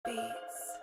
Beats.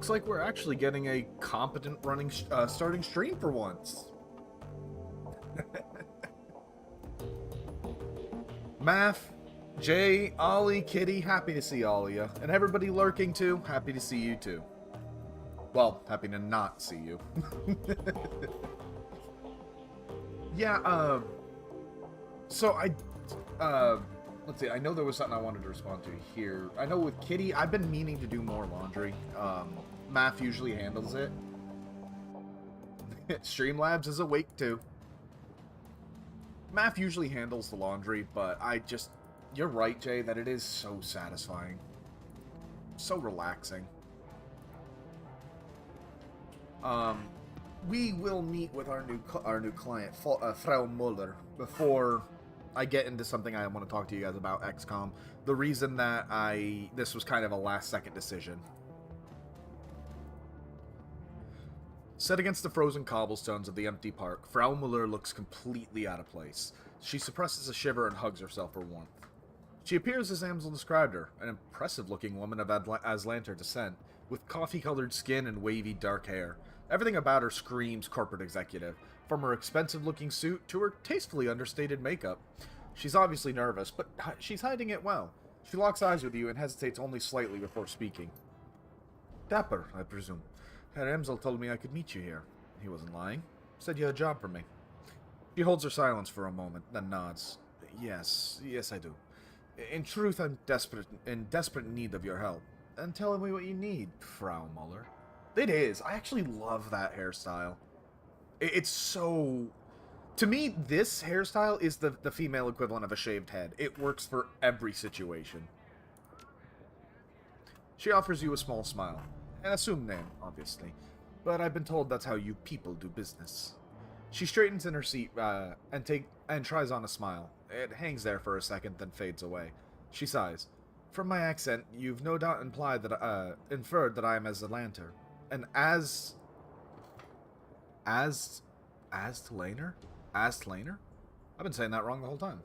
looks like we're actually getting a competent running starting stream for once. Math, Jay, Ollie, Kitty, happy to see all of you. And everybody lurking too, happy to see you too. Well, happy to not see you. Yeah, so let's see, I know there was something I wanted to respond to here. I know with Kitty, I've been meaning to do more laundry. Math usually handles it. Streamlabs is awake too. Math usually handles the laundry, but you're right, Jay, that it is so satisfying. So relaxing. We will meet with our new client, Frau Muller, before I get into something I want to talk to you guys about, XCOM. The reason that this was kind of a last-second decision. Set against the frozen cobblestones of the empty park, Frau Muller looks completely out of place. She suppresses a shiver and hugs herself for warmth. She appears as Amsel described her, an impressive-looking woman of Aslanter descent, with coffee-colored skin and wavy dark hair. Everything about her screams corporate executive, from her expensive-looking suit to her tastefully understated makeup. She's obviously nervous, but she's hiding it well. She locks eyes with you and hesitates only slightly before speaking. Dapper, I presume. Herr Amsel told me I could meet you here. He wasn't lying. Said you had a job for me. She holds her silence for a moment, then nods. Yes, I do. In truth, I'm in desperate need of your help. And tell me what you need, Frau Muller. It is. I actually love that hairstyle. It's so... To me, this hairstyle is the female equivalent of a shaved head. It works for every situation. She offers you a small smile. An assumed name, obviously. But I've been told that's how you people do business. She straightens in her seat and tries on a smile. It hangs there for a second, then fades away. She sighs. From my accent, you've no doubt inferred that I am Aslanter. And Astlaner? Astlaner? I've been saying that wrong the whole time.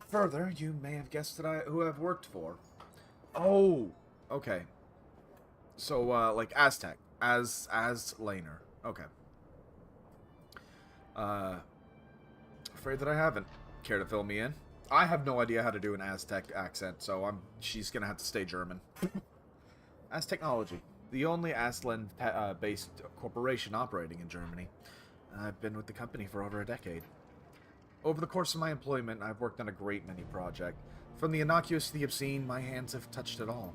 Further, you may have guessed who I've worked for. Oh, okay. So, like Aztec. Astlaner. Okay. Afraid that I haven't. Care to fill me in? I have no idea how to do an Aztec accent, so she's gonna have to stay German. Aztechnology. The only Aslan-based corporation operating in Germany. I've been with the company for over a decade. Over the course of my employment, I've worked on a great many projects. From the innocuous to the obscene, my hands have touched it all.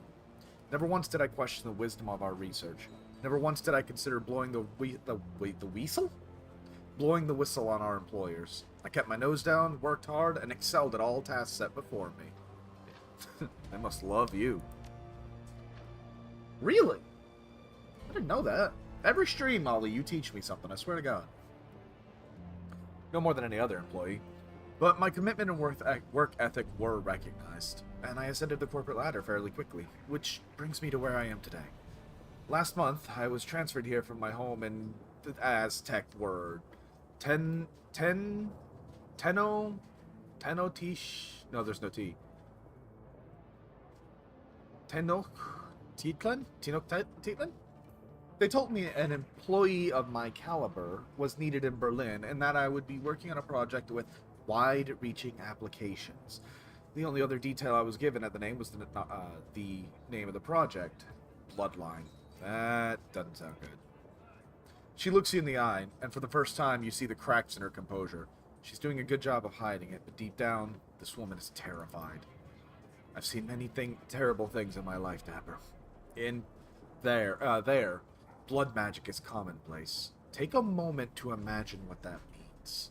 Never once did I question the wisdom of our research. Never once did I consider blowing the whistle? Blowing the whistle on our employers. I kept my nose down, worked hard, and excelled at all tasks set before me. I must love you. Really? I didn't know that. Every stream, Ollie, you teach me something, I swear to God. No more than any other employee. But my commitment and work ethic were recognized, and I ascended the corporate ladder fairly quickly, which brings me to where I am today. Last month, I was transferred here from my home in the Aztec word. Tenochtitlan? No, there's no T. Tenochtitlan? They told me an employee of my caliber was needed in Berlin, and that I would be working on a project with wide-reaching applications. The only other detail I was given at the name was the name of the project. Bloodline. That doesn't sound good. She looks you in the eye, and for the first time you see the cracks in her composure. She's doing a good job of hiding it, but deep down, this woman is terrified. I've seen many terrible things in my life, Dapper. There, blood magic is commonplace. Take a moment to imagine what that means.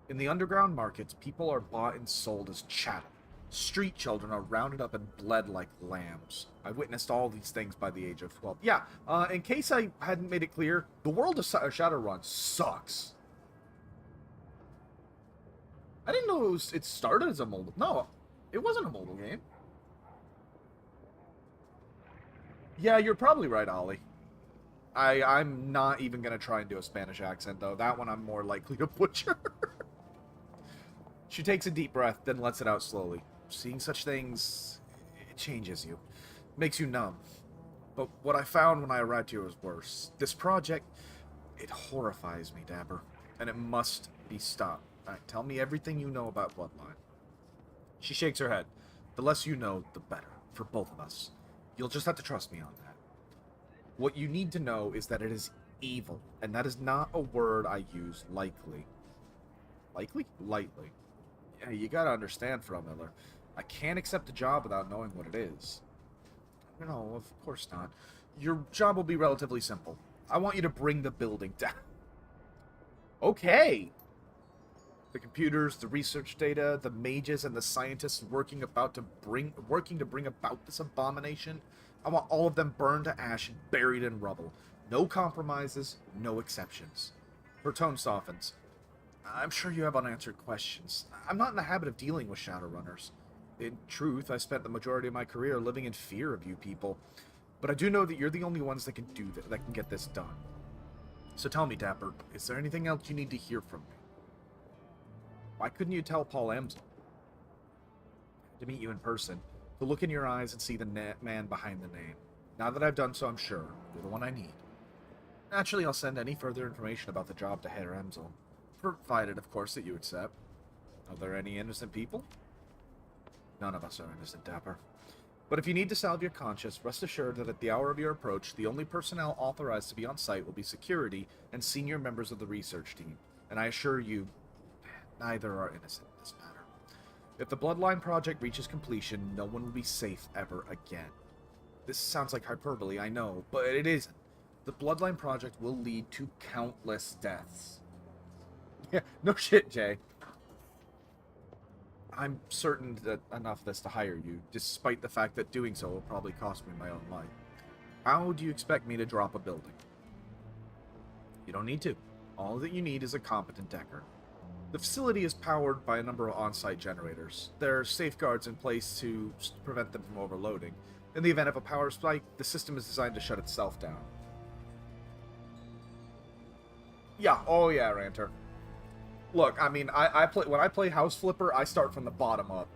In the underground markets, people are bought and sold as chattel. Street children are rounded up and bled like lambs. I witnessed all these things by the age of 12. Yeah, in case I hadn't made it clear, the world of Shadowrun sucks. I didn't know it started as a mobile... No, it wasn't a mobile game. Yeah, you're probably right, Ollie. I'm not even going to try and do a Spanish accent, though. That one I'm more likely to butcher. She takes a deep breath, then lets it out slowly. Seeing such things, it changes you. Makes you numb. But what I found when I arrived here was worse. This project, it horrifies me, Dapper. And it must be stopped. Alright, tell me everything you know about Bloodline. She shakes her head. The less you know, the better. For both of us. You'll just have to trust me on that. What you need to know is that it is evil. And that is not a word I use lightly. Likely? Lightly. Yeah, you gotta understand, Frau Miller. I can't accept a job without knowing what it is. No, of course not. Your job will be relatively simple. I want you to bring the building down. Okay! The computers, the research data, the mages, and the scientists working to bring about this abomination. I want all of them burned to ash and buried in rubble. No compromises, no exceptions. Her tone softens. I'm sure you have unanswered questions. I'm not in the habit of dealing with Shadowrunners. In truth, I spent the majority of my career living in fear of you people. But I do know that you're the only ones that can that can get this done. So tell me, Dapper, is there anything else you need to hear from me? Why couldn't you tell Paul Amsel? To meet you in person, to look in your eyes and see the man behind the name. Now that I've done so, I'm sure you're the one I need. Naturally, I'll send any further information about the job to Herr Amsel. Provided, of course, that you accept. Are there any innocent people? None of us are innocent, Dapper. But if you need to salve your conscience, rest assured that at the hour of your approach, the only personnel authorized to be on site will be security and senior members of the research team. And I assure you, neither are innocent in this matter. If the Bloodline project reaches completion, no one will be safe ever again. This sounds like hyperbole, I know, but it isn't. The Bloodline project will lead to countless deaths. Yeah, no shit, Jay. I'm certain that enough of this to hire you, despite the fact that doing so will probably cost me my own life. How do you expect me to drop a building? You don't need to. All that you need is a competent decker. The facility is powered by a number of on-site generators. There are safeguards in place to prevent them from overloading. In the event of a power spike, the system is designed to shut itself down. Yeah, oh yeah, Ranter. Look, I mean, when I play House Flipper, I start from the bottom up.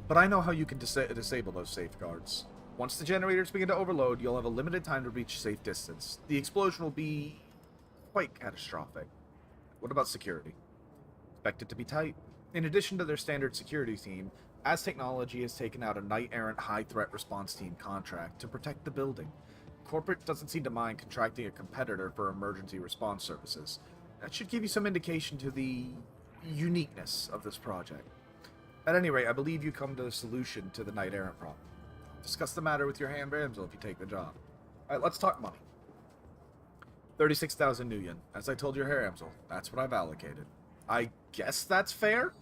But I know how you can disable those safeguards. Once the generators begin to overload, you'll have a limited time to reach safe distance. The explosion will be quite catastrophic. What about security? Expect it to be tight. In addition to their standard security team, As Technology has taken out a knight-errant high-threat response team contract to protect the building. Corporate doesn't seem to mind contracting a competitor for emergency response services. That should give you some indication to the uniqueness of this project. At any rate, I believe you come to a solution to the knight-errant problem. Discuss the matter with your Herr Amsel if you take the job. Alright, let's talk money. 36,000 Nuyen. As I told your Herr Amsel, that's what I've allocated. I guess that's fair?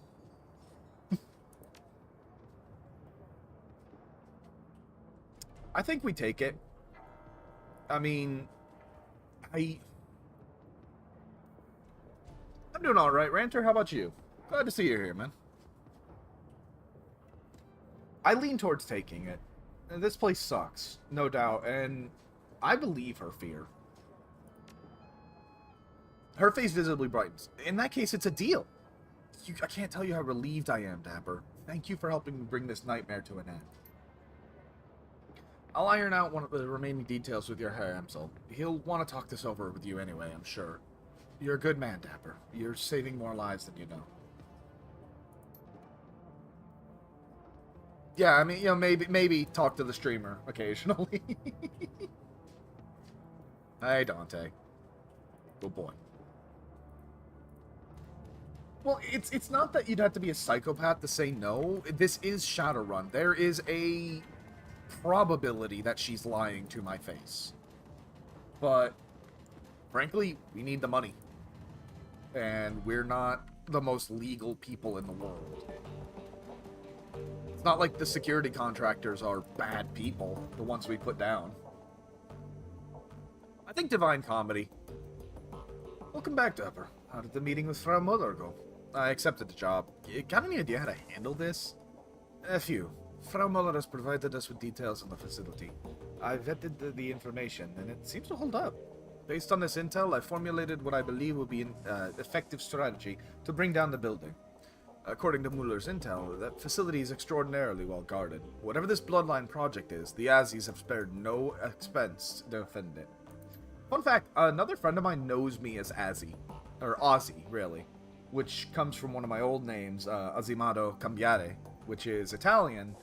I think we take it. I mean, I'm doing alright, Ranter. How about you? Glad to see you here, man. I lean towards taking it. This place sucks, no doubt, and I believe her fear. Her face visibly brightens. In that case, it's a deal. I can't tell you how relieved I am, Dapper. Thank you for helping me bring this nightmare to an end. I'll iron out one of the remaining details with your Herr Amsel. He'll want to talk this over with you anyway, I'm sure. You're a good man, Dapper. You're saving more lives than you know. Yeah, I mean, you know, maybe talk to the streamer occasionally. Hey, Dante. Good boy. Well, it's not that you'd have to be a psychopath to say no. This is Shadowrun. There is a probability that she's lying to my face. But, frankly, we need the money. And we're not the most legal people in the world. It's not like the security contractors are bad people, the ones we put down. I think Divine Comedy. Welcome back, Dapper. How did the meeting with Frau Muller go? I accepted the job. You got any idea how to handle this? A few. Frau Muller has provided us with details on the facility. I vetted the information, and it seems to hold up. Based on this intel, I formulated what I believe will be an effective strategy to bring down the building. According to Muller's intel, that facility is extraordinarily well guarded. Whatever this bloodline project is, the Azis have spared no expense to defend it. Fun fact, another friend of mine knows me as Azzy. Or Ozzy, really. Which comes from one of my old names, Azimado Cambiare, which is Italian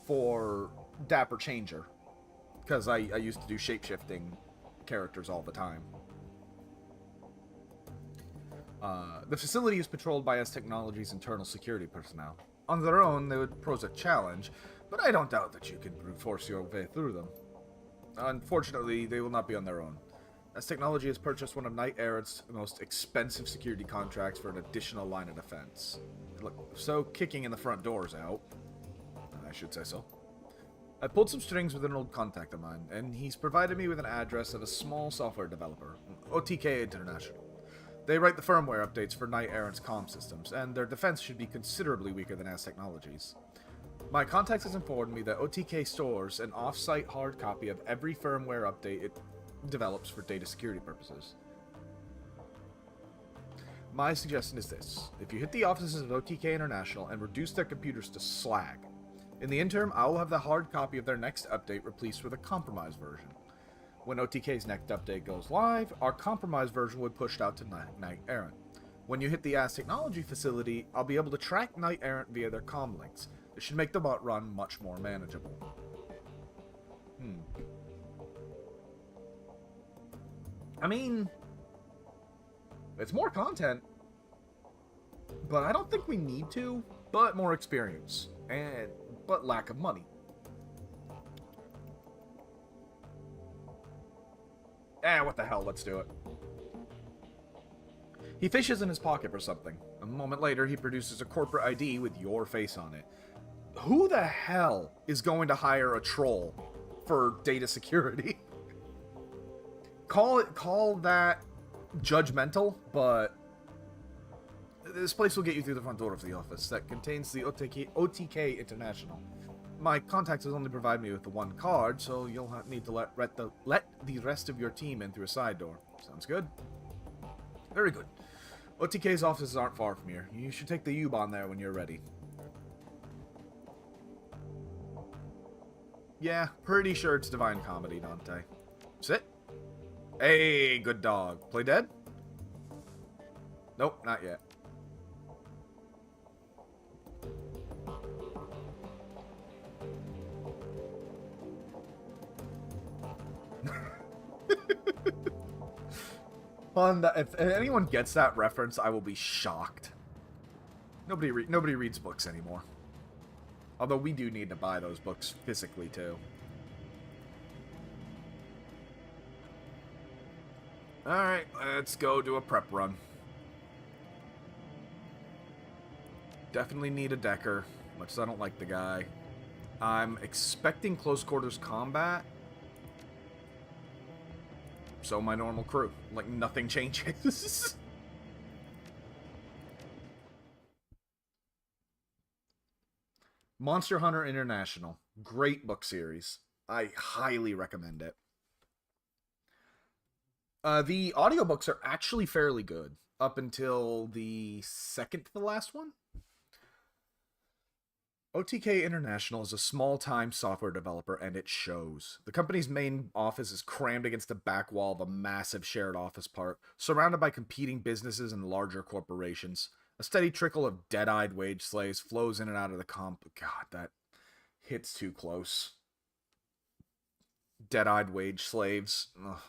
for Dapper Changer. Because I used to do shape-shifting characters all the time. The facility is patrolled by S Technology's internal security personnel. On their own, they would pose a challenge, but I don't doubt that you can brute force your way through them. Unfortunately, they will not be on their own. S Technology has purchased one of Knight Errant's most expensive security contracts for an additional line of defense. Look, so kicking in the front doors out. I should say so. I pulled some strings with an old contact of mine, and he's provided me with an address of a small software developer, OTK International. They write the firmware updates for Knight Errant's comm systems, and their defense should be considerably weaker than S Technology's. My contact has informed me that OTK stores an off-site hard copy of every firmware update it develops for data security purposes. My suggestion is this. If you hit the offices of OTK International and reduce their computers to slag, in the interim, I will have the hard copy of their next update replaced with a compromised version. When OTK's next update goes live, our compromised version would push out to Knight Errant. When you hit the AS Technology facility, I'll be able to track Knight Errant via their comm links. This should make the bot run much more manageable. I mean, it's more content, but I don't think we need to, but more experience, but lack of money. What the hell, let's do it. He fishes in his pocket for something. A moment later, he produces a corporate ID with your face on it. Who the hell is going to hire a troll for data security? Call that judgmental, but this place will get you through the front door of the office that contains the OTK International. My contacts has only provided me with the one card, so you'll need to let the rest of your team in through a side door. Sounds good? Very good. OTK's offices aren't far from here. You should take the U-Bahn there when you're ready. Yeah, pretty sure it's Divine Comedy, Dante. Sit. Hey, good dog. Play dead? Nope, not yet. If anyone gets that reference, I will be shocked. Nobody reads books anymore. Although we do need to buy those books physically too. Alright, let's go do a prep run. Definitely need a decker, much as I don't like the guy. I'm expecting close quarters combat. So my normal crew. Like, nothing changes. Monster Hunter International. Great book series. I highly recommend it. The audiobooks are actually fairly good. Up until the second to the last one. OTK International is a small-time software developer, and it shows. The company's main office is crammed against the back wall of a massive shared office park, surrounded by competing businesses and larger corporations. A steady trickle of dead-eyed wage slaves flows in and out of the comp... God, that hits too close. Dead-eyed wage slaves. Ugh.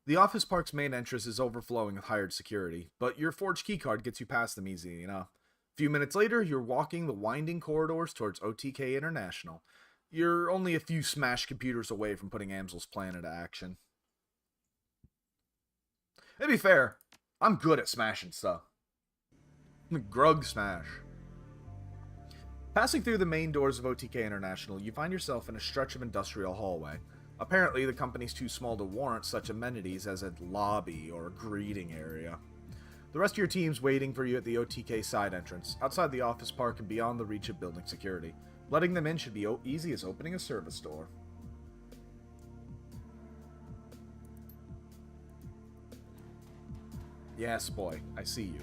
The office park's main entrance is overflowing with hired security, but your forged keycard gets you past them easy enough. A few minutes later, you're walking the winding corridors towards OTK International. You're only a few smashed computers away from putting Amsel's plan into action. To be fair, I'm good at smashing stuff. Grug smash. Passing through the main doors of OTK International, you find yourself in a stretch of industrial hallway. Apparently, the company's too small to warrant such amenities as a lobby or a greeting area. The rest of your team's waiting for you at the OTK side entrance, outside the office park and beyond the reach of building security. Letting them in should be easy as opening a service door. Yes, boy, I see you.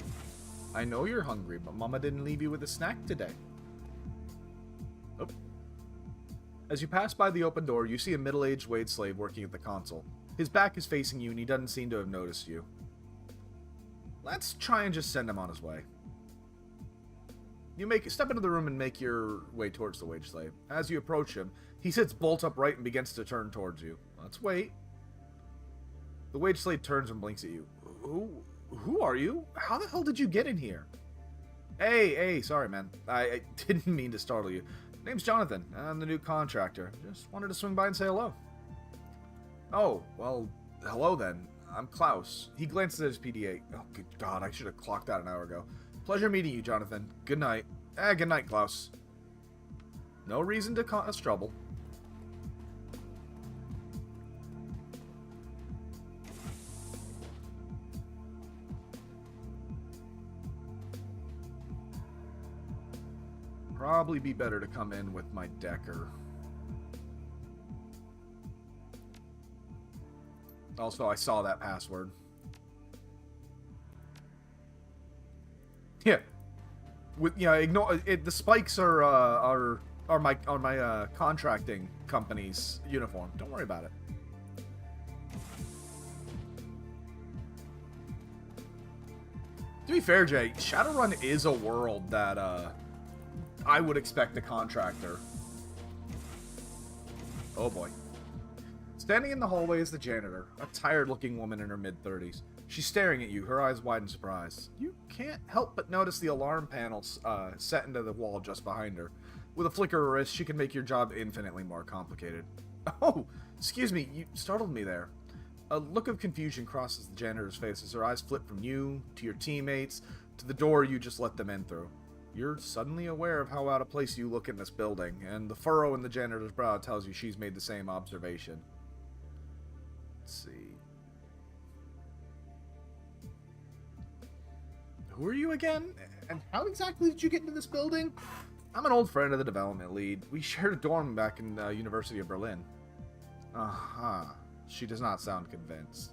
I know you're hungry, but Mama didn't leave you with a snack today. Oh. As you pass by the open door, you see a middle-aged wage slave working at the console. His back is facing you, and he doesn't seem to have noticed you. Let's try and just send him on his way. You step into the room and make your way towards the wage slave. As you approach him, he sits bolt upright and begins to turn towards you. Let's wait. The wage slave turns and blinks at you. Who are you? How the hell did you get in here? Hey, sorry, man. I didn't mean to startle you. Name's Jonathan. I'm the new contractor. Just wanted to swing by and say hello. Oh, well, hello then. I'm Klaus. He glances at his PDA. Oh, good God, I should have clocked that an hour ago. Pleasure meeting you, Jonathan. Good night. Good night, Klaus. No reason to cause trouble. Probably be better to come in with my Decker. Also, I saw that password. Yeah. Ignore it. The spikes are my contracting company's uniform. Don't worry about it. To be fair, Jay, Shadowrun is a world that I would expect a contractor. Oh boy. Standing in the hallway is the janitor, a tired-looking woman in her mid-30s. She's staring at you, her eyes wide in surprise. You can't help but notice the alarm panels set into the wall just behind her. With a flicker of her wrist, she can make your job infinitely more complicated. Oh, excuse me, you startled me there. A look of confusion crosses the janitor's face as her eyes flip from you, to your teammates, to the door you just let them in through. You're suddenly aware of how out of place you look in this building, and the furrow in the janitor's brow tells you she's made the same observation. Let's see. Who are you again? And how exactly did you get into this building? I'm an old friend of the development lead. We shared a dorm back in the University of Berlin. Uh-huh. She does not sound convinced.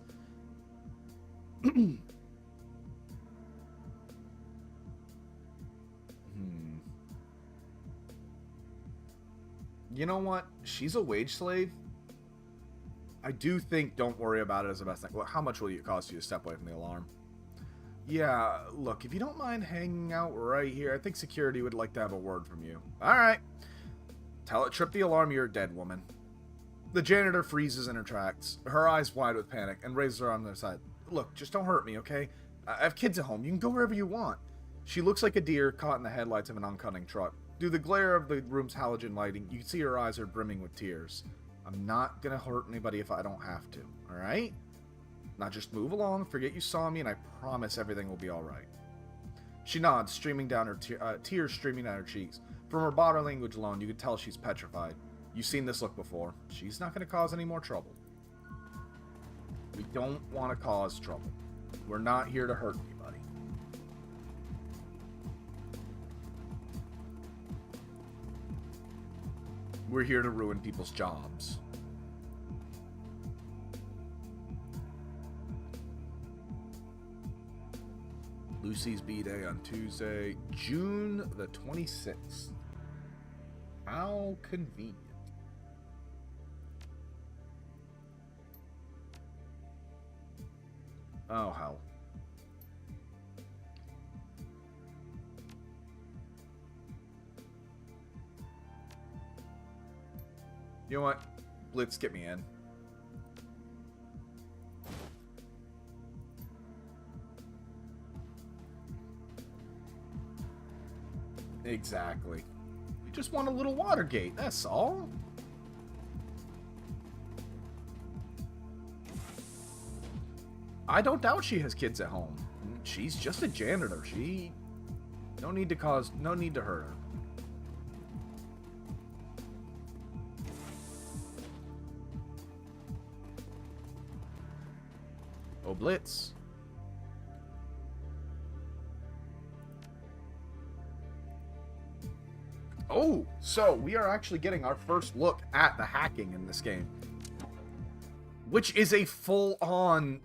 You know what? She's a wage slave. I do think don't worry about it as the best thing. Well, how much will it cost you to step away from the alarm? Yeah, look, if you don't mind hanging out right here, I think security would like to have a word from you. Alright. Tell it trip the alarm, you're a dead woman. The janitor freezes in her tracks, her eyes wide with panic, and raises her arm to the side. Look, just don't hurt me, okay? I have kids at home. You can go wherever you want. She looks like a deer caught in the headlights of an oncoming truck. Through the glare of the room's halogen lighting, you can see her eyes are brimming with tears. I'm not gonna hurt anybody if I don't have to, alright? Now just move along, forget you saw me, and I promise everything will be alright. She nods, streaming down her tears streaming down her cheeks. From her body language alone, you can tell she's petrified. You've seen this look before. She's not gonna cause any more trouble. We don't want to cause trouble. We're not here to hurt anybody. We're here to ruin people's jobs. Lucy's B-Day on Tuesday, June the 26th. How convenient. Oh, hell. You know what? Blitz, get me in. Exactly. We just want a little Watergate, that's all. I don't doubt she has kids at home. She's just a janitor. No need to hurt her. Oh, Blitz. Oh, so we are actually getting our first look at the hacking in this game, which is a full-on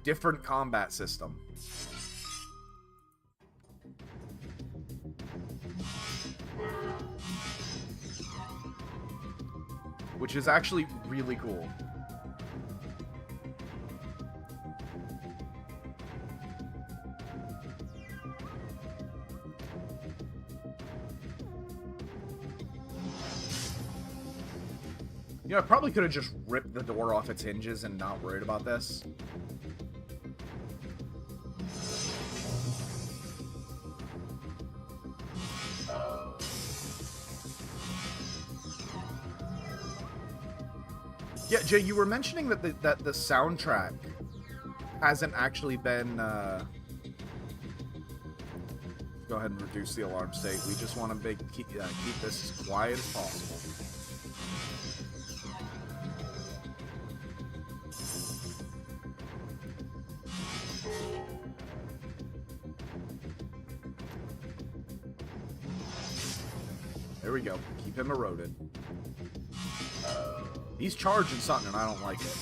different combat system. which is actually really cool. You know, I probably could have just ripped the door off its hinges and not worried about this. Yeah, Jay, you were mentioning that the soundtrack hasn't actually been... Go ahead and reduce the alarm state. We just want to keep this as quiet as possible. There we go. Keep him eroded. He's charging something and I don't like it.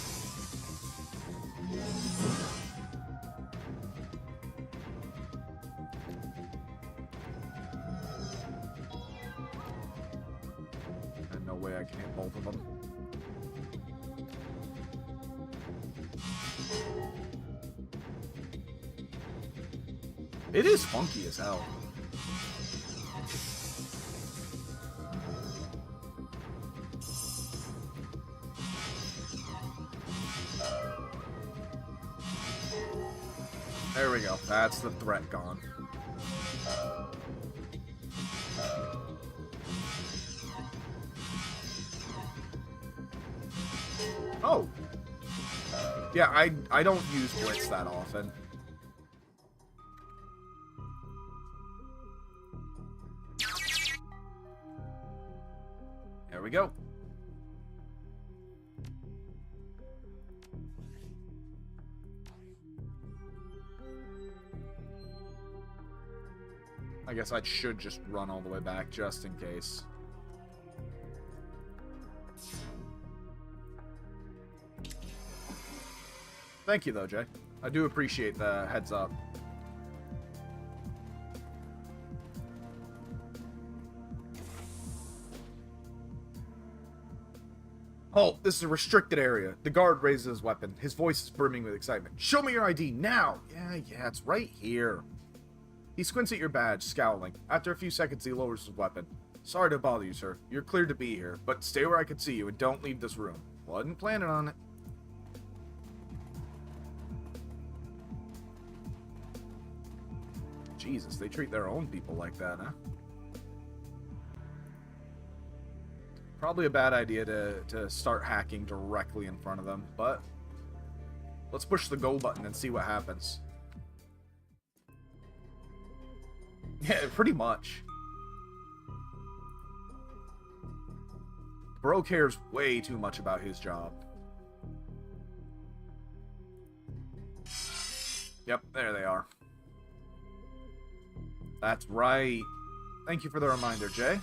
And no way I can hit both of them. It is funky as hell. There we go. That's the threat gone. Oh! Yeah, I don't use Blitz that often. There we go. I guess I should just run all the way back, just in case. Thank you, though, Jay. I do appreciate the heads up. Halt! This is a restricted area. The guard raises his weapon. His voice is brimming with excitement. Show me your ID, now! Yeah, it's right here. He squints at your badge, scowling. After a few seconds, he lowers his weapon. Sorry to bother you, sir. You're cleared to be here, but stay where I can see you and don't leave this room. Wasn't planning on it. Jesus, they treat their own people like that, huh? Probably a bad idea to start hacking directly in front of them, but let's push the go button and see what happens. Yeah, pretty much. Bro cares way too much about his job. Yep, there they are. That's right. Thank you for the reminder, Jay.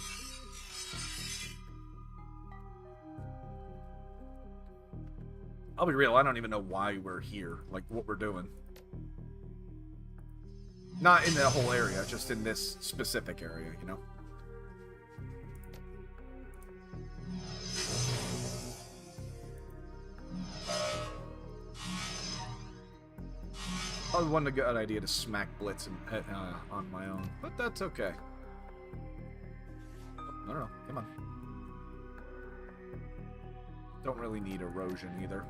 I'll be real, I don't even know why we're here, like what we're doing. Not in the whole area, just in this specific area, you know? Probably wasn't a good idea to smack Blitz and on my own, but that's okay. I don't know, come on. Don't really need erosion either.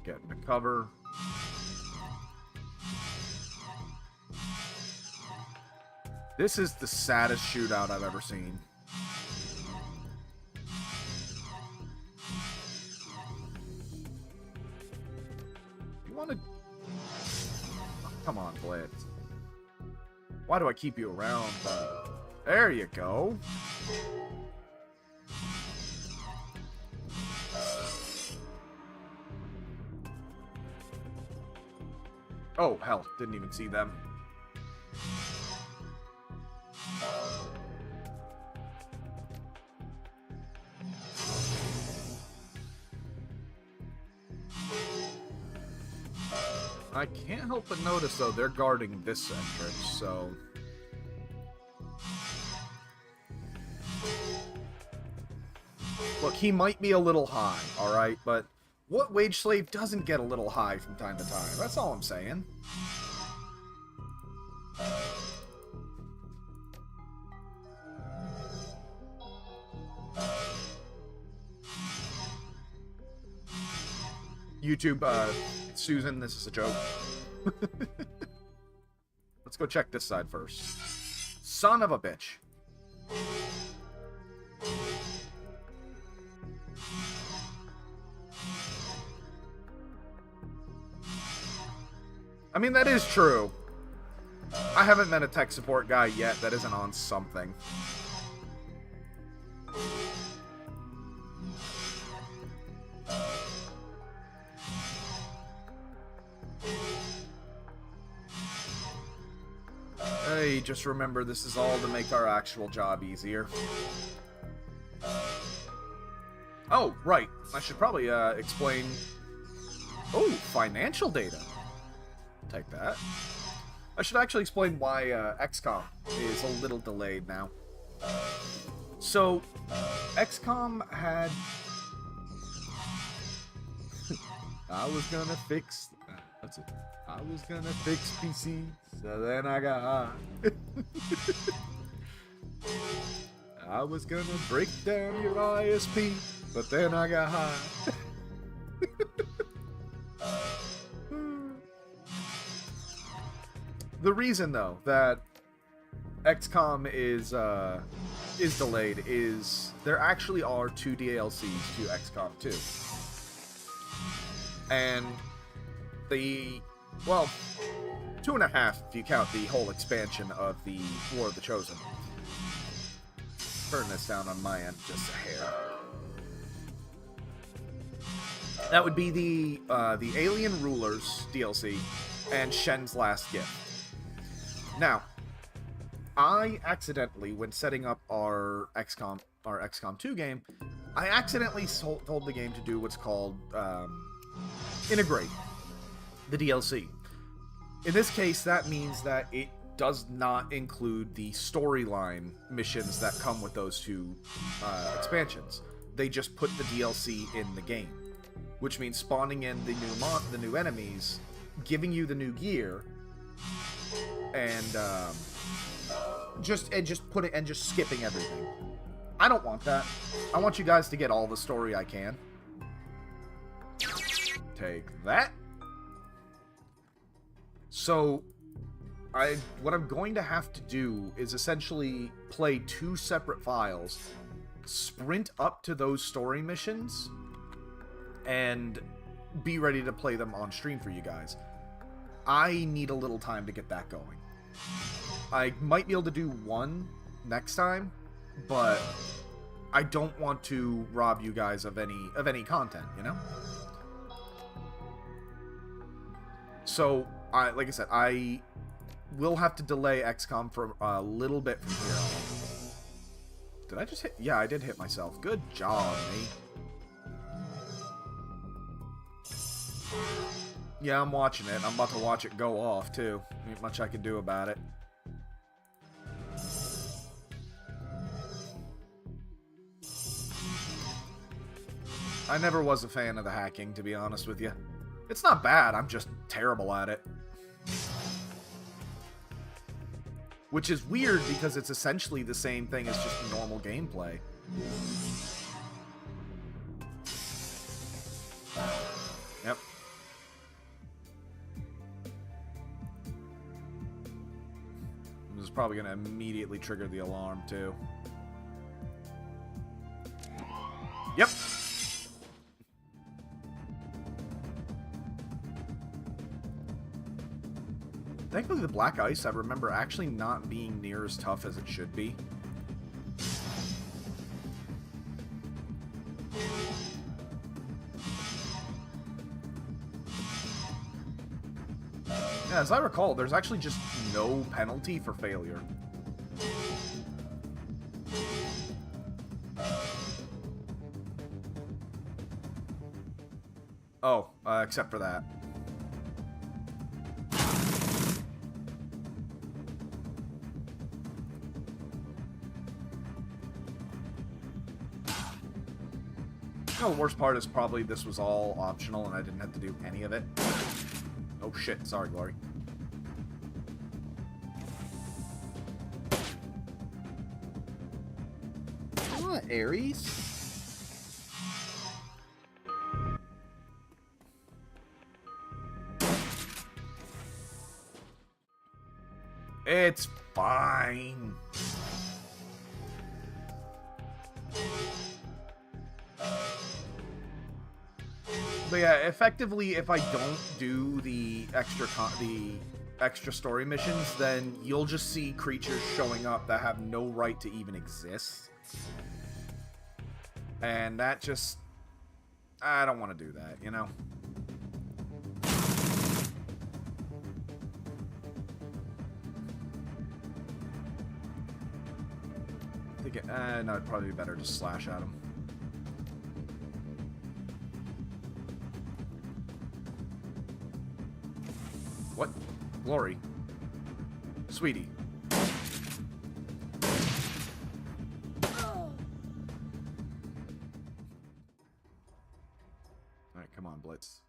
Getting to cover. This is the saddest shootout I've ever seen. You want to... Oh, come on, Blitz. Why do I keep you around? There you go. Oh, hell. Didn't even see them. I can't help but notice, though, they're guarding this entrance, so... Look, he might be a little high, alright? But what wage slave doesn't get a little high from time to time? That's all I'm saying. YouTube, Susan, this is a joke. Let's go check this side first. Son of a bitch. I mean, that is true. I haven't met a tech support guy yet that isn't on something. Hey, just remember, this is all to make our actual job easier. Oh, right. I should probably explain... Oh, financial data. Take that. I should actually explain why XCOM is a little delayed now. So, XCOM had... I was gonna fix... That's it. I was gonna fix PC, so then I got high. I was gonna break down your ISP, but then I got high. The reason, though, that XCOM is delayed is there actually are 2 DLCs to XCOM 2. And the, well, 2.5 if you count the whole expansion of the War of the Chosen. Turn this down on my end just a hair. That would be the Alien Rulers DLC and Shen's Last Gift. Now, I accidentally, when setting up our XCOM 2 game, I accidentally told the game to do what's called integrate the DLC. In this case, that means that it does not include the storyline missions that come with those 2 expansions. They just put the DLC in the game, which means spawning in the new enemies, giving you the new gear, and just skipping everything. I don't want that. I want you guys to get all the story I can. Take that. So, what I'm going to have to do is essentially play 2 separate files, sprint up to those story missions, and be ready to play them on stream for you guys. I need a little time to get that going. I might be able to do 1 next time, but I don't want to rob you guys of any content, you know? So, like I said, I will have to delay XCOM for a little bit from here on. Did I just hit? Yeah, I did hit myself. Good job, me. Yeah, I'm watching it. I'm about to watch it go off, too. Ain't much I can do about it. I never was a fan of the hacking, to be honest with you. It's not bad, I'm just terrible at it. Which is weird, because it's essentially the same thing as just normal gameplay. Yep. This is probably going to immediately trigger the alarm, too. Yep. Thankfully, the Black Ice, I remember actually not being near as tough as it should be. Yeah, as I recall, there's actually just no penalty for failure. Oh, except for that. You know, the worst part is probably this was all optional and I didn't have to do any of it. Oh shit, sorry, Glory. What, Ares? It's fine. But yeah, effectively, if I don't do the extra story missions, then you'll just see creatures showing up that have no right to even exist. And that just... I don't want to do that, you know? I think no, it'd probably be better to slash at him. What? Glory. Sweetie. Alright, come on, Blitz.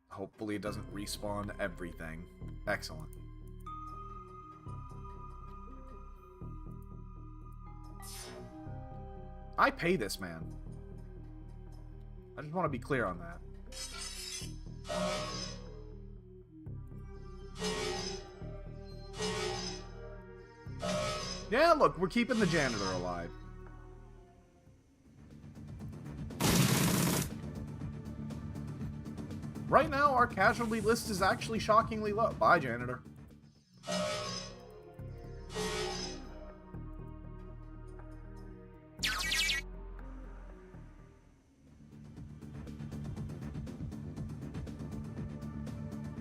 Hopefully it doesn't respawn everything. Excellent. I pay this man. I just want to be clear on that. Yeah, look, we're keeping the janitor alive. Right now, our casualty list is actually shockingly low. Bye, janitor.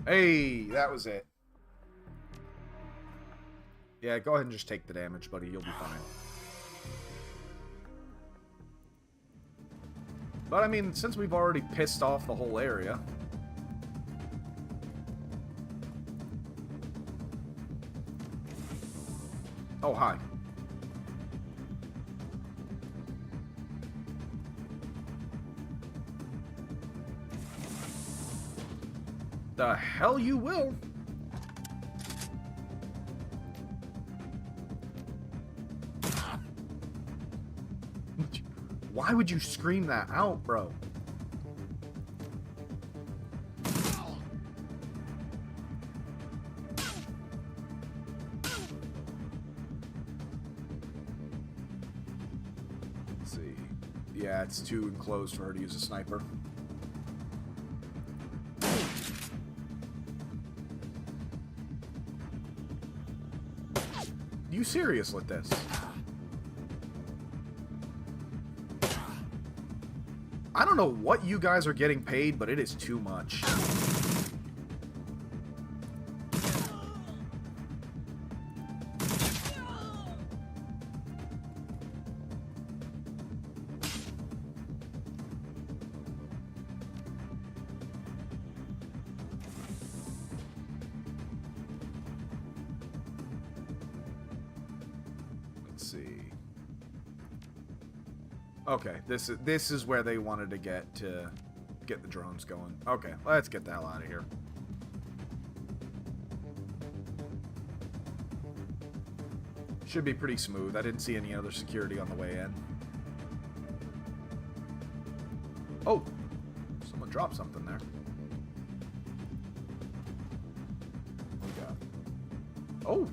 Hey, that was it. Yeah, go ahead and just take the damage, buddy. You'll be fine. But, I mean, since we've already pissed off the whole area... Oh, hi. The hell you will. Why would you scream that out, bro? Let's see. Yeah, it's too enclosed for her to use a sniper. You serious with this? I don't know what you guys are getting paid, but it is too much. Let's see. Okay, this is where they wanted to get the drones going. Okay, let's get the hell out of here. Should be pretty smooth. I didn't see any other security on the way in. Oh, someone dropped something there. What we got? Oh.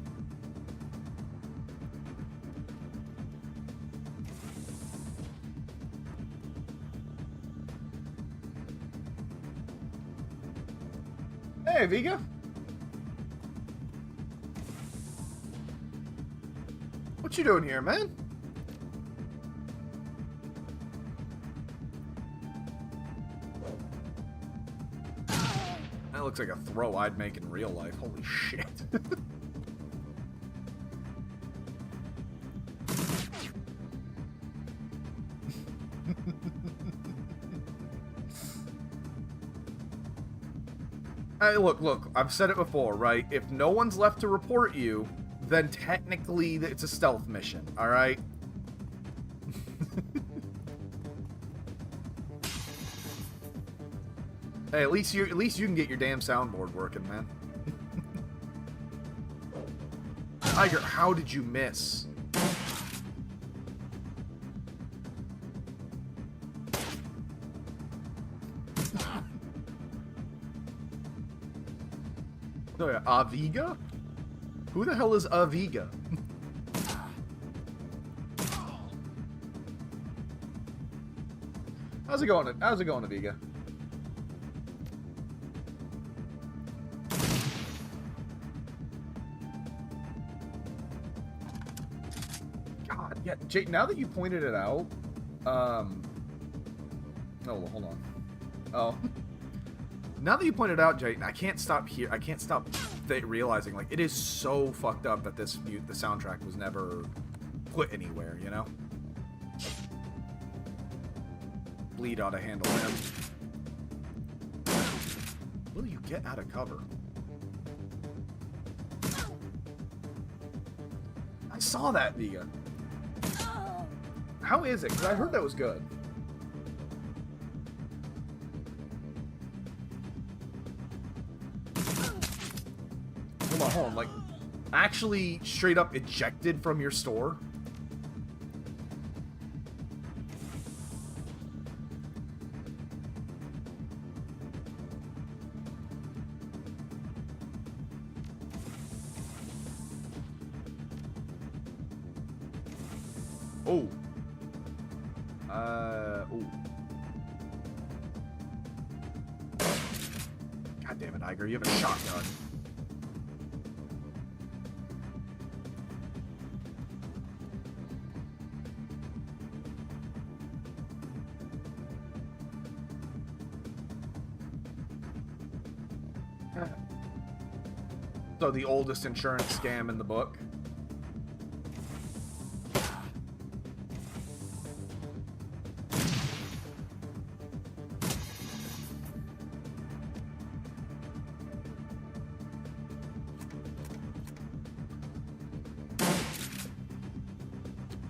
Hey, Viga. What you doing here, man? That looks like a throw I'd make in real life. Holy shit. Hey, look, I've said it before, right? If no one's left to report you, then technically it's a stealth mission, alright? Hey, at least you can get your damn soundboard working, man. Tiger, how did you miss? Oh yeah, Aviga? Who the hell is Aviga? How's it going, Aviga? God, yeah, Jake, now that you pointed it out, oh, hold on. Oh. Now that you pointed out, Jake, I can't stop realizing, like, it is so fucked up that the soundtrack was never put anywhere, you know? Bleed ought to handle him. Will you get out of cover? I saw that, Vega. How is it? Because I heard that was good. Hold on, like, actually straight up ejected from your store? Oh. Oh. God damn it, Iger, you have a shotgun. So the oldest insurance scam in the book.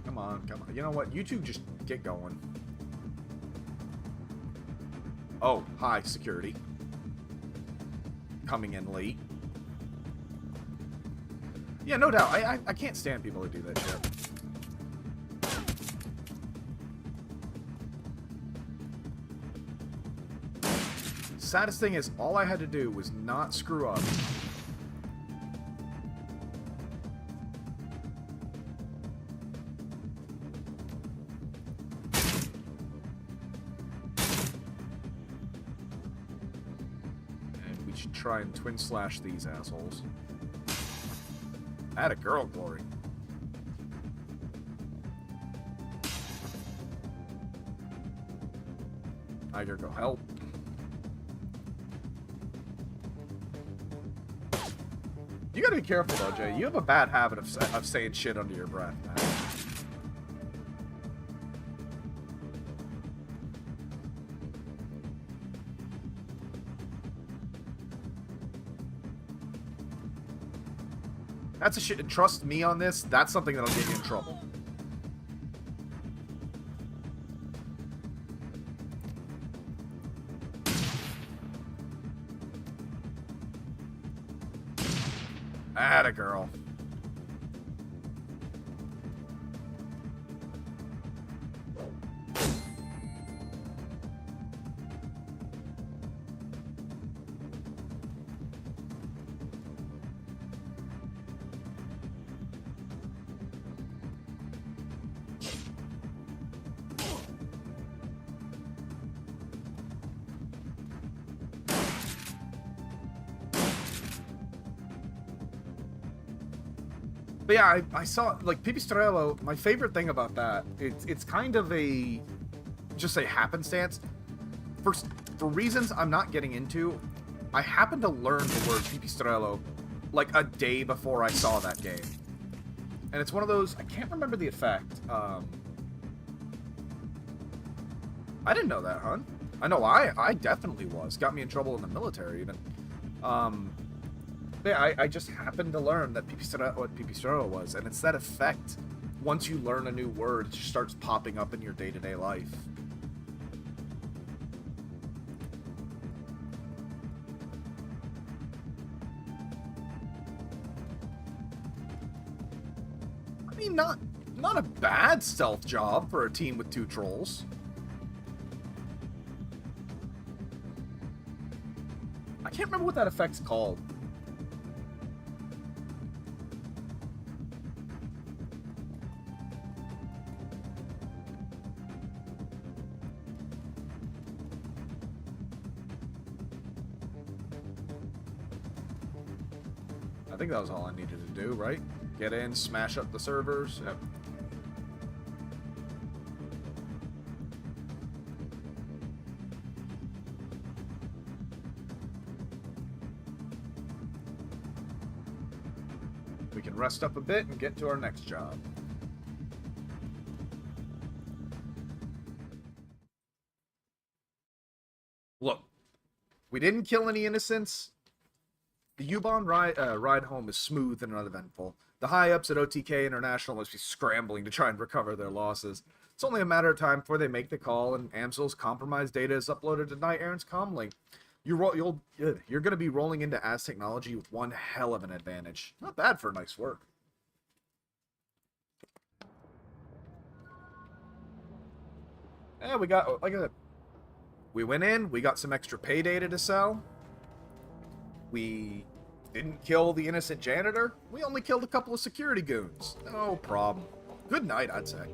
Come on, come on. You know what? You two just get going. Oh, hi, security. Coming in late. Yeah, no doubt. I can't stand people who do that shit. Saddest thing is, all I had to do was not screw up. And we should try and twin slash these assholes. Atta girl, Glory. I gotta go help. You gotta be careful though, Jay. You have a bad habit of saying shit under your breath, man. That's a shit. Trust me on this. That's something that'll get you in trouble. Atta girl. But yeah, I saw, like, Pipistrello, my favorite thing about that, it's kind of just a happenstance. For reasons I'm not getting into, I happened to learn the word pipistrello like a day before I saw that game. And it's one of those, I can't remember the effect. I didn't know that, hon. I know I definitely was. Got me in trouble in the military, even. Yeah, I just happened to learn that what pipistrello was, and it's that effect. Once you learn a new word, it just starts popping up in your day-to-day life. I mean, not a bad stealth job for a team with 2 trolls. I can't remember what that effect's called. I think that was all I needed to do, right? Get in, smash up the servers. Yep. We can rest up a bit and get to our next job. Look, we didn't kill any innocents. The U-Bahn ride home is smooth and uneventful. The high-ups at OTK International must be scrambling to try and recover their losses. It's only a matter of time before they make the call and Amsel's compromised data is uploaded to Night Errant's comlink. You're going to be rolling into Az technology with one hell of an advantage. Not bad for nice work. Yeah, we got, like I said, we went in, we got some extra pay data to sell. We didn't kill the innocent janitor. We only killed a couple of security goons. No problem. Good night, I'd say.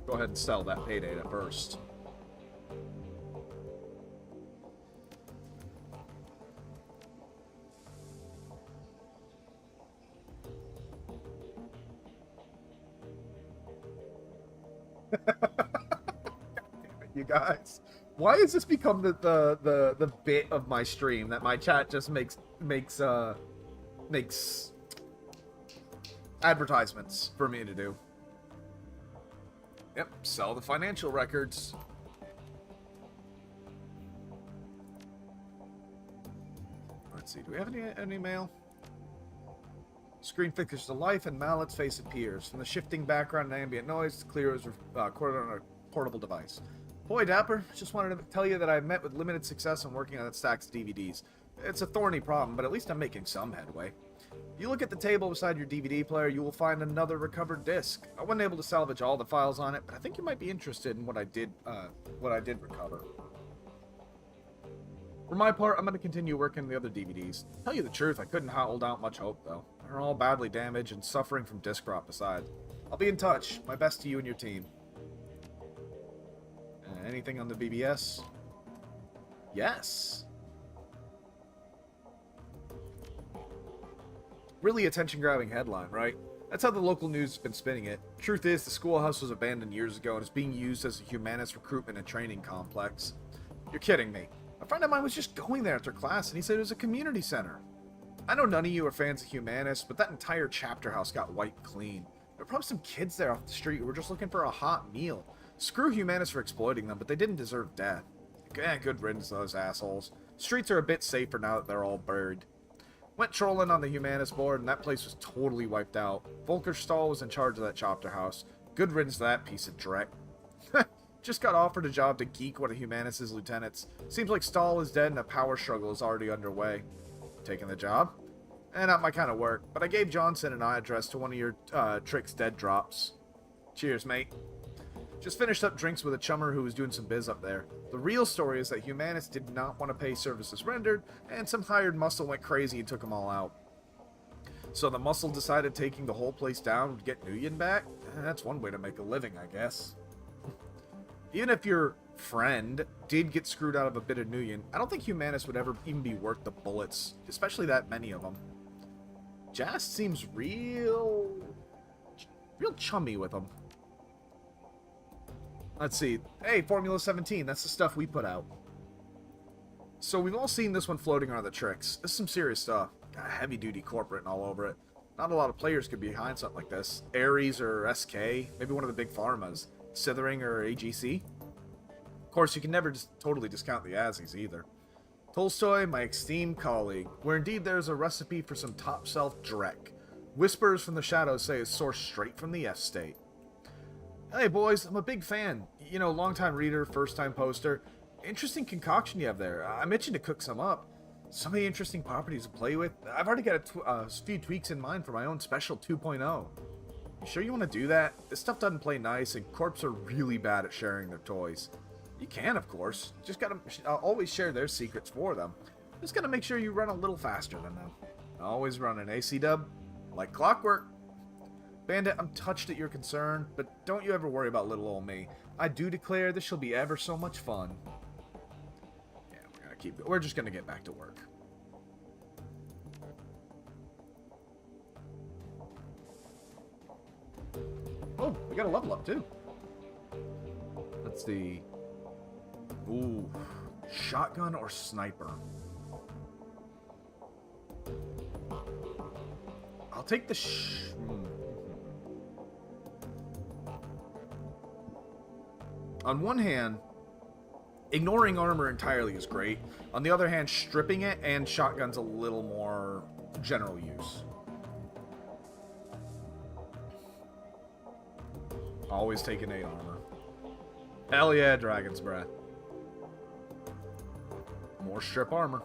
Go ahead and sell that pay data first. You guys, why has this become the bit of my stream that my chat just makes advertisements for me to do? Yep, sell the financial records. Let's see, do we have any mail? Screen flickers to life and Mallet's face appears. From the shifting background and ambient noise, it's clear it was recorded on a portable device. Boy, Dapper, just wanted to tell you that I met with limited success on working on that stacks of DVDs. It's a thorny problem, but at least I'm making some headway. If you look at the table beside your DVD player, you will find another recovered disc. I wasn't able to salvage all the files on it, but I think you might be interested in what I did recover. For my part, I'm going to continue working the other DVDs. To tell you the truth, I couldn't hold out much hope, though. They're all badly damaged and suffering from disc rot besides. I'll be in touch. My best to you and your team. Anything on the BBS? Yes. Really attention-grabbing headline, right? That's how the local news has been spinning it. Truth is, the schoolhouse was abandoned years ago and is being used as a humanist recruitment and training complex. You're kidding me. A friend of mine was just going there after class and he said it was a community center. I know none of you are fans of humanists, but that entire chapter house got wiped clean. There were probably some kids there off the street who were just looking for a hot meal. Screw humanists for exploiting them, but they didn't deserve death. Good riddance to those assholes. Streets are a bit safer now that they're all buried. Went trolling on the humanist board, and that place was totally wiped out. Volker Stahl was in charge of that chapter house. Good riddance to that piece of dreck. Just got offered a job to geek one of Humanis' lieutenants. Seems like Stahl is dead and a power struggle is already underway. Taking the job? Not my kind of work, but I gave Johnson an address to one of your Trick's dead drops. Cheers, mate. Just finished up drinks with a chummer who was doing some biz up there. The real story is that Humanis did not want to pay services rendered, and some hired muscle went crazy and took them all out. So the muscle decided taking the whole place down would get Nguyen back? That's one way to make a living, I guess. Even if your friend did get screwed out of a bit of Nguyen, I don't think Humanis would ever even be worth the bullets, especially that many of them. Jast seems real chummy with them. Let's see. Hey, Formula 17, that's the stuff we put out. So we've all seen this one floating around the tricks. This is some serious stuff. Got heavy-duty corporate and all over it. Not a lot of players could be behind something like this. Ares or SK, maybe one of the big pharmas. Sithering or AGC. Of course, you can never just totally discount the Azzies either. Tolstoy, my esteemed colleague, where indeed there's a recipe for some top-shelf dreck. Whispers from the shadows say it's sourced straight from the F-state. Hey boys, I'm a big fan. You know, long-time reader, first-time poster. Interesting concoction you have there. I'm itching to cook some up. So many interesting properties to play with. I've already got a few tweaks in mind for my own special 2.0. You sure you want to do that? This stuff doesn't play nice, and corps are really bad at sharing their toys. You can, of course. Just gotta always share their secrets for them. Just gotta make sure you run a little faster than them. Always run an AC dub, like clockwork. Bandit, I'm touched at your concern, but don't you ever worry about little old me. I do declare this shall be ever so much fun. Yeah, we're just gonna get back to work. Oh, we got a level up too. Let's see. Ooh, shotgun or sniper? I'll take the On one hand, ignoring armor entirely is great. On the other hand, stripping it and shotgun's a little more general use. Always taking 8 armor. Hell yeah, Dragon's Breath. More strip armor.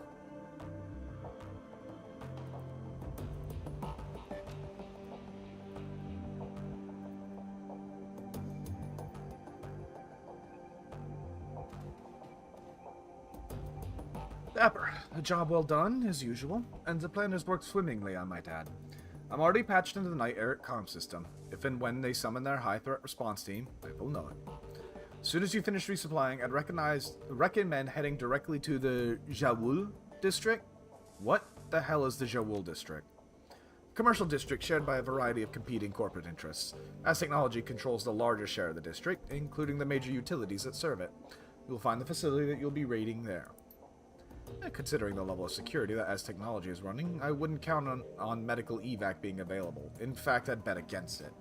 Dapper. A job well done, as usual, and the plan has worked swimmingly, I might add. I'm already patched into the Night Eric comm system. If and when they summon their high-threat response team, I will know it. As soon as you finish resupplying, I'd recommend heading directly to the Jawul district. What the hell is the Jawul district? Commercial district shared by a variety of competing corporate interests. As technology controls the largest share of the district, including the major utilities that serve it. You'll find the facility that you'll be raiding there. Considering the level of security that as technology is running, I wouldn't count on medical evac being available. In fact, I'd bet against it.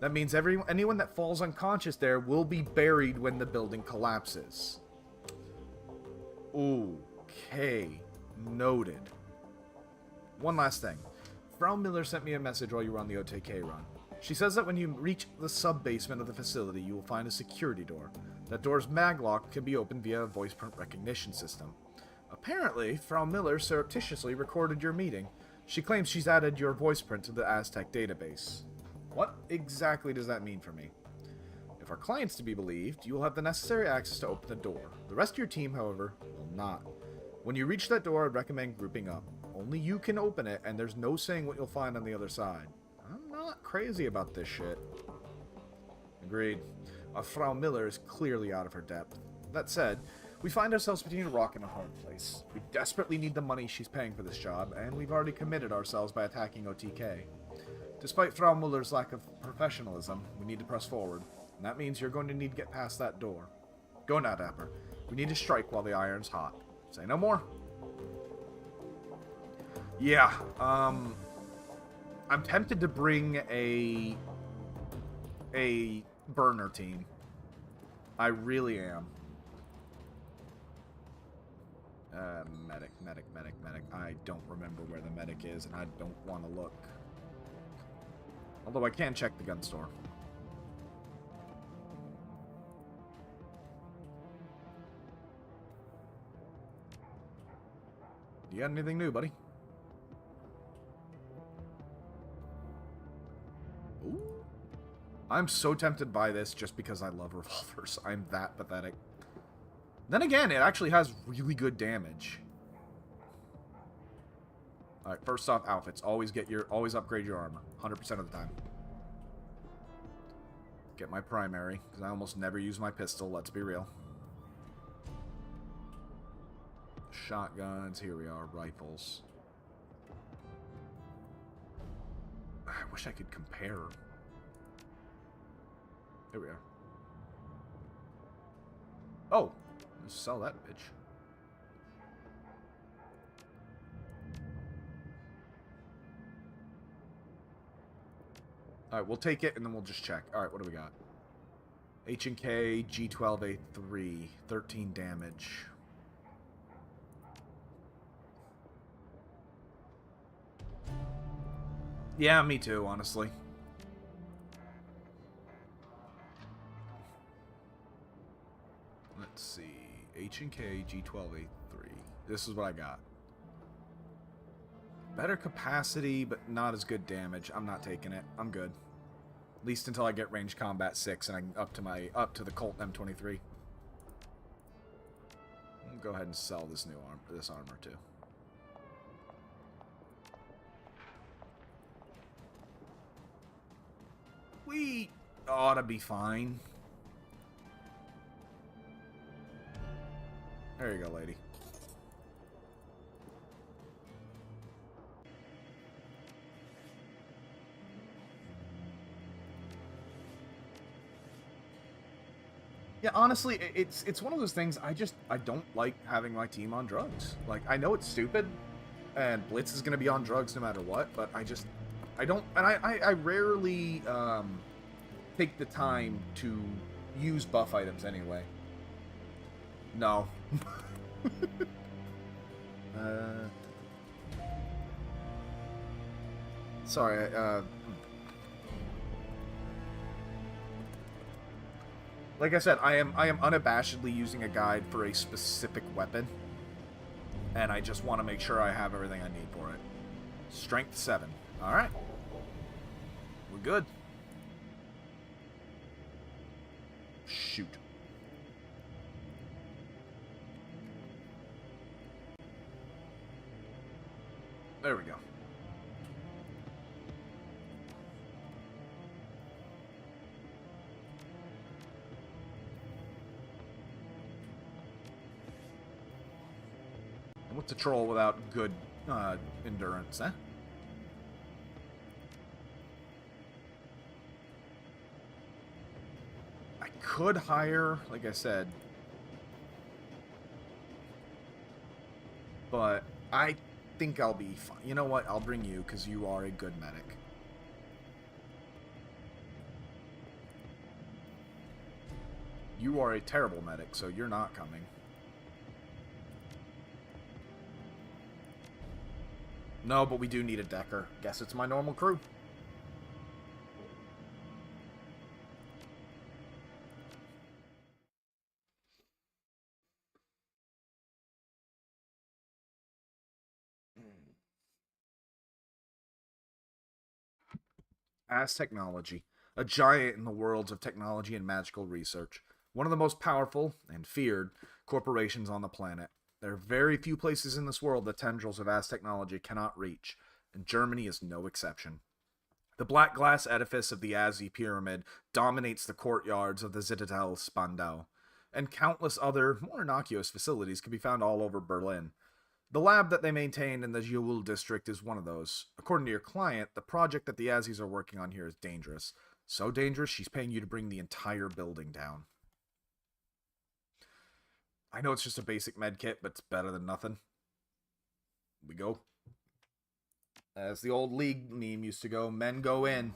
That means anyone that falls unconscious there will be buried when the building collapses. Okay. Noted. One last thing. Frau Miller sent me a message while you were on the OTK run. She says that when you reach the sub-basement of the facility, you will find a security door. That door's maglock can be opened via a voice print recognition system. Apparently, Frau Miller surreptitiously recorded your meeting. She claims she's added your voice print to the Aztec database. What exactly does that mean for me? If our client's to be believed, you will have the necessary access to open the door. The rest of your team, however, will not. When you reach that door, I'd recommend grouping up. Only you can open it, and there's no saying what you'll find on the other side. I'm not crazy about this shit. Agreed. Frau Miller is clearly out of her depth. That said, we find ourselves between a rock and a hard place. We desperately need the money she's paying for this job, and we've already committed ourselves by attacking OTK. Despite Frau Muller's lack of professionalism, we need to press forward, and that means you're going to need to get past that door. Go now, Dapper. We need to strike while the iron's hot. Say no more. Yeah, I'm tempted to bring a burner team. I really am. Medic. I don't remember where the medic is, and I don't want to look. Although I can check the gun store. Do you got anything new, buddy? Ooh. I'm so tempted by this just because I love revolvers. I'm that pathetic. Then again, it actually has really good damage. Alright, first off, outfits. Always upgrade your armor. 100% of the time. Get my primary, because I almost never use my pistol, let's be real. Shotguns, here we are, rifles. I wish I could compare. Here we are. Oh, let's sell that bitch. Alright, we'll take it and then we'll just check. Alright, what do we got? H&K, G12A3, 13 damage. Yeah, me too, honestly. Let's see. H&K, G12A3. This is what I got. Better capacity, but not as good damage. I'm not taking it. I'm good. At least until I get range combat 6 and I'm up to the Colt M23. I'll go ahead and sell this armor too. We ought to be fine. There you go, lady. Yeah, honestly, it's one of those things. I don't like having my team on drugs. Like, I know it's stupid, and Blitz is gonna be on drugs no matter what, but I don't, and I rarely take the time to use buff items anyway. No. Sorry. Like I said, I am unabashedly using a guide for a specific weapon, and I just want to make sure I have everything I need for it. Strength 7. All right, we're good. Shoot. There we go. What's a troll without good endurance, eh? I could hire, like I said, but I think I'll be fine. You know what? I'll bring you because you are a good medic. You are a terrible medic, so you're not coming. No, but we do need a decker. Guess it's my normal crew. As technology, a giant in the worlds of technology and magical research, one of the most powerful and feared corporations on the planet. There are very few places in this world that tendrils of vast technology cannot reach, and Germany is no exception. The black glass edifice of the Azzi Pyramid dominates the courtyards of the Citadel Spandau, and countless other, more innocuous facilities can be found all over Berlin. The lab that they maintain in the Jewel district is one of those. According to your client, the project that the Azzies are working on here is dangerous. So dangerous, she's paying you to bring the entire building down. I know it's just a basic med kit, but it's better than nothing. We go. As the old League meme used to go, men go in.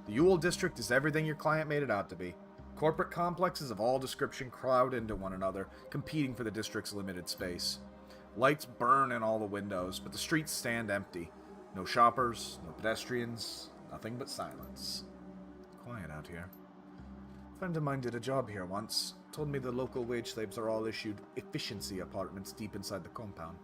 The Ewell District is everything your client made it out to be. Corporate complexes of all description crowd into one another, competing for the district's limited space. Lights burn in all the windows, but the streets stand empty. No shoppers, no pedestrians, nothing but silence. Quiet out here. A friend of mine did a job here once. Told me the local wage slaves are all issued efficiency apartments deep inside the compound.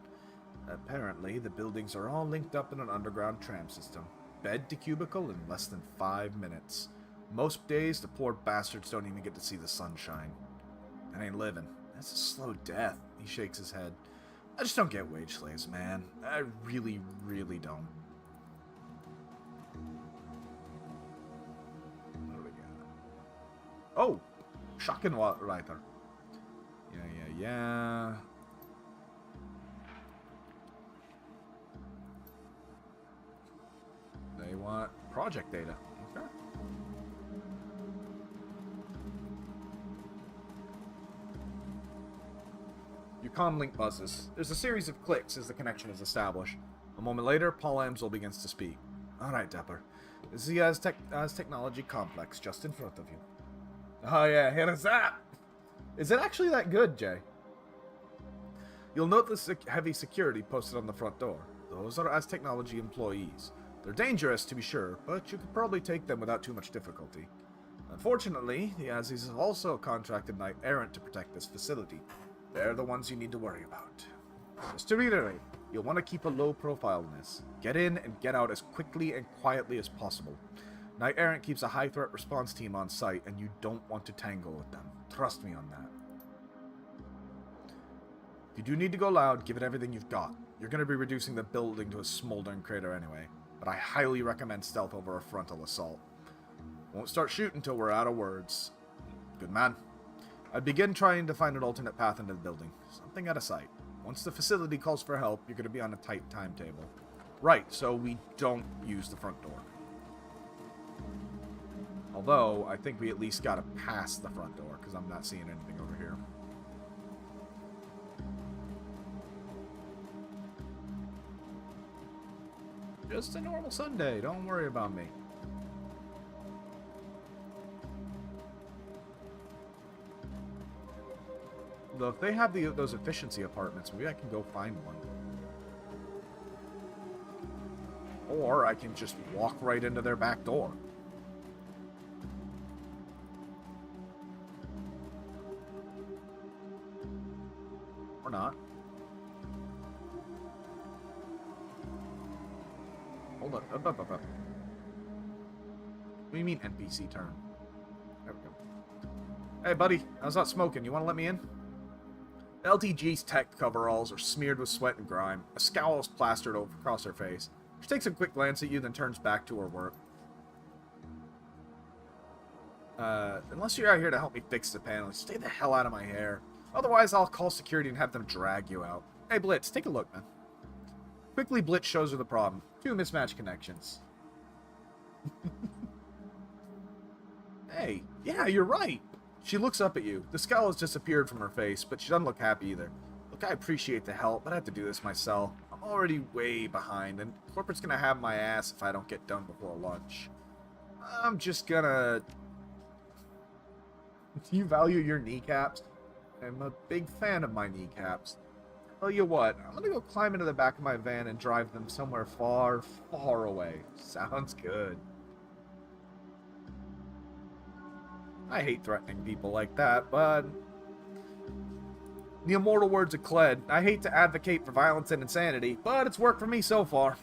Apparently, the buildings are all linked up in an underground tram system. Bed to cubicle in less than 5 minutes. Most days, the poor bastards don't even get to see the sunshine. That ain't living. That's a slow death. He shakes his head. I just don't get wage slaves, man. I really, really don't. What do we got? Oh! Schackenreiter. Yeah. They want project data. Okay. Your comm link buzzes. There's a series of clicks as the connection is established. A moment later, Paul Amsel begins to speak. Alright, Dapper. This is the Technology Complex just in front of you. Oh yeah, hit us up! Is it actually that good, Jay? You'll note the heavy security posted on the front door. Those are Technology employees. They're dangerous, to be sure, but you could probably take them without too much difficulty. Unfortunately, the Azis have also contracted Knight Errant to protect this facility. They're the ones you need to worry about. Just to reiterate, you'll want to keep a low profile in this. Get in and get out as quickly and quietly as possible. Knight Errant keeps a high threat response team on site, and you don't want to tangle with them. Trust me on that. If you do need to go loud, give it everything you've got. You're going to be reducing the building to a smoldering crater anyway, but I highly recommend stealth over a frontal assault. Won't start shooting until we're out of words. Good man. I'd begin trying to find an alternate path into the building. Something out of sight. Once the facility calls for help, you're going to be on a tight timetable. Right, so we don't use the front door. Although, I think we at least got to pass the front door, because I'm not seeing anything over here. Just a normal Sunday, don't worry about me. Though if they have those efficiency apartments, maybe I can go find one. Or I can just walk right into their back door. Or not. Hold on. Up. What do you mean NPC turn? There we go. Hey, buddy. How's that smoking? You want to let me in? LTG's tech coveralls are smeared with sweat and grime. A scowl is plastered across her face. She takes a quick glance at you, then turns back to her work. Unless you're out here to help me fix the panel, stay the hell out of my hair. Otherwise, I'll call security and have them drag you out. Hey, Blitz, take a look, man. Quickly, Blitz shows her the problem. 2 mismatched connections. Hey, yeah, you're right. She looks up at you. The scowl has disappeared from her face, but she doesn't look happy either. Look, I appreciate the help, but I have to do this myself. I'm already way behind, and corporate's gonna have my ass if I don't get done before lunch. I'm just gonna... Do you value your kneecaps? I'm a big fan of my kneecaps. Tell you what, I'm gonna go climb into the back of my van and drive them somewhere far, far away. Sounds good. I hate threatening people like that, but... The immortal words of Kled, I hate to advocate for violence and insanity, but it's worked for me so far.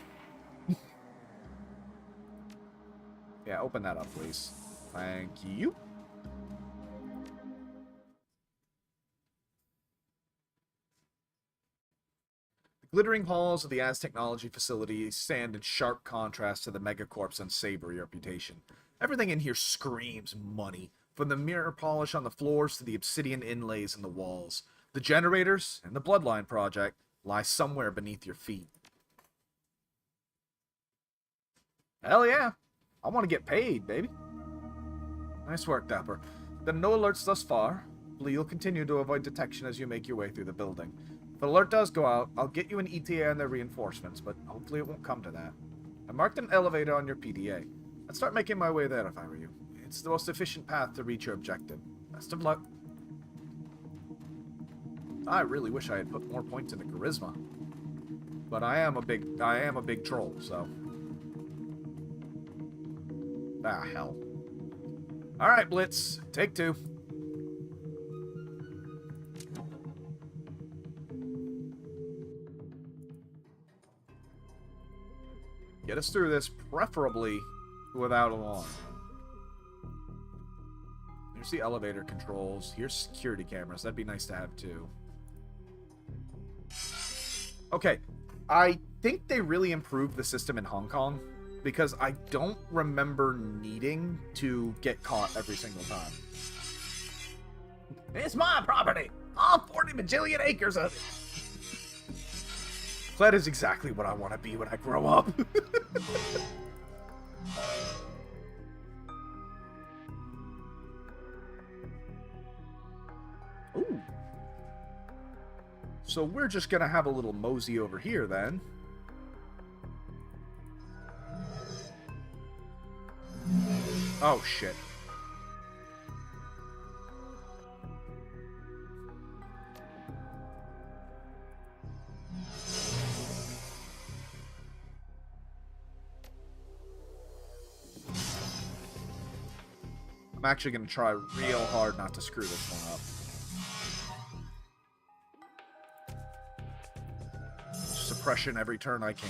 Yeah, open that up, please. Thank you. The glittering halls of the Technology facility stand in sharp contrast to the megacorp's unsavory reputation. Everything in here screams money. From the mirror polish on the floors to the obsidian inlays in the walls. The generators and the Bloodline project lie somewhere beneath your feet. Hell yeah. I want to get paid, baby. Nice work, Dapper. There are no alerts thus far. Hopefully you'll continue to avoid detection as you make your way through the building. If an alert does go out, I'll get you an ETA and their reinforcements, but hopefully it won't come to that. I marked an elevator on your PDA. I'd start making my way there if I were you. It's the most efficient path to reach your objective. Best of luck. I really wish I had put more points into charisma. But I am a big troll, so. Ah, hell. Alright, Blitz. Take 2. Get us through this, preferably without alarm. Here's the elevator controls. Here's security cameras. That'd be nice to have, too. Okay. I think they really improved the system in Hong Kong, because I don't remember needing to get caught every single time. It's my property! All 40 bajillion acres of it! That is exactly what I want to be when I grow up. Ooh. So we're just gonna have a little mosey over here then. Oh shit. I'm actually gonna try real hard not to screw this one up. Suppression every turn I can.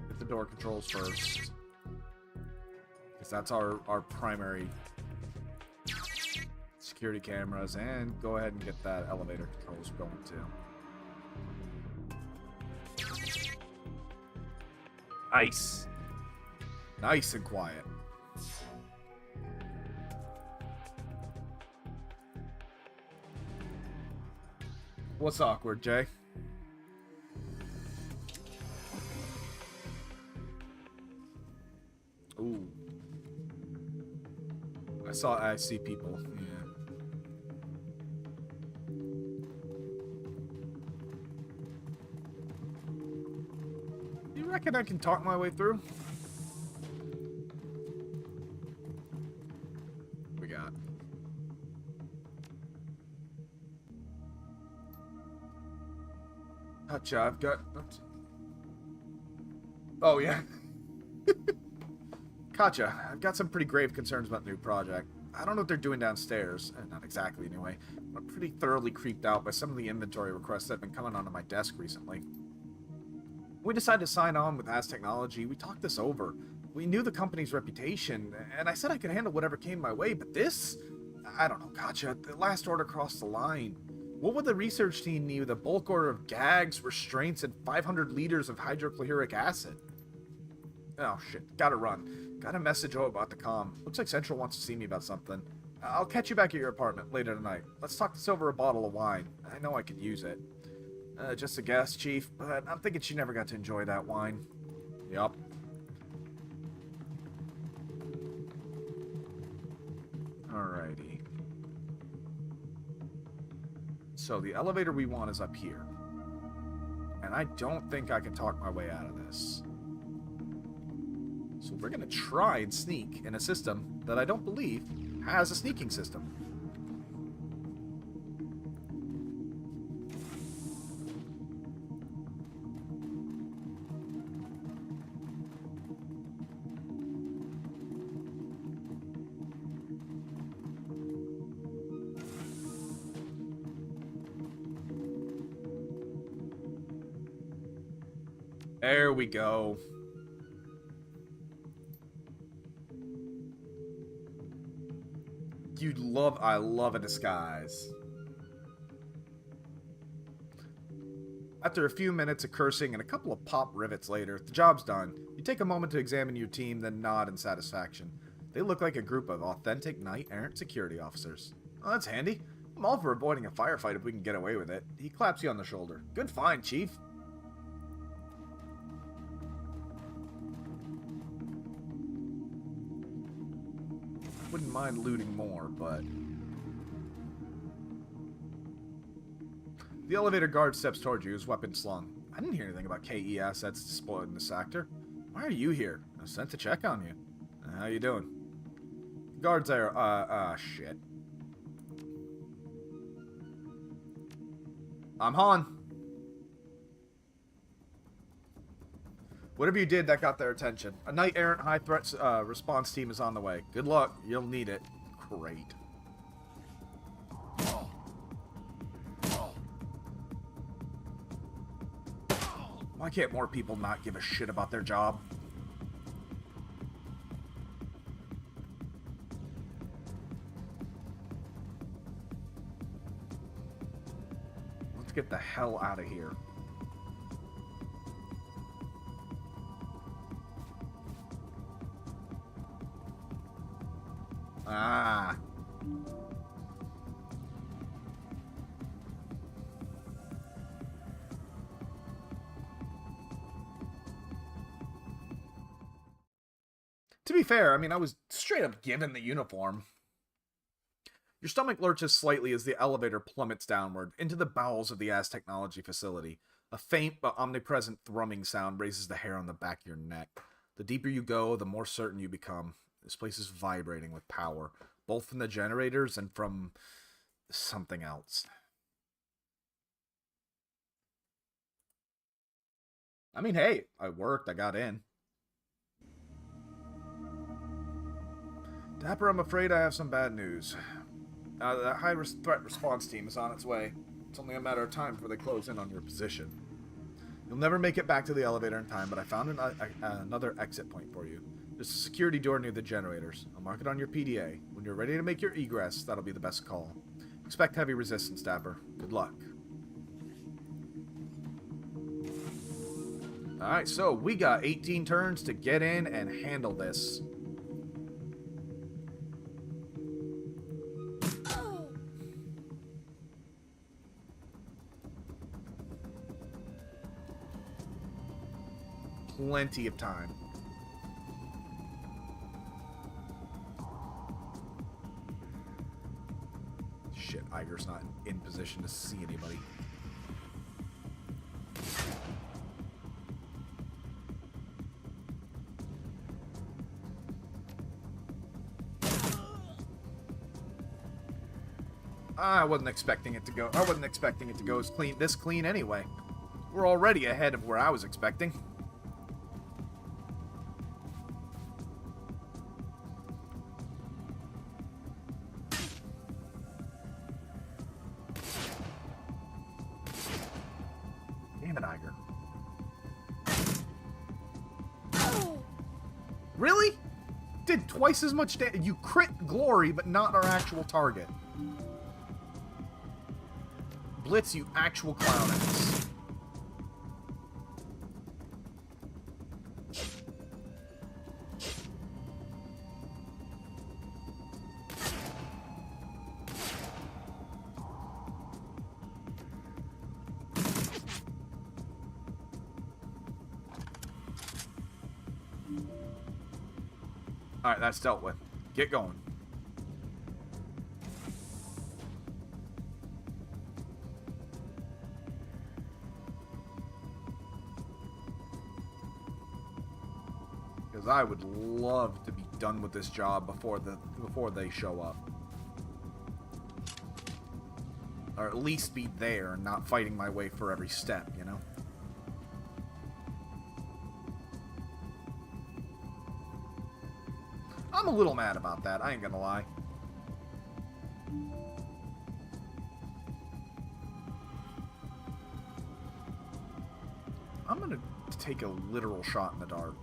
Get the door controls first. Because that's our primary security cameras. And go ahead and get that elevator controls going too. Nice. Nice and quiet. What's awkward, Jay? Ooh. I see people. Yeah. You reckon I can talk my way through? What we got? Gotcha, I've got... Oh, yeah. Gotcha, I've got some pretty grave concerns about the new project. I don't know what they're doing downstairs. Not exactly, anyway. I'm pretty thoroughly creeped out by some of the inventory requests that have been coming onto my desk recently. We decided to sign on with Az Technology. We talked this over. We knew the company's reputation, and I said I could handle whatever came my way, but this? I don't know, gotcha. The last order crossed the line. What would the research team need with a bulk order of gags, restraints, and 500 liters of hydrochloric acid? Oh, shit. Gotta run. Got a message about the comm. Looks like Central wants to see me about something. I'll catch you back at your apartment later tonight. Let's talk this over a bottle of wine. I know I could use it. Just a guess, Chief, but I'm thinking she never got to enjoy that wine. Yup. Alrighty. So the elevator we want is up here. And I don't think I can talk my way out of this. So we're going to try and sneak in a system that I don't believe has a sneaking system. There we go. I love a disguise. After a few minutes of cursing and a couple of pop rivets later, the job's done. You take a moment to examine your team, then nod in satisfaction. They look like a group of authentic knight-errant security officers. Oh, that's handy. I'm all for avoiding a firefight if we can get away with it. He claps you on the shoulder. Good find, Chief. Wouldn't mind looting more, but... The elevator guard steps towards you, his weapon slung. I didn't hear anything about KE assets deployed in the sector. Why are you here? I was sent to check on you. How you doing? Guard's there. Shit. I'm Han. Whatever you did, that got their attention. A knight-errant high-threat response team is on the way. Good luck. You'll need it. Great. Why can't more people not give a shit about their job? Let's get the hell out of here. Ah. To be fair, I mean, I was straight up given the uniform. Your stomach lurches slightly as the elevator plummets downward into the bowels of the AS Technology facility. A faint but omnipresent thrumming sound raises the hair on the back of your neck. The deeper you go, the more certain you become. This place is vibrating with power, both from the generators and from something else. I mean, hey, I worked, I got in. Dapper, I'm afraid I have some bad news. The high-threat response team is on its way. It's only a matter of time before they close in on your position. You'll never make it back to the elevator in time, but I found another exit point for you. There's a security door near the generators. I'll mark it on your PDA. When you're ready to make your egress, that'll be the best call. Expect heavy resistance, Dapper. Good luck. Alright, so we got 18 turns to get in and handle this. Plenty of time. Shit, Iger's not in position to see anybody. I wasn't expecting it to go. I wasn't expecting it to go this clean anyway. We're already ahead of where I was expecting. Damn it, Iger. Really? Did twice as much damage. You crit Glory, but not our actual target. Blitz, you actual clown ass. Alright, that's dealt with. Get going. Because I would love to be done with this job before they show up. Or at least be there and not fighting my way for every step, you know? I'm a little mad about that, I ain't gonna lie. I'm gonna take a literal shot in the dark.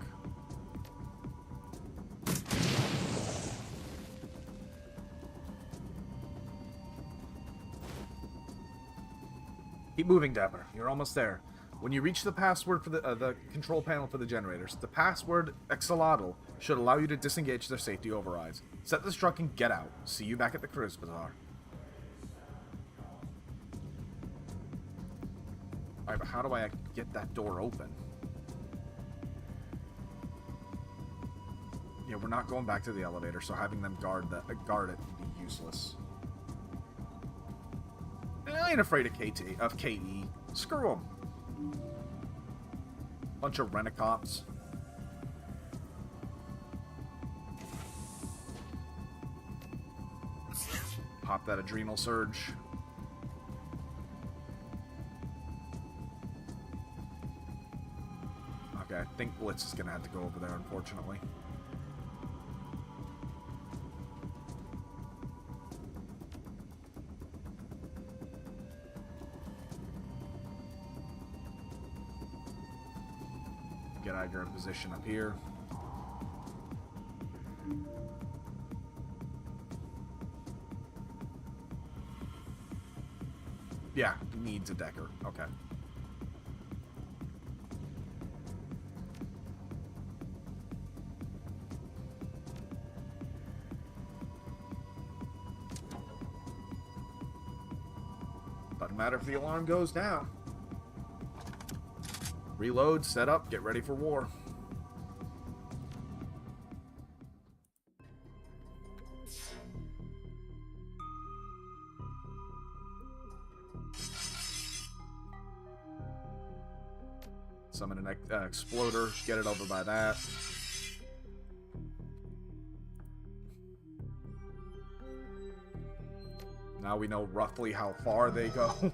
Keep moving, Dapper. You're almost there. When you reach the password for the control panel for the generators, the password Exaladal should allow you to disengage their safety overrides. Set this truck and get out. See you back at the Cruise Bazaar. Alright, but how do I get that door open? Yeah, we're not going back to the elevator, so having them guard it would be useless. I ain't afraid of KE. Screw them. Bunch of rent-a-cops. Pop that adrenal surge. Okay, I think Blitz is gonna have to go over there, unfortunately. Get Iger in position up here. Yeah, needs a Decker. Okay. Doesn't matter if the alarm goes down. Reload, set up, get ready for war. Summon an exploder. Get it over by that. Now we know roughly how far they go.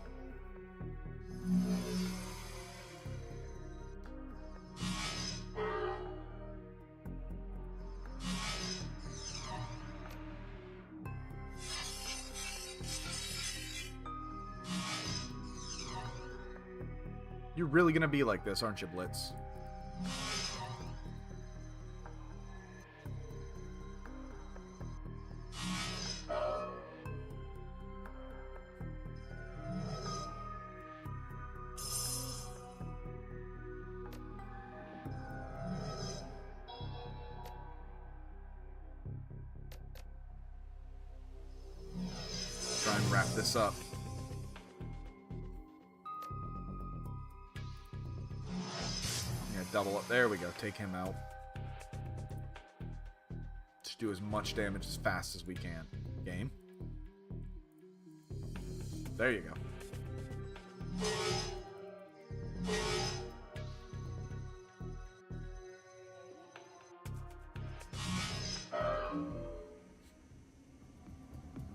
You're really gonna be like this, aren't you, Blitz? Try and wrap this up. Double up. There we go. Take him out. Just do as much damage as fast as we can. Game. There you go.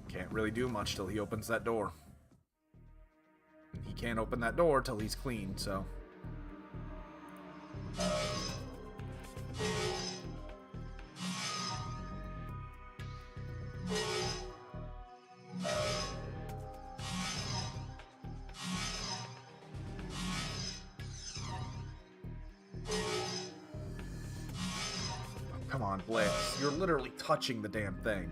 Can't really do much till he opens that door. He can't open that door till he's clean, so... Come on, Blitz. You're literally touching the damn thing.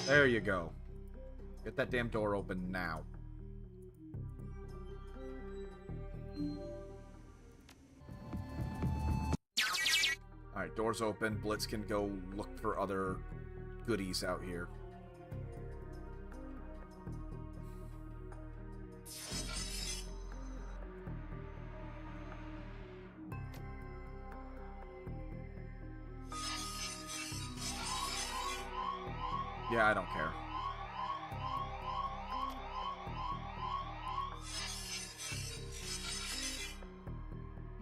There you go. Get that damn door open now. Alright, door's open. Blitz can go look for other goodies out here. Yeah, I don't care.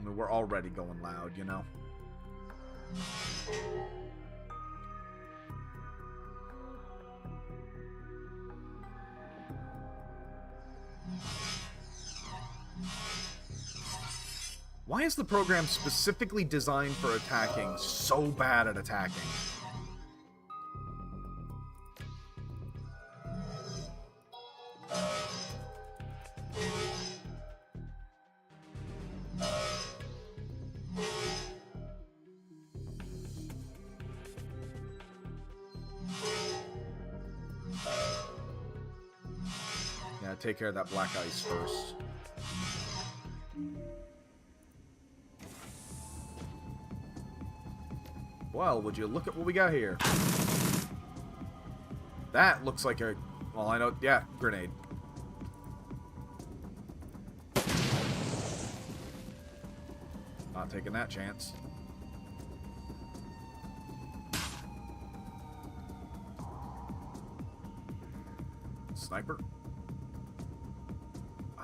I mean, we're already going loud, you know? Why is the program specifically designed for attacking so bad at attacking? Take care of that black ice first. Well, would you look at what we got here? That looks like a... Well, I know... Yeah, grenade. Not taking that chance. Sniper?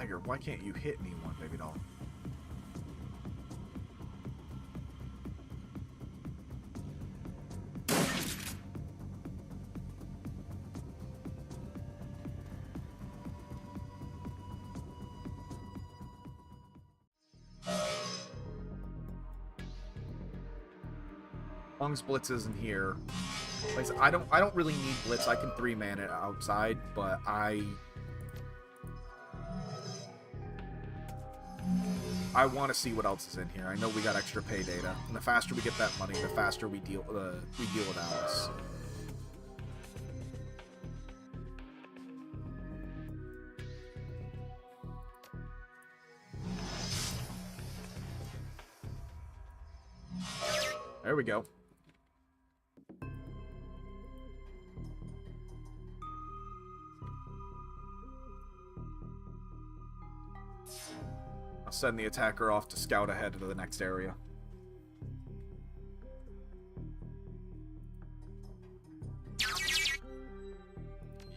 Tiger, why can't you hit me one, baby doll? As long as Blitz isn't here. Like I said, I don't really need Blitz. I can 3-man it outside, but I want to see what else is in here. I know we got extra pay data, and the faster we get that money, the faster we deal with Alice. There we go. I'll send the attacker off to scout ahead to the next area.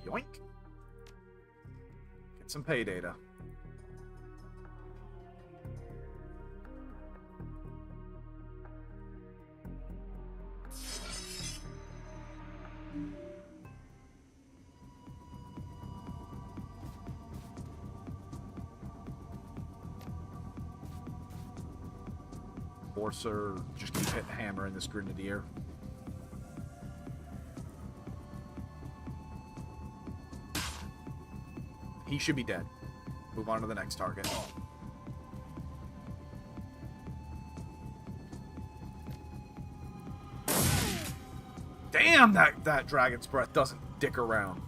Yoink. Get some pay data. Forcer, just keep hitting hammer in this grenadier. He should be dead. Move on to the next target. Damn, that Dragon's Breath doesn't dick around.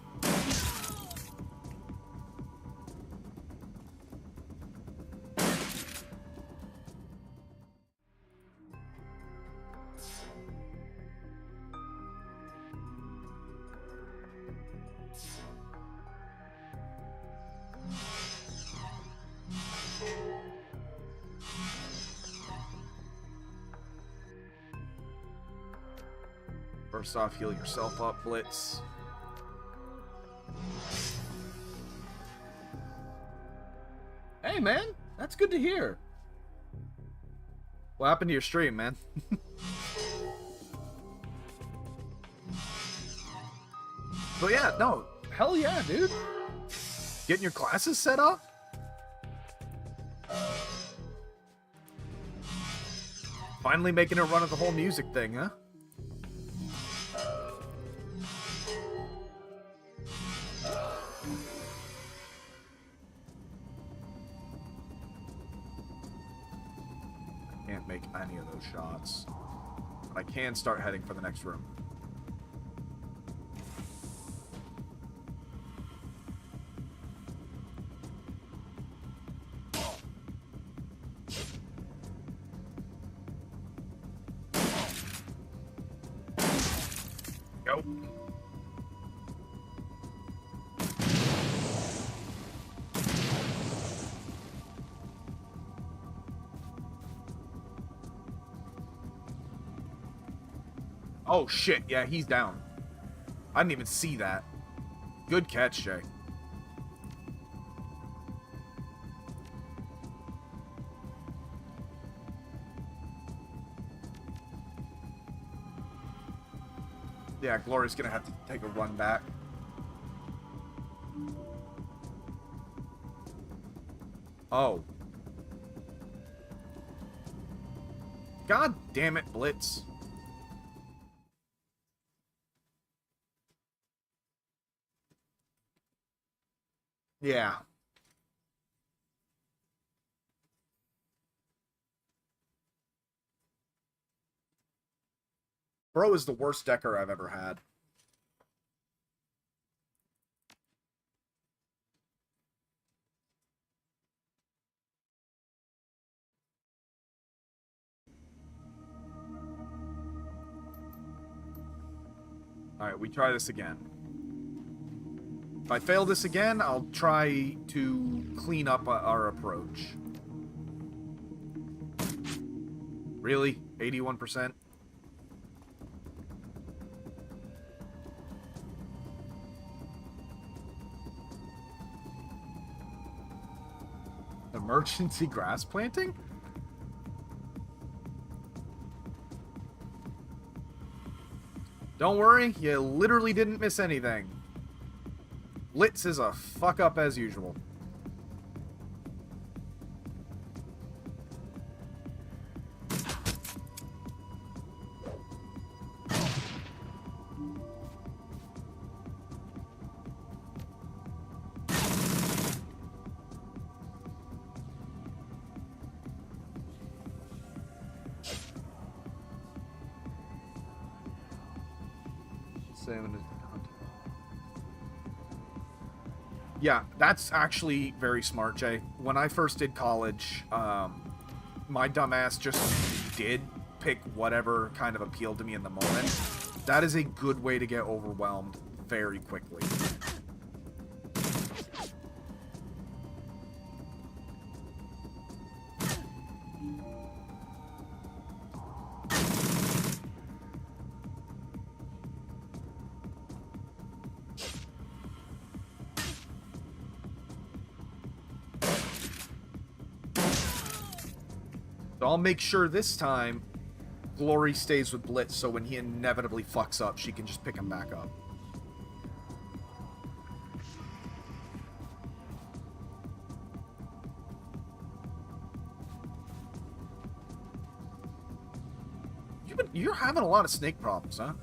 First off, heal yourself up, Blitz. Hey, man. That's good to hear. What happened to your stream, man? But yeah, no. Hell yeah, dude. Getting your classes set up? Finally making a run of the whole music thing, huh? Can't make any of those shots. But I can start heading for the next room. Go. Oh shit, yeah, he's down. I didn't even see that. Good catch, Jay. Yeah, Glory's gonna have to take a run back. Oh. God damn it, Blitz. Yeah. Bro is the worst decker I've ever had. Alright, we try this again. If I fail this again, I'll try to clean up our approach. Really? 81%? Emergency grass planting? Don't worry, you literally didn't miss anything. Blitz is a fuck up as usual. Yeah, that's actually very smart, Jay. When I first did college, my dumbass just did pick whatever kind of appealed to me in the moment. That is a good way to get overwhelmed very quickly. So I'll make sure this time Glory stays with Blitz, so when he inevitably fucks up, she can just pick him back up. You're having a lot of snake problems, huh?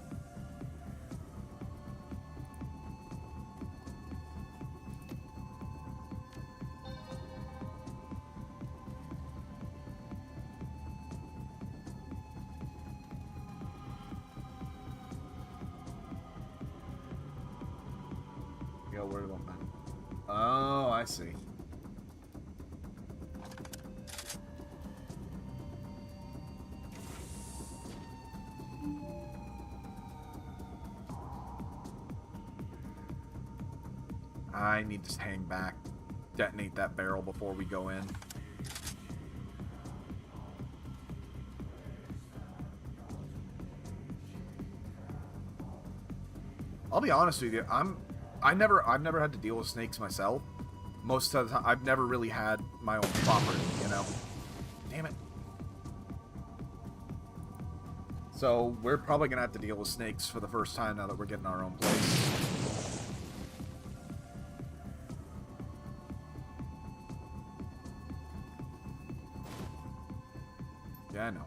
Oh, I see. I need to hang back, detonate that barrel before we go in. I'll be honest with you, I've never had to deal with snakes myself. Most of the time, I've never really had my own property, you know? Damn it. So, we're probably gonna have to deal with snakes for the first time now that we're getting our own place. Yeah, I know.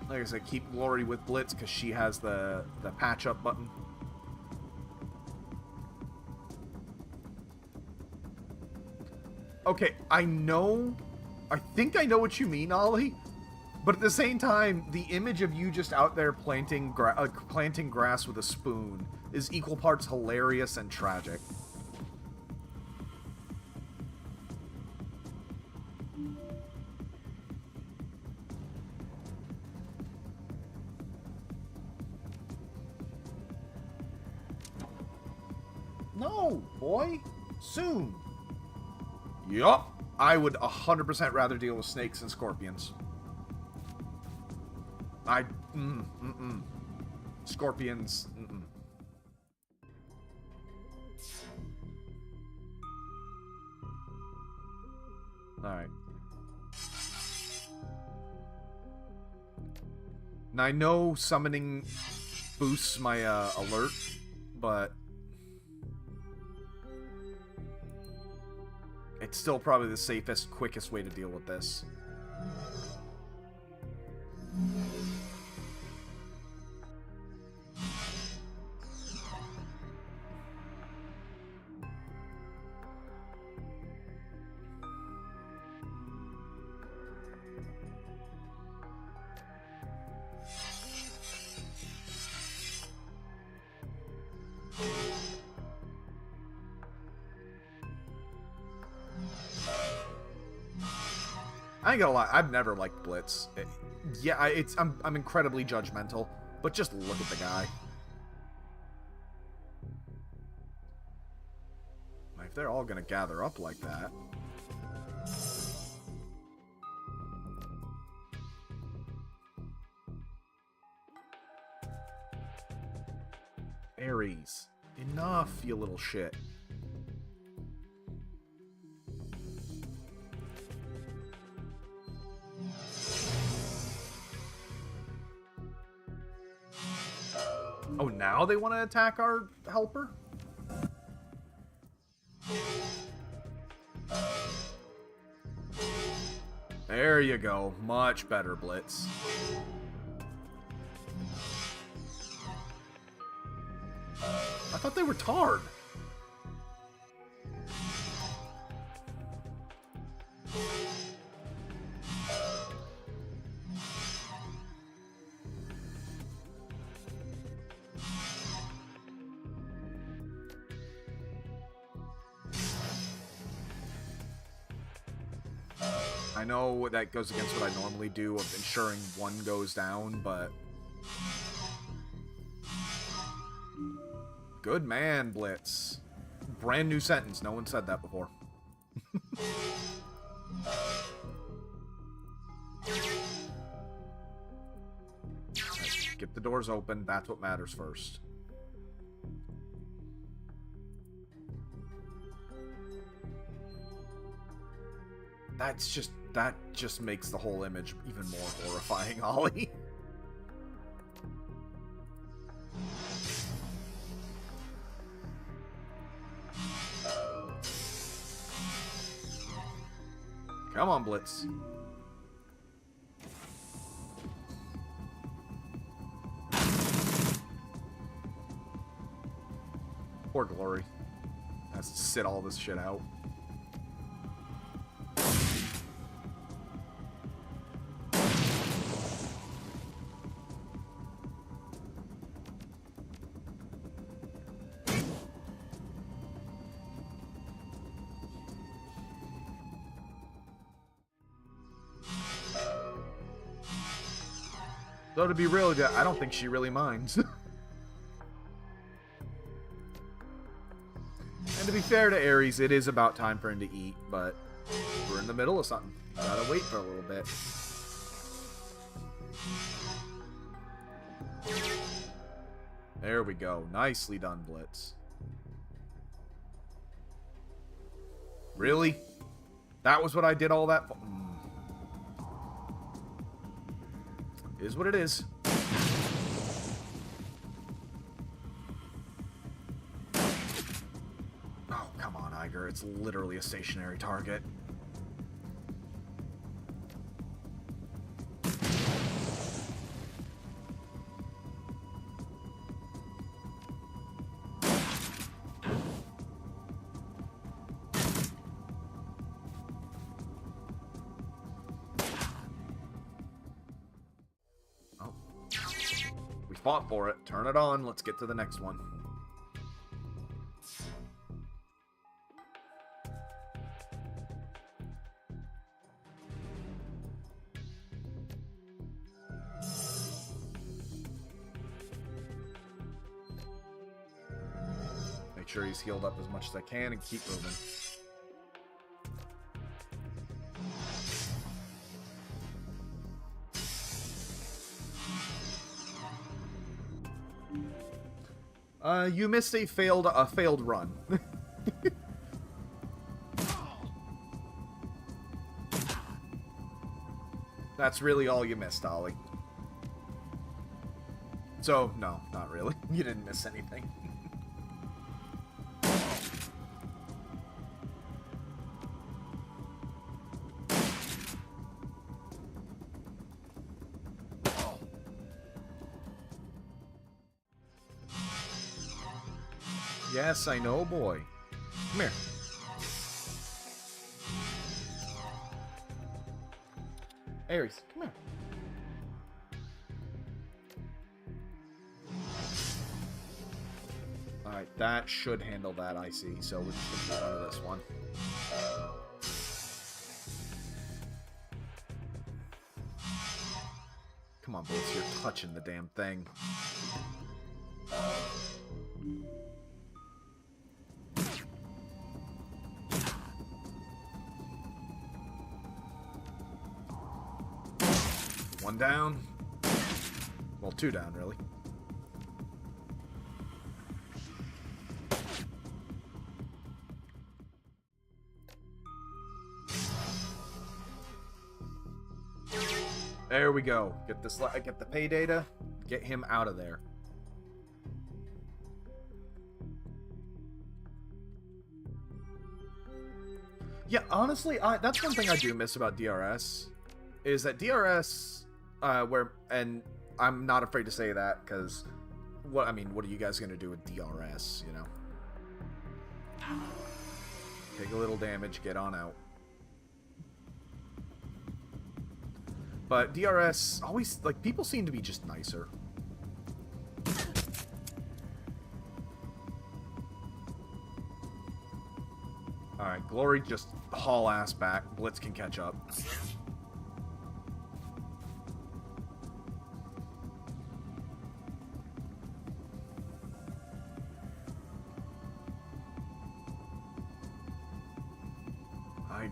Like I said, keep Glory with Blitz because she has the patch up button. Okay, I think I know what you mean, Ollie. But at the same time, the image of you just out there planting grass with a spoon is equal parts hilarious and tragic. No, boy. Soon. Yup. I would 100% rather deal with snakes and scorpions. Scorpions, Alright. Now, I know summoning boosts my alert, but it's still probably the safest, quickest way to deal with this. I ain't gonna lie, I've never liked Blitz. I'm incredibly judgmental, but just look at the guy. If they're all gonna gather up like that. Ares, enough, you little shit. Oh, now they want to attack our helper? There you go. Much better, Blitz. I thought they were tarred. I know that goes against what I normally do of ensuring one goes down, but... Good man, Blitz. Brand new sentence. No one said that before. Right, get the doors open. That's what matters first. That just makes the whole image even more horrifying, Ollie. Come on, Blitz. Poor Glory. Has to sit all this shit out. Though to be real, I don't think she really minds. And to be fair to Ares, it is about time for him to eat, but we're in the middle of something. Gotta wait for a little bit. There we go. Nicely done, Blitz. Really? That was what I did all that for? Is what it is. Oh, come on, Iger. It's literally a stationary target. Fought for it. Turn it on. Let's get to the next one. Make sure he's healed up as much as I can and keep moving. You missed a failed run. That's really all you missed, Ollie. So, no, not really. You didn't miss anything. Yes, I know, boy. Come here. Ares, come here. Alright, that should handle that, I see. So we're just going to go to this one. Come on, Blitz, you're touching the damn thing. One down. Well, two down, really. There we go. Get the pay data. Get him out of there. Yeah, honestly, that's one thing I do miss about DRS. Is that DRS... and I'm not afraid to say that, because, what are you guys going to do with DRS, you know? Take a little damage, get on out. But DRS, always, like, people seem to be just nicer. Alright, Glory just haul ass back. Blitz can catch up.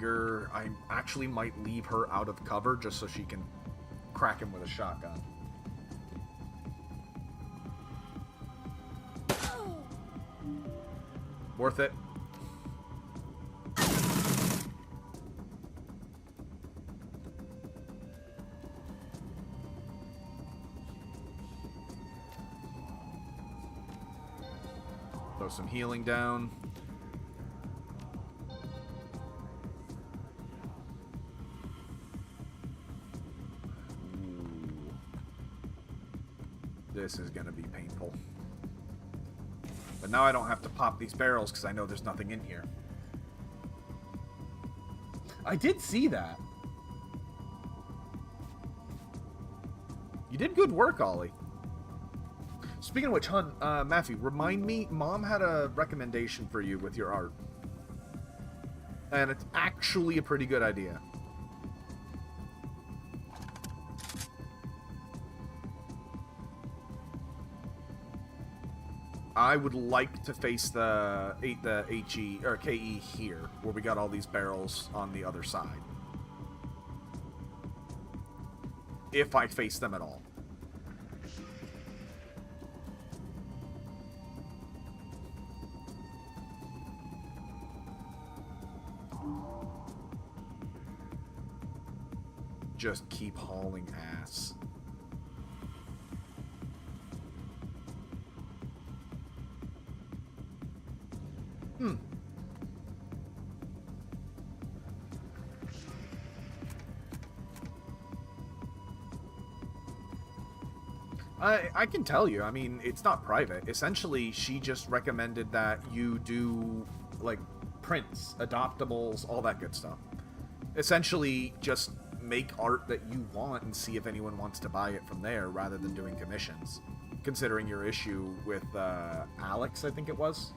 Tiger, I actually might leave her out of cover just so she can crack him with a shotgun. Worth it. Throw some healing down. This is going to be painful. But now I don't have to pop these barrels because I know there's nothing in here. I did see that. You did good work, Ollie. Speaking of which, Hun, Matthew, remind me, Mom had a recommendation for you with your art. And it's actually a pretty good idea. I would like to face the HE or KE here, where we got all these barrels on the other side. If I face them at all. Just keep hauling ass. I can tell you, I mean, it's not private. Essentially, she just recommended that you do, like, prints, adoptables, all that good stuff. Essentially, just make art that you want and see if anyone wants to buy it from there, rather than doing commissions. Considering your issue with, Alex, I think it was.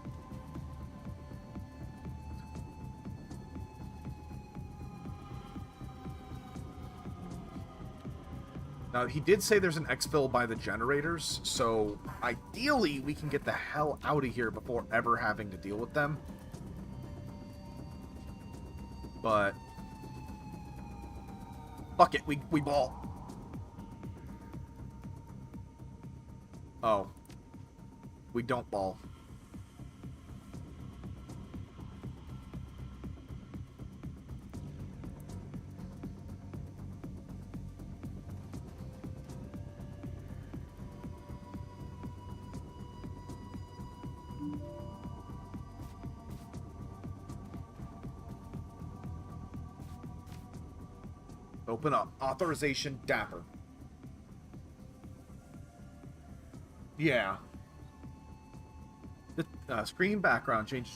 Now, he did say there's an exfil by the generators, so ideally we can get the hell out of here before ever having to deal with them. But fuck it, we ball. Oh. We don't ball. Open up. Authorization Dapper. Yeah. The screen background changes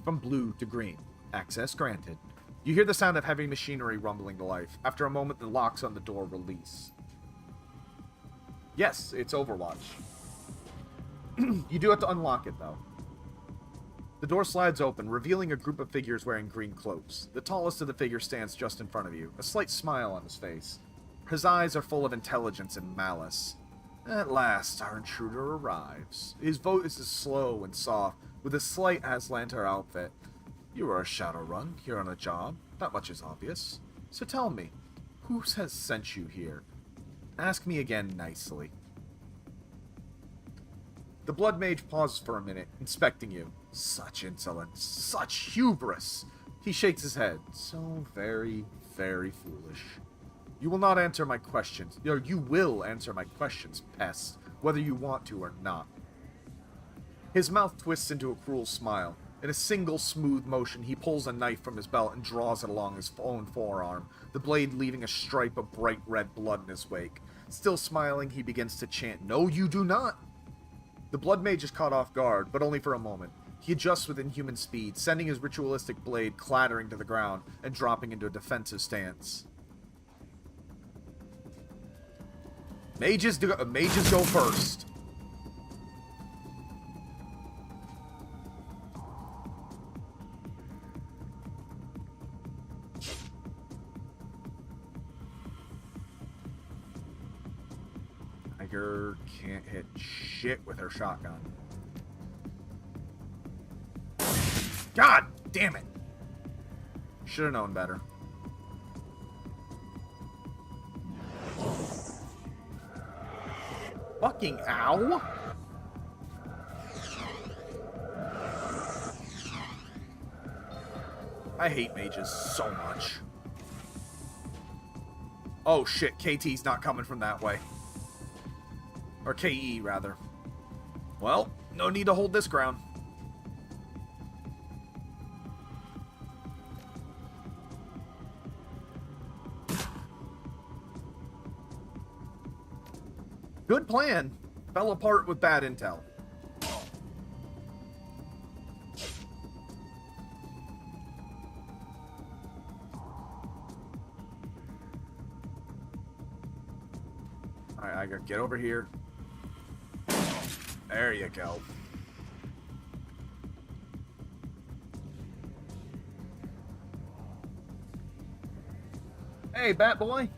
from blue to green. Access granted. You hear the sound of heavy machinery rumbling to life. After a moment, the locks on the door release. Yes, it's Overwatch. You do have to unlock it, though. The door slides open, revealing a group of figures wearing green cloaks. The tallest of the figures stands just in front of you, a slight smile on his face. His eyes are full of intelligence and malice. At last, our intruder arrives. His voice is slow and soft, with a slight Aslanter outfit. You are a Shadowrun, here on a job. Not much is obvious. So tell me, who has sent you here? Ask me again nicely. The Blood Mage pauses for a minute, inspecting you. Such insolence, such hubris. He shakes his head. So very, very foolish. You will not answer my questions. Or you will answer my questions, pest, whether you want to or not. His mouth twists into a cruel smile. In a single smooth motion, he pulls a knife from his belt and draws it along his own forearm, the blade leaving a stripe of bright red blood in his wake. Still smiling, he begins to chant, "No, you do not!" The Blood Mage is caught off guard, but only for a moment. He adjusts with inhuman speed, sending his ritualistic blade clattering to the ground and dropping into a defensive stance. Mages go first. Tiger can't hit shit with her shotgun. should have known better. Fucking ow! I hate mages so much. Oh shit, KT's not coming from that way. Or KE, rather. Well, no need to hold this ground. Good plan. Fell apart with bad intel. Alright, I gotta get over here. There you go. Hey, Bat Boy.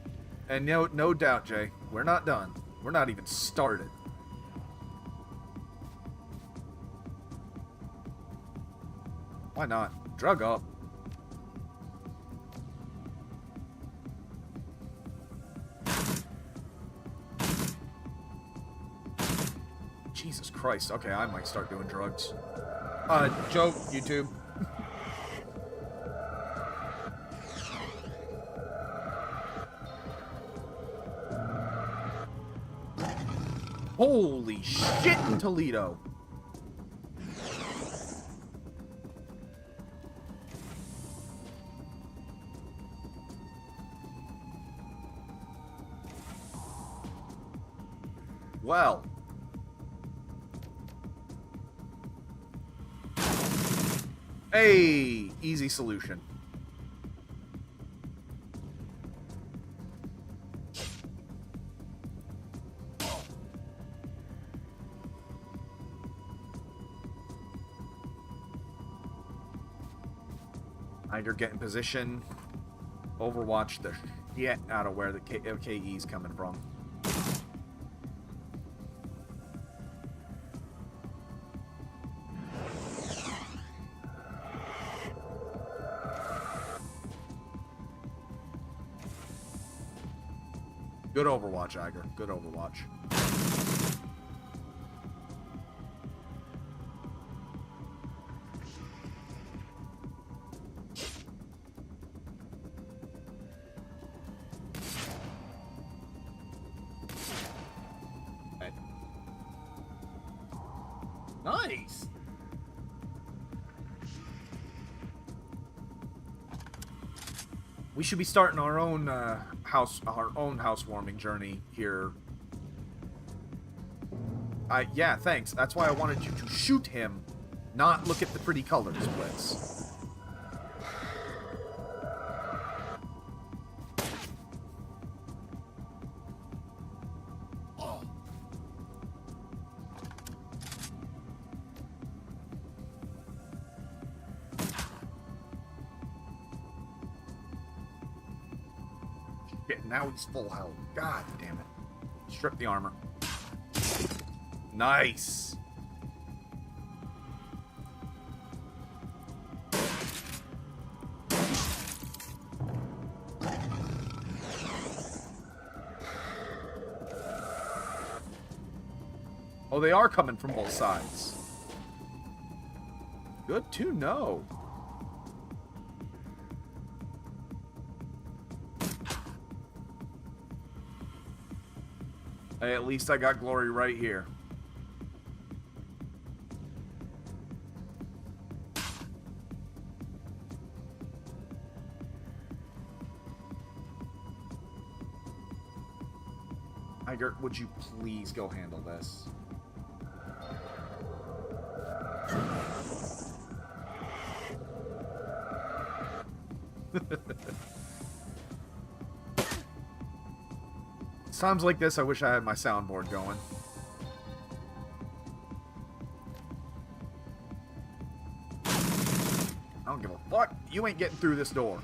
And no doubt, Jay, we're not done. We're not even started. Why not? Drug up. Jesus Christ. Okay, I might start doing drugs. Joke, YouTube. Holy shit in Toledo. Well. Hey, easy solution. Tiger get in position. Overwatch the shit out of where the KE's coming from. Good Overwatch, Iger. Good Overwatch. Nice. We should be starting our own housewarming journey here. Yeah, thanks. That's why I wanted you to shoot him, not look at the pretty colors, Blitz. Now he's full health. God damn it. Strip the armor. Nice. Oh, they are coming from both sides. Good to know. Hey, at least I got glory right here. Iger, would you please go handle this? Times like this, I wish I had my soundboard going. I don't give a fuck. You ain't getting through this door.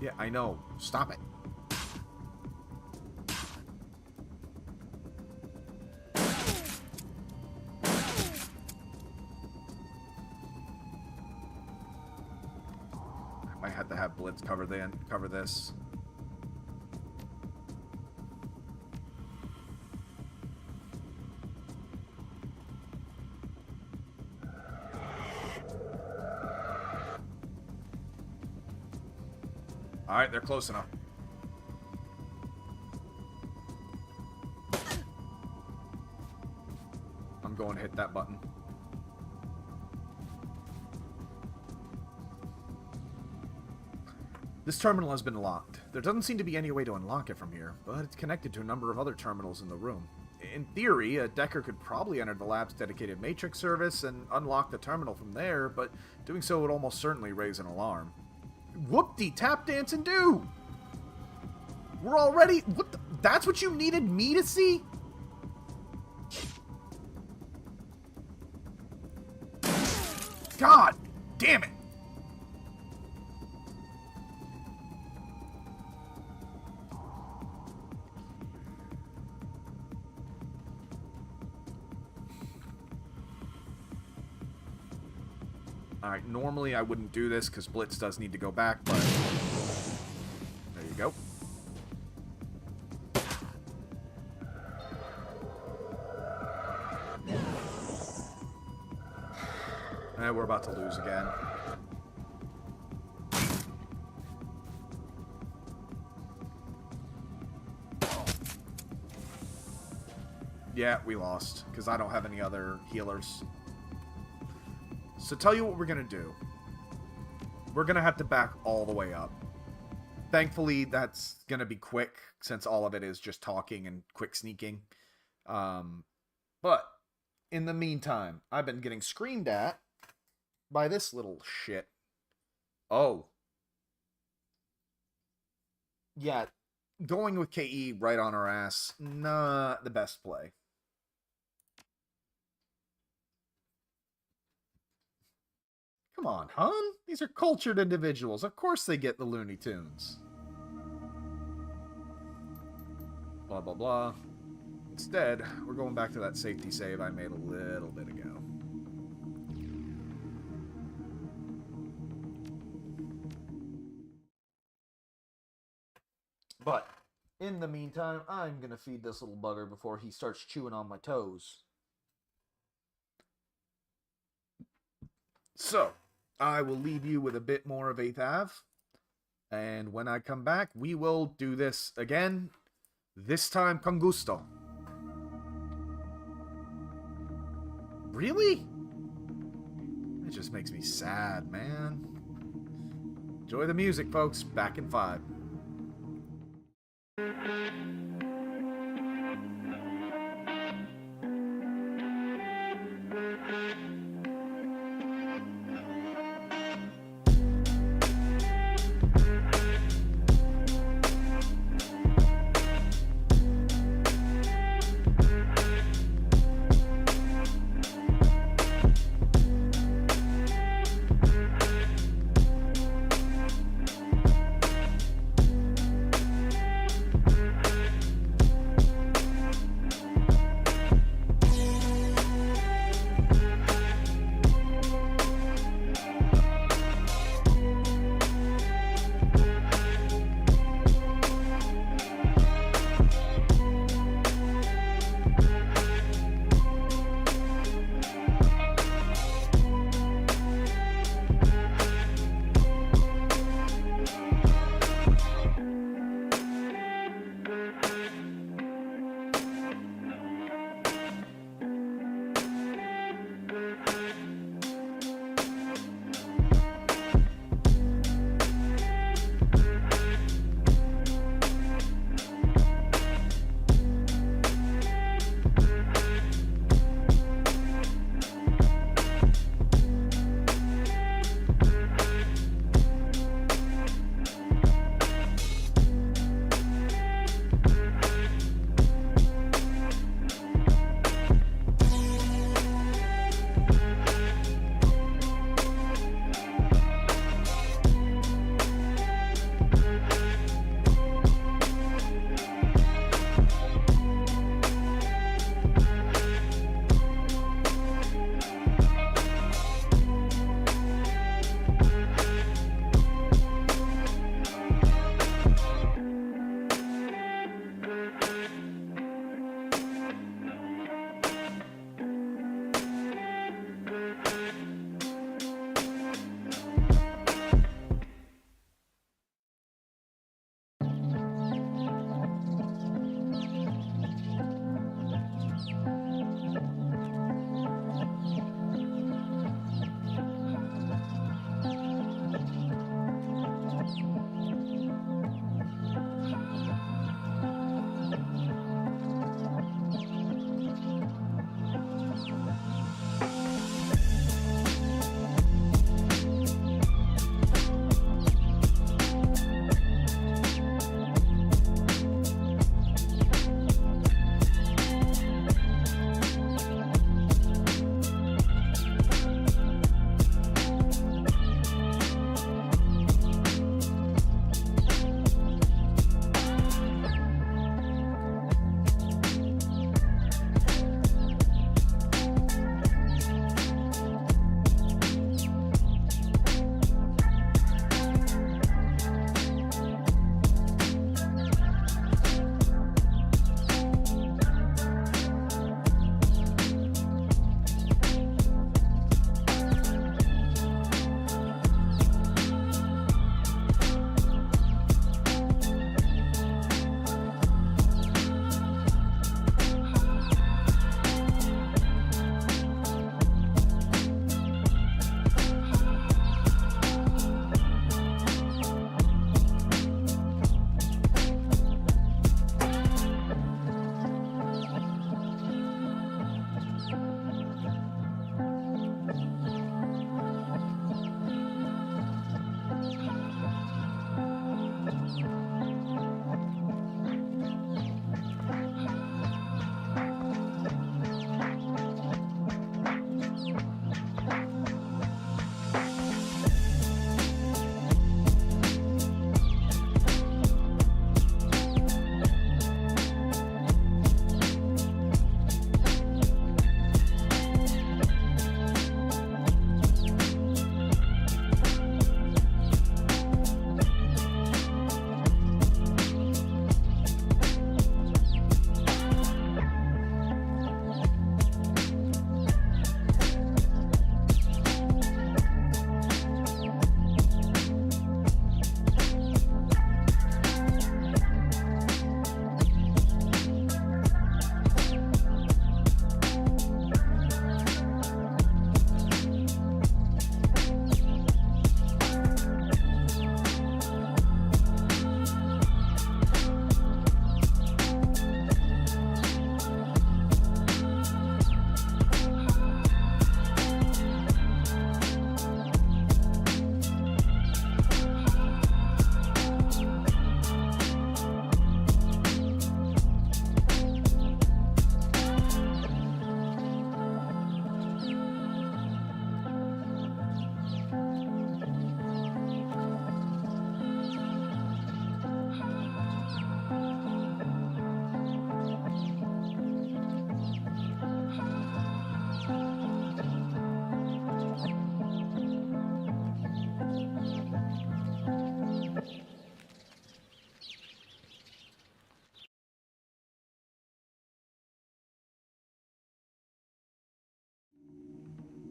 Yeah, I know. Stop it. let Blitz cover this. Alright, they're close enough. I'm going to hit that button. This terminal has been locked. There doesn't seem to be any way to unlock it from here, but it's connected to a number of other terminals in the room. In theory, a Decker could probably enter the lab's dedicated matrix service and unlock the terminal from there, but doing so would almost certainly raise an alarm. Whoop-de tap dance and do! We're already... What the, that's what you needed me to see? God damn it! Alright, normally I wouldn't do this because Blitz does need to go back, but there you go. And we're about to lose again. Yeah, we lost because I don't have any other healers. So tell you what we're going to do. We're going to have to back all the way up. Thankfully, that's going to be quick, since all of it is just talking and quick sneaking. But, in the meantime, I've been getting screamed at by this little shit. Oh. Yeah, going with KE right on our ass, not the best play. Come on, hun. These are cultured individuals. Of course they get the Looney Tunes. Blah, blah, blah. Instead, we're going back to that safety save I made a little bit ago. But, in the meantime, I'm going to feed this little bugger before he starts chewing on my toes. So, I will leave you with a bit more of 8th Ave. And when I come back, we will do this again. This time, con gusto. Really? It just makes me sad, man. Enjoy the music, folks. Back in 5.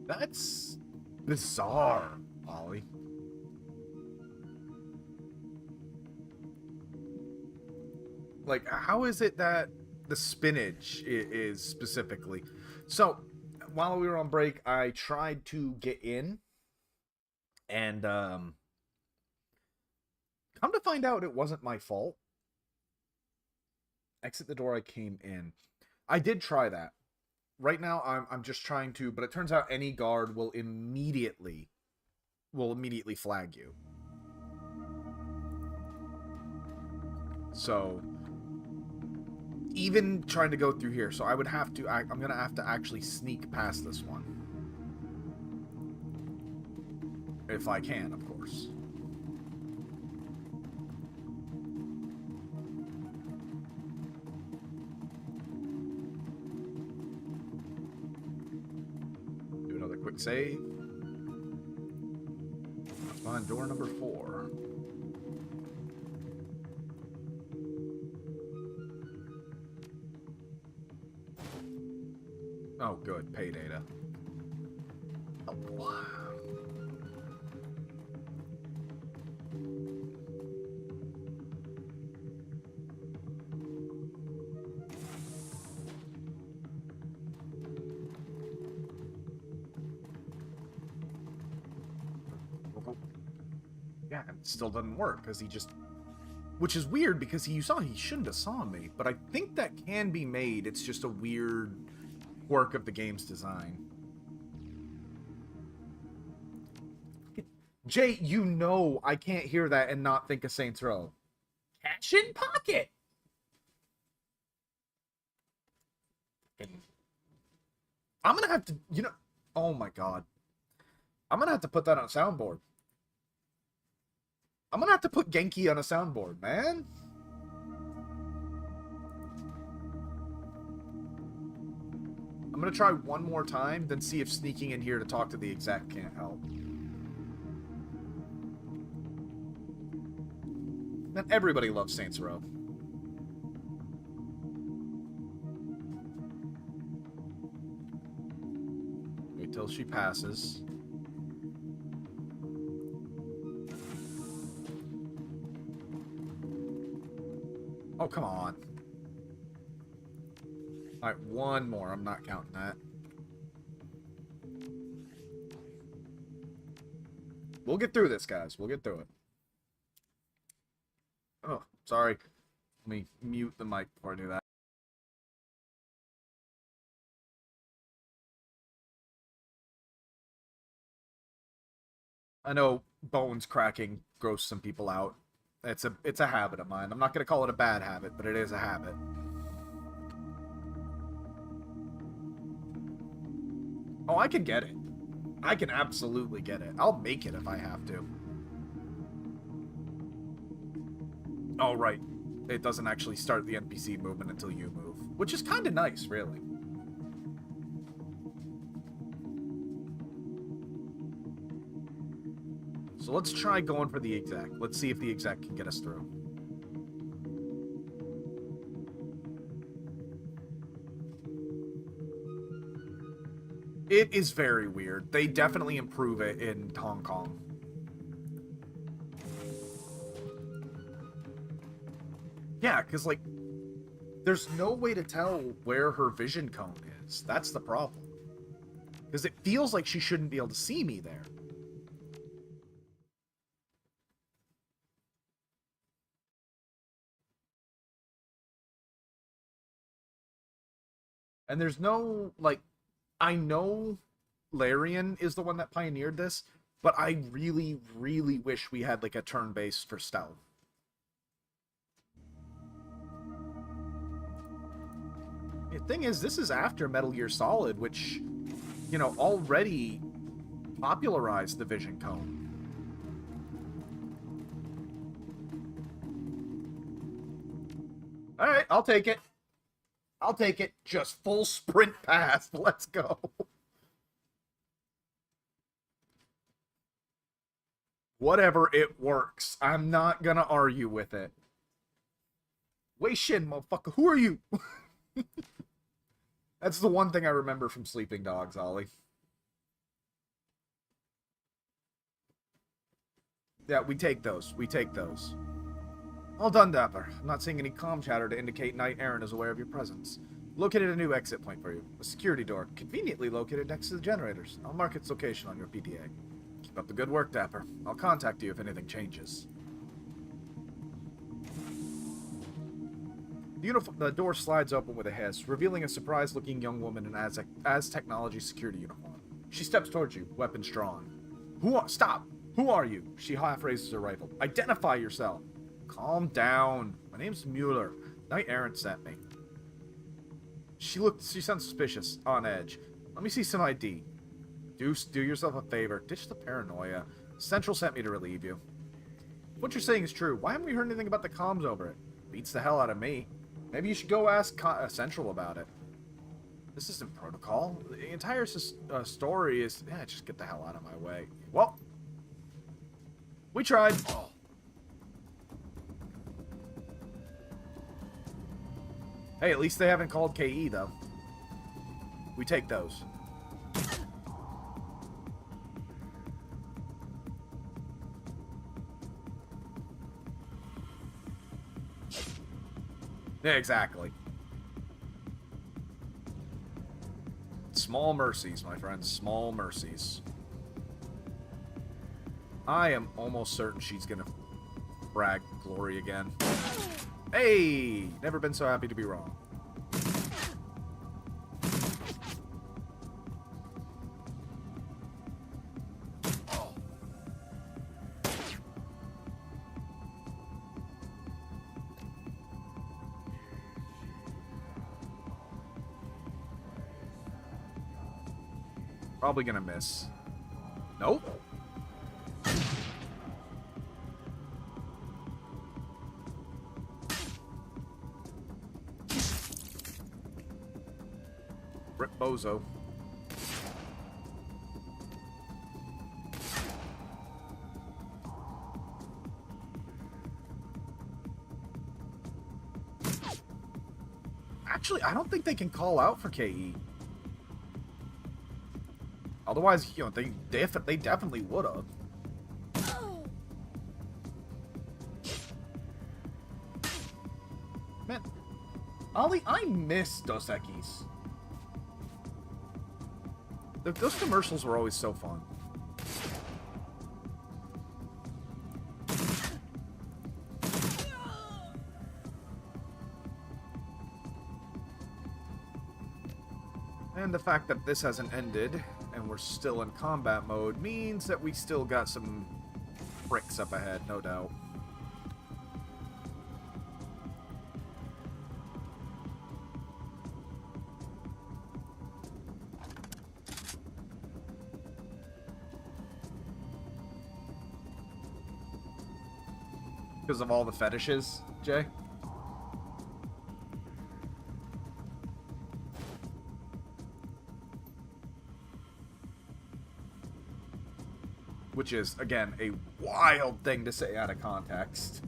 That's bizarre, Ollie. Like, how is it that the spinach is specifically... So, while we were on break, I tried to get in, and come to find out it wasn't my fault. Exit the door I came in. I did try that. Right now, I'm just trying to, but it turns out any guard will immediately flag you. So, even trying to go through here, so I would have to, I'm going to have to actually sneak past this one. If I can, of course. Do another quick save. Let's find door number 4. Oh, good. Pay data. Oh, wow. Yeah, it still doesn't work because he just... Which is weird because he shouldn't have saw me, but I think that can be made. It's just a weird quirk of the game's design. Jay, you know I can't hear that and not think of Saints Row. Cash in pocket! I'm gonna have to, you know... Oh my god. I'm gonna have to put that on a soundboard. I'm gonna have to put Genki on a soundboard, man. I'm gonna try one more time, then see if sneaking in here to talk to the exec can't help. Then everybody loves Saints Row. Wait till she passes. Oh, come on. Alright, one more. I'm not counting that. We'll get through this, guys. We'll get through it. Oh, sorry. Let me mute the mic before I do that. I know bones cracking gross some people out. It's a habit of mine. I'm not going to call it a bad habit, but it is a habit. Oh, I can get it. I can absolutely get it. I'll make it if I have to. Oh, right. It doesn't actually start the NPC movement until you move, which is kind of nice, really. So let's try going for the exec. Let's see if the exec can get us through. It is very weird. They definitely improve it in Hong Kong. Yeah, because, like, there's no way to tell where her vision cone is. That's the problem. Because it feels like she shouldn't be able to see me there. And there's no, like, I know Larian is the one that pioneered this, but I really, really wish we had, like, a turn-based for stealth. The thing is, this is after Metal Gear Solid, which, you know, already popularized the vision cone. Alright, I'll take it. I'll take it. Just full sprint past. Let's go. Whatever, it works. I'm not gonna argue with it. Wei Shin, motherfucker. Who are you? That's the one thing I remember from Sleeping Dogs, Ollie. Yeah, we take those. We take those. All done, Dapper. I'm not seeing any comm chatter to indicate Knight Errant is aware of your presence. Located a new exit point for you. A security door, conveniently located next to the generators. I'll mark its location on your PDA. Keep up the good work, Dapper. I'll contact you if anything changes. The door slides open with a hiss, revealing a surprised-looking young woman in Technology security uniform. She steps towards you, weapons drawn. Stop! Who are you? She half raises her rifle. Identify yourself! Calm down. My name's Mueller. Knight Errant sent me. She sounds suspicious, on edge. Let me see some ID. Do yourself a favor. Ditch the paranoia. Central sent me to relieve you. If what you're saying is true, why haven't we heard anything about the comms over it? Beats the hell out of me. Maybe you should go ask Central about it. This isn't protocol. The entire story is... Yeah, just get the hell out of my way. Well, we tried. Hey, at least they haven't called KE, though. We take those. Yeah, exactly. Small mercies, my friends. Small mercies. I am almost certain she's gonna brag glory again. Hey! Never been so happy to be wrong. Probably gonna miss. Nope. Rip Bozo. Actually, I don't think they can call out for KE. Otherwise, you know, they definitely would have. Man, Ollie, I miss Dos Equis. Those commercials were always so fun. And the fact that this hasn't ended, and we're still in combat mode, means that we still got some bricks up ahead, no doubt. Because of all the fetishes, Jay? Which is, again, a wild thing to say out of context.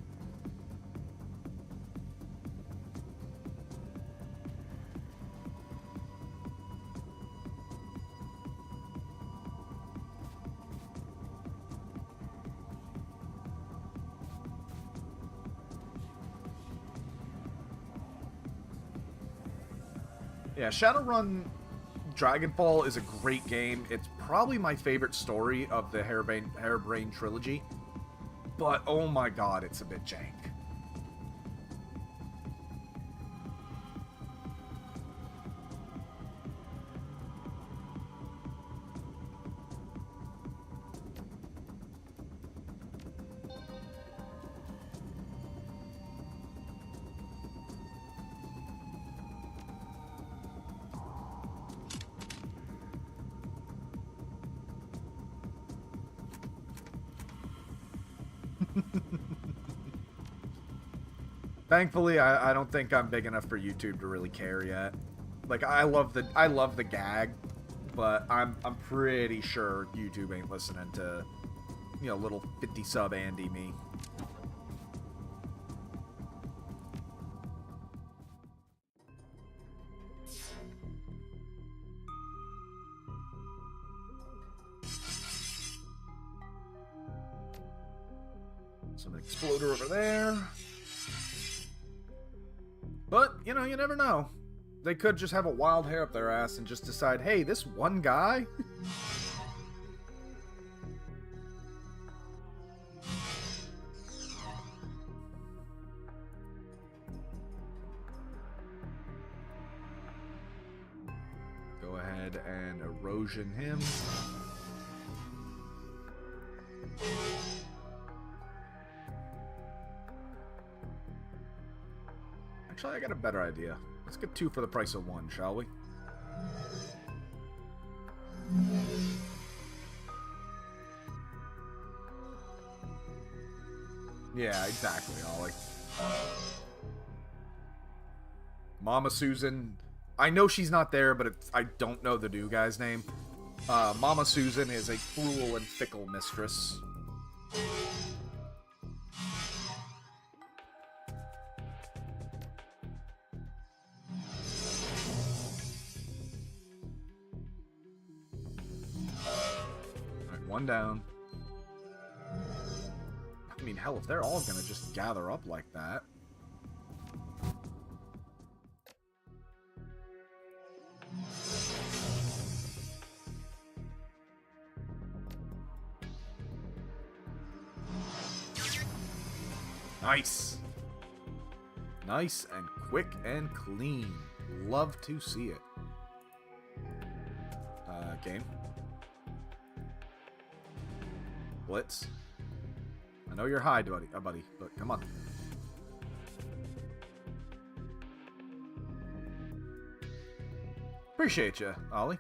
Yeah, Shadowrun Dragonfall is a great game. It's probably my favorite story of the Harebrained trilogy. But, oh my god, it's a bit jank. Thankfully, I don't think I'm big enough for YouTube to really care yet. Like, I love the gag, but I'm pretty sure YouTube ain't listening to, you know, little 50 sub Andy me. Exploder over there. But, you know, you never know. They could just have a wild hair up their ass and just decide, hey, this one guy? Go ahead and erosion him. Actually, I got a better idea. Let's get 2 for the price of 1, shall we? Yeah, exactly, Ollie. Mama Susan. I know she's not there, but I don't know the new guy's name. Mama Susan is a cruel and fickle mistress. Alright, 1 down. I mean, hell, if they're all gonna just gather up like that. Nice. Nice and quick and clean. Love to see it. Game. Blitz. I know you're high, buddy, but come on. Appreciate you, Ollie.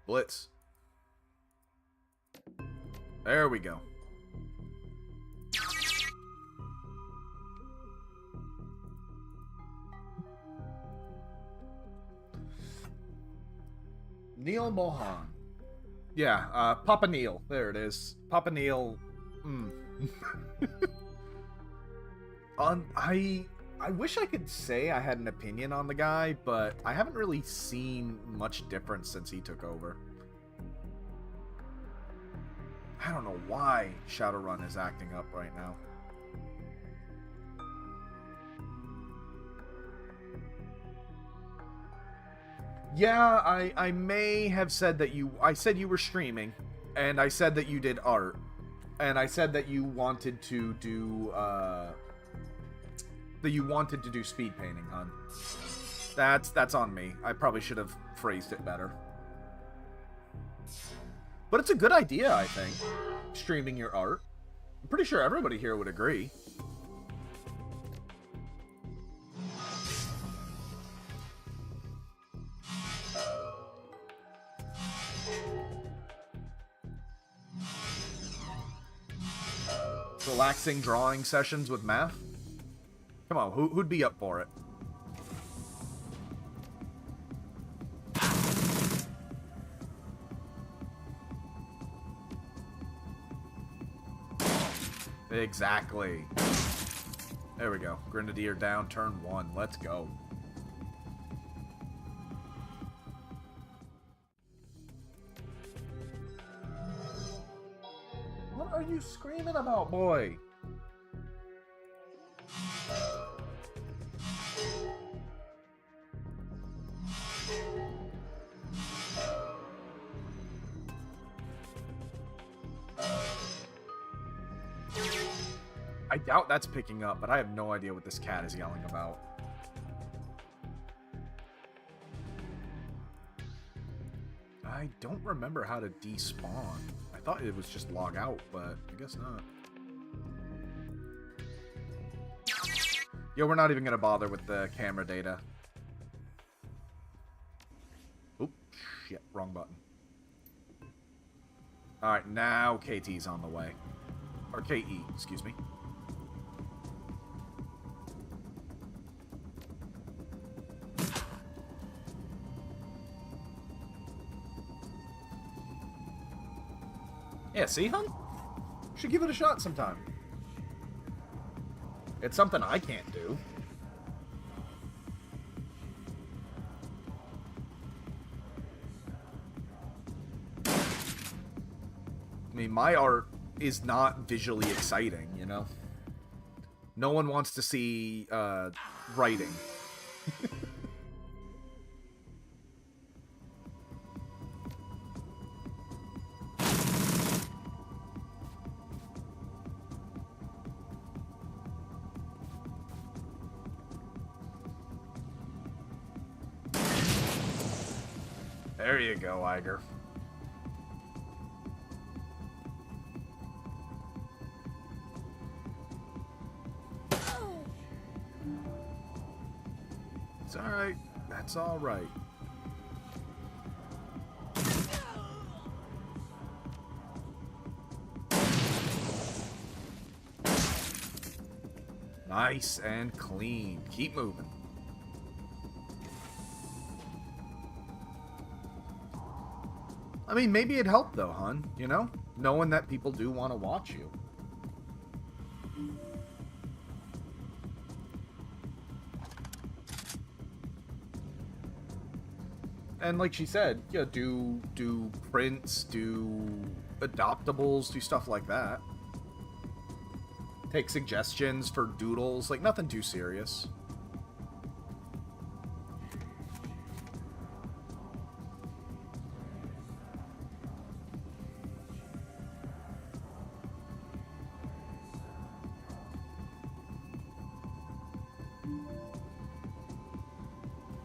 Blitz. There we go. Neil Mohan. Yeah, Papa Neil. There it is. Papa Neil. I wish I could say I had an opinion on the guy, but I haven't really seen much difference since he took over. I don't know why Shadowrun is acting up right now. Yeah, I may have said that I said you were streaming, and I said that you did art, and I said that you wanted to do, speed painting, hon. That's on me. I probably should have phrased it better. But it's a good idea, I think, streaming your art. I'm pretty sure everybody here would agree. Relaxing drawing sessions with math? Come on, who'd be up for it? Exactly. There we go. Grenadier down, turn 1. Let's go. What are you screaming about, boy? I doubt that's picking up, but I have no idea what this cat is yelling about. I don't remember how to despawn. I thought it was just log out, but I guess not. Yo, we're not even going to bother with the camera data. Oop, shit, wrong button. Alright, now KT's on the way. Or KE, excuse me. Yeah, see, hun? Should give it a shot sometime. It's something I can't do. mean, my art is not visually exciting, you know? No one wants to see, writing. There you go, Iger. It's alright. That's alright. Nice and clean. Keep moving. I mean, maybe it helped though, hun. You know? Knowing that people do want to watch you. And like she said, yeah, do prints, do adoptables, do stuff like that. Take suggestions for doodles, like nothing too serious.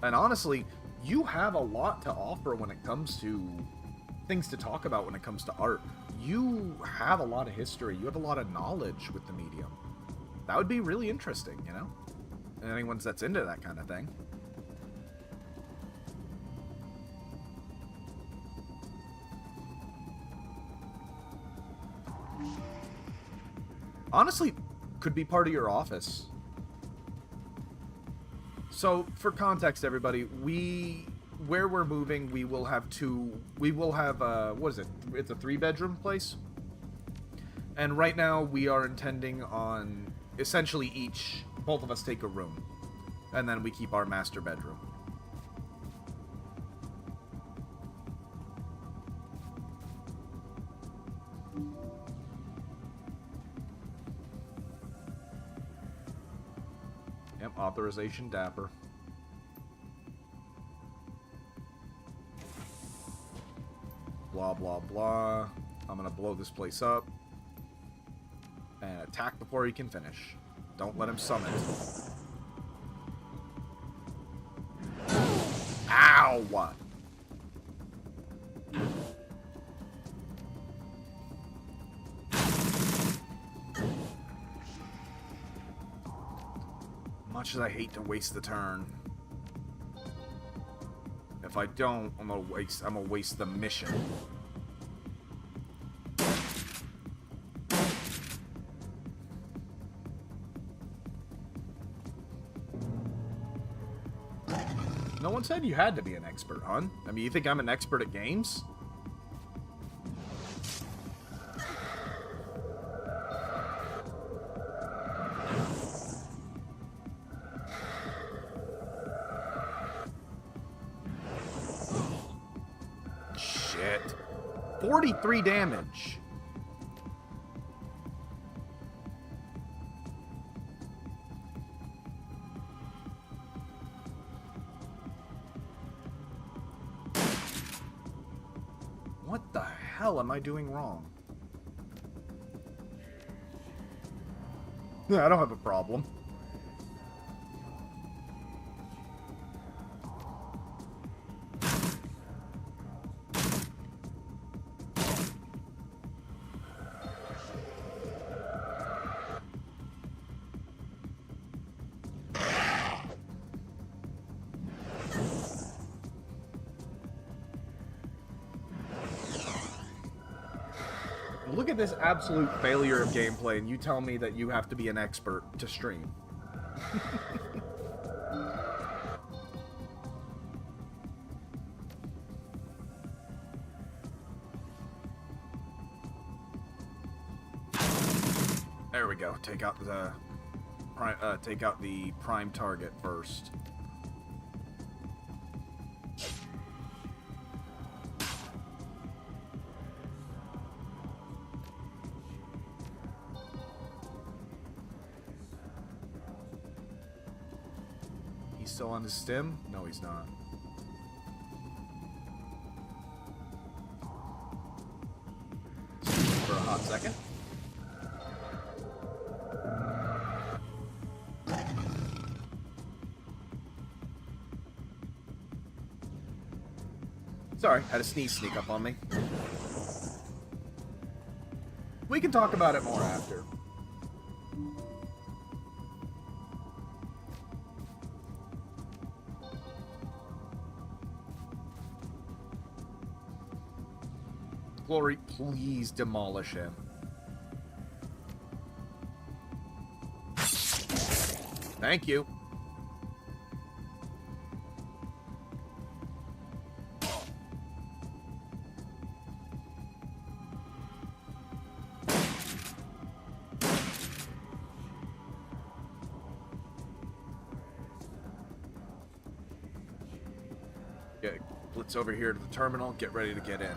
And honestly, you have a lot to offer when it comes to things to talk about when it comes to art. You have a lot of history. You have a lot of knowledge with the medium. That would be really interesting, you know? And anyone that's into that kind of thing. Honestly, could be part of your office. So, for context, everybody, where we're moving, we will have what is it? It's a 3-bedroom place. And right now, we are intending on, essentially both of us take a room. And then we keep our master bedroom. Yep, authorization Dapper. Blah, blah, blah. I'm gonna blow this place up. And attack before he can finish. Don't let him summon. Ow! Much as I hate to waste the turn. If I don't, I'm gonna waste the mission. No one said you had to be an expert, hon. I mean, you think I'm an expert at games? Shit. 43 damage. What the hell am I doing wrong? Yeah, I don't have a problem. Look at this absolute failure of gameplay, and you tell me that you have to be an expert to stream. There we go. Take out the prime target first. still on his stim? No, he's not. For a hot second. Sorry, had a sneeze sneak up on me. We can talk about it more after. Glory, please demolish him. Thank you. Okay, blitz over here to the terminal. Get ready to get in.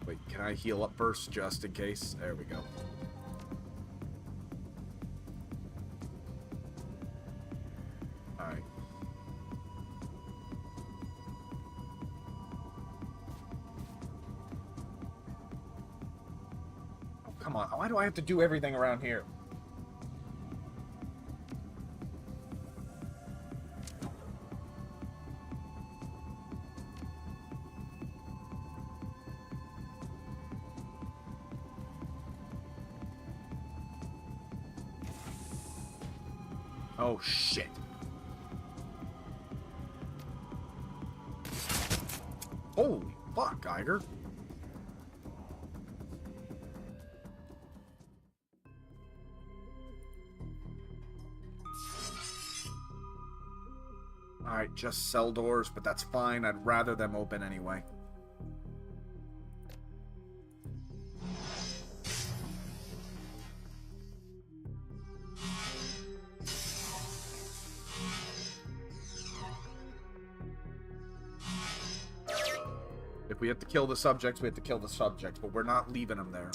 Wait, can I heal up first, just in case? There we go. Alright. Oh, come on. Why do I have to do everything around here? Oh, shit. Holy fuck, Geiger. Alright, just cell doors, but that's fine. I'd rather them open anyway. If we have to kill the subjects, we have to kill the subjects, but we're not leaving them there.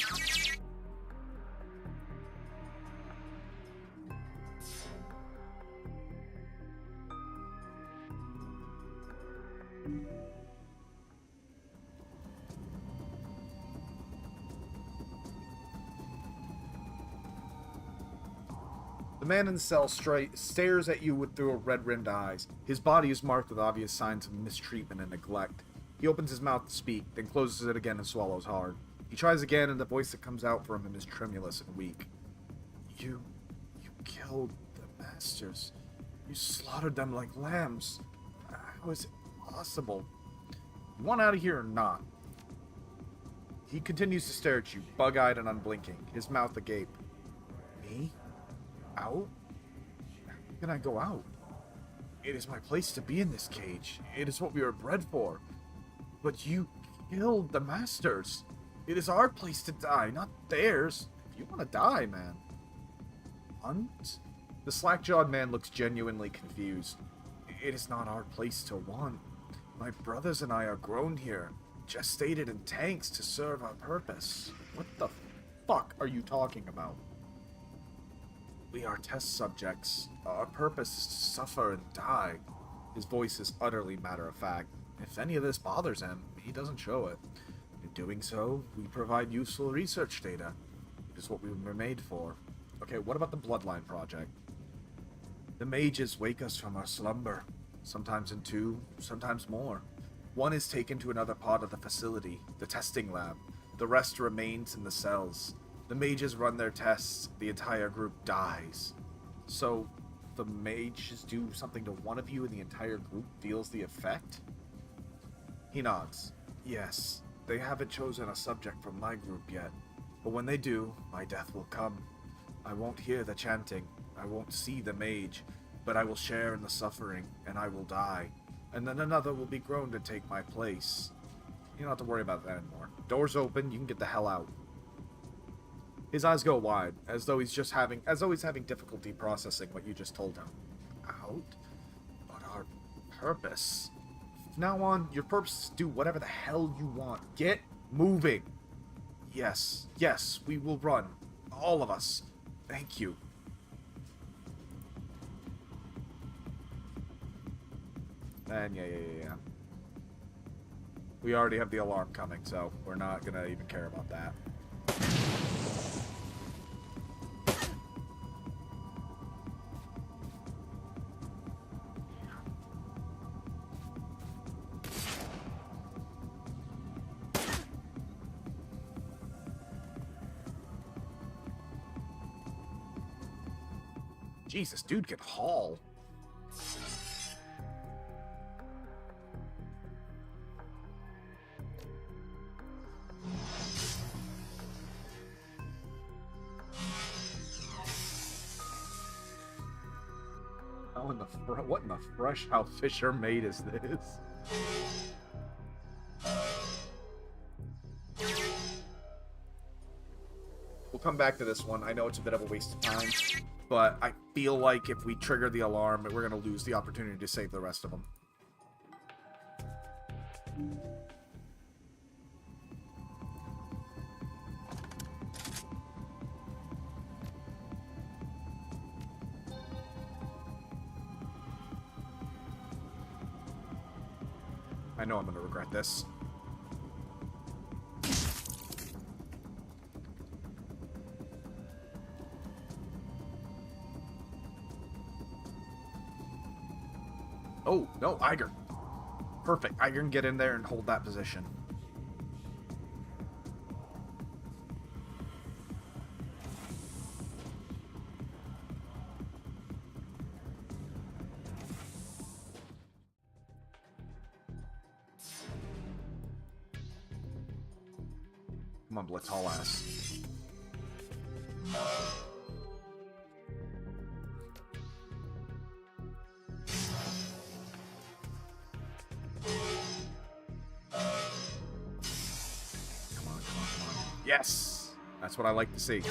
The man in the cell stares at you through red-rimmed eyes. His body is marked with obvious signs of mistreatment and neglect. He opens his mouth to speak, then closes it again and swallows hard. He tries again, and the voice that comes out from him is tremulous and weak. You killed the masters. You slaughtered them like lambs. How is it possible? You want out of here or not? He continues to stare at you, bug-eyed and unblinking, his mouth agape. Me? Out? How can I go out? It is my place to be in this cage. It is what we were bred for. But you killed the masters. It is our place to die, not theirs. If you want to die, man. Want? The slack-jawed man looks genuinely confused. It is not our place to want. My brothers and I are grown here, gestated in tanks to serve our purpose. What the fuck are you talking about? We are test subjects. Our purpose is to suffer and die. His voice is utterly matter-of-fact. If any of this bothers him, he doesn't show it. In doing so, we provide useful research data. It is what we were made for. Okay, what about the Bloodline Project? The mages wake us from our slumber. Sometimes in two, sometimes more. One is taken to another part of the facility, the testing lab. The rest remains in the cells. The mages run their tests. The entire group dies. So, the mages do something to one of you and the entire group feels the effect? He nods. Yes, they haven't chosen a subject from my group yet. But when they do, my death will come. I won't hear the chanting. I won't see the mage. But I will share in the suffering, and I will die. And then another will be grown to take my place. You don't have to worry about that anymore. Doors open, you can get the hell out. His eyes go wide, as though he's having difficulty processing what you just told him. Out? But our purpose. From now on, your purpose is to do whatever the hell you want. Get moving. Yes, yes, we will run. All of us. Thank you. And yeah. We already have the alarm coming, so we're not gonna even care about that. Jesus, dude can haul. Oh, what in the fresh how fish are made is this? We'll come back to this one. I know it's a bit of a waste of time, but I feel like if we trigger the alarm, we're going to lose the opportunity to save the rest of them. I know I'm going to regret this. Oh, no, Iger. Perfect. Iger can get in there and hold that position. Come on, Blitz, haul ass. Come on. Yes! That's what I like to see.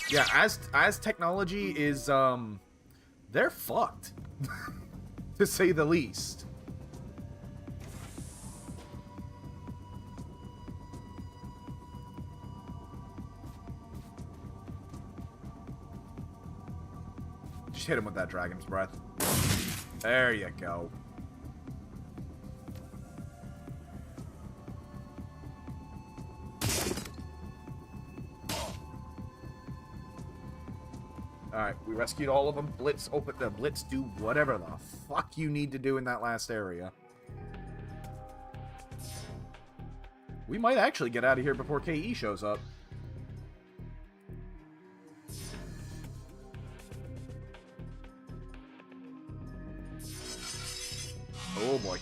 Yeah, as technology is, they're fucked. To say the least. Just hit him with that dragon's breath. There you go. Alright, we rescued all of them. Blitz, open the Blitz, do whatever the fuck you need to do in that last area. We might actually get out of here before KE shows up. Oh boy.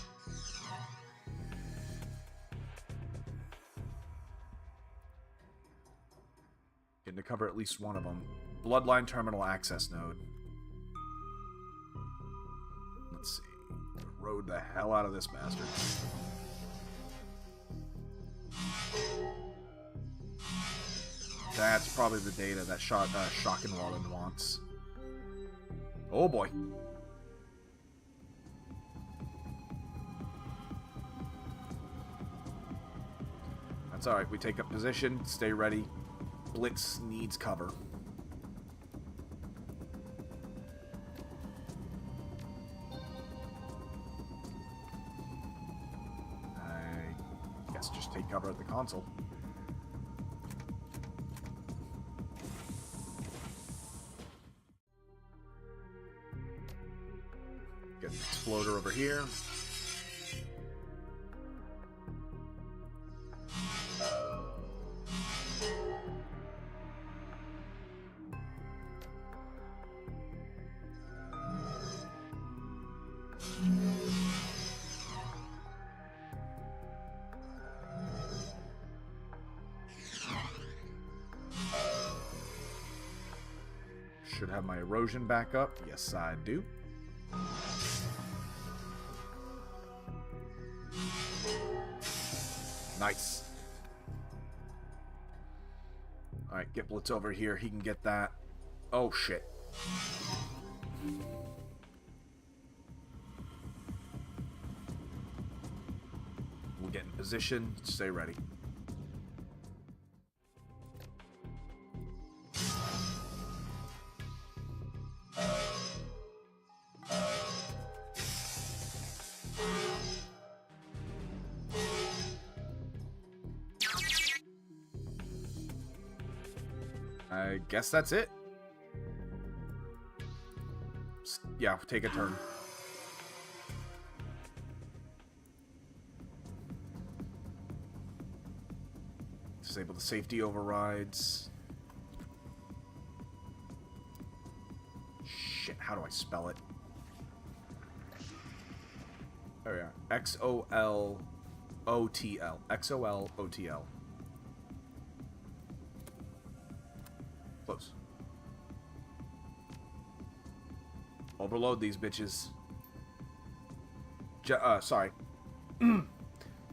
Getting to cover at least one of them. Bloodline terminal access node. Let's see. Road the hell out of this bastard. That's probably the data that Shockenwallen wants. Oh boy. That's alright, we take up position, stay ready. Blitz needs cover. I guess just take cover at the console. Get an exploder over here. Should have my erosion back up. Yes, I do. Nice. Alright, get Blitz over here. He can get that. Oh, shit. Get in position. Stay ready. I guess that's it. Yeah, take a turn. Disable the safety overrides. Shit, how do I spell it? There we are. X-O-L-O-T-L. X-O-L-O-T-L. Close. Overload these bitches. Sorry.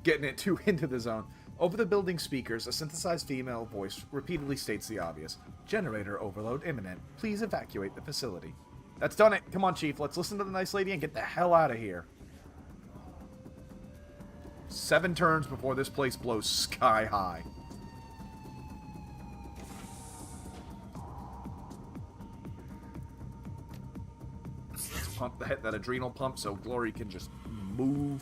Getting it too into the zone. Over the building speakers, a synthesized female voice repeatedly states the obvious. Generator overload imminent. Please evacuate the facility. That's done it. Come on, Chief. Let's listen to the nice lady and get the hell out of here. 7 turns before this place blows sky high. Let's pump that adrenal pump so Glory can just move.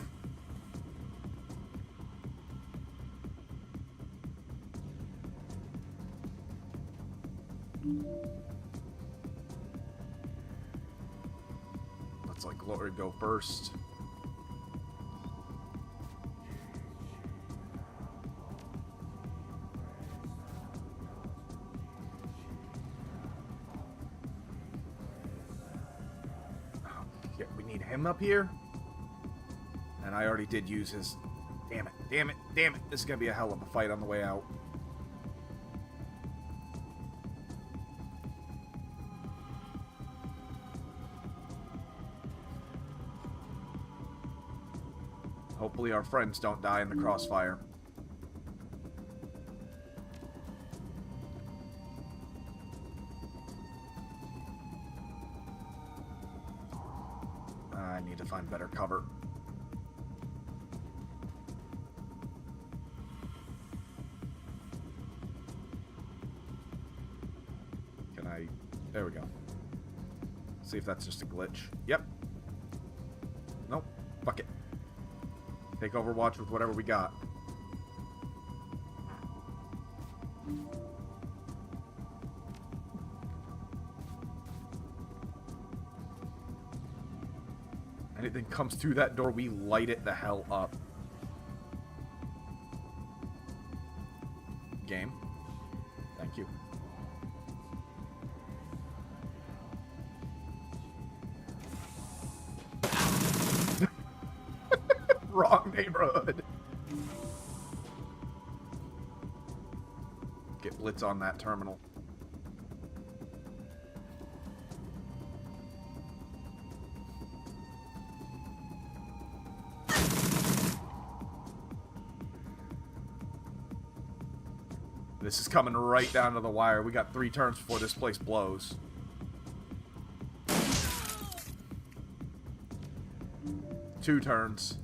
Let's let Glory go first. Yeah, we need him up here. And I already did use his... Damn it, damn it, damn it. This is going to be a hell of a fight on the way out. Hopefully our friends don't die in the crossfire. I need to find better cover. Can I... There we go. See if that's just a glitch. Yep. Nope. Fuck it. Take Overwatch with whatever we got. Anything comes through that door, we light it the hell up. Game. Thank you. Wrong neighborhood. Get Blitz on that terminal. This is coming right down to the wire. We got 3 turns before this place blows. Two turns.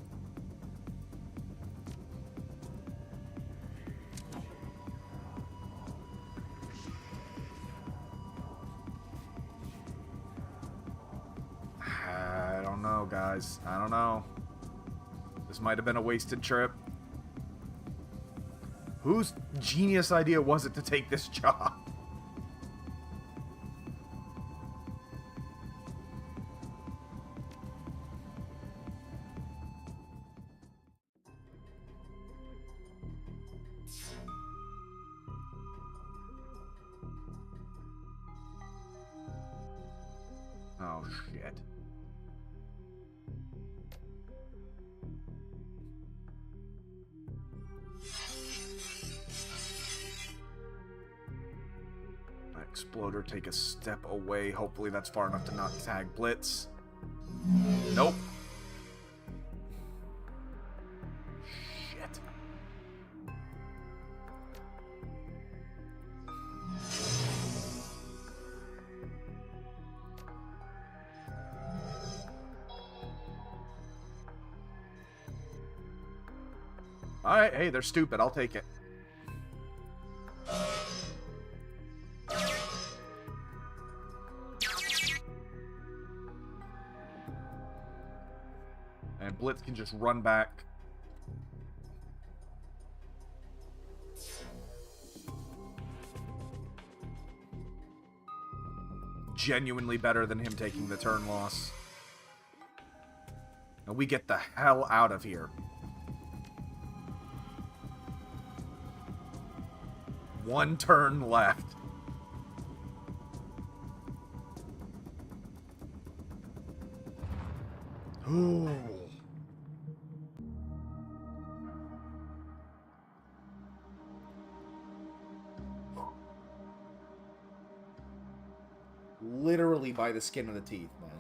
I don't know, guys. I don't know. This might have been a wasted trip. Whose genius idea was it to take this job? Oh, shit. Exploder, take a step away. Hopefully that's far enough to not tag Blitz. Nope. Shit. Alright, hey, they're stupid. I'll take it. And Blitz can just run back. Genuinely better than him taking the turn loss. And we get the hell out of here. One turn left. Ooh. Literally by the skin of the teeth, man.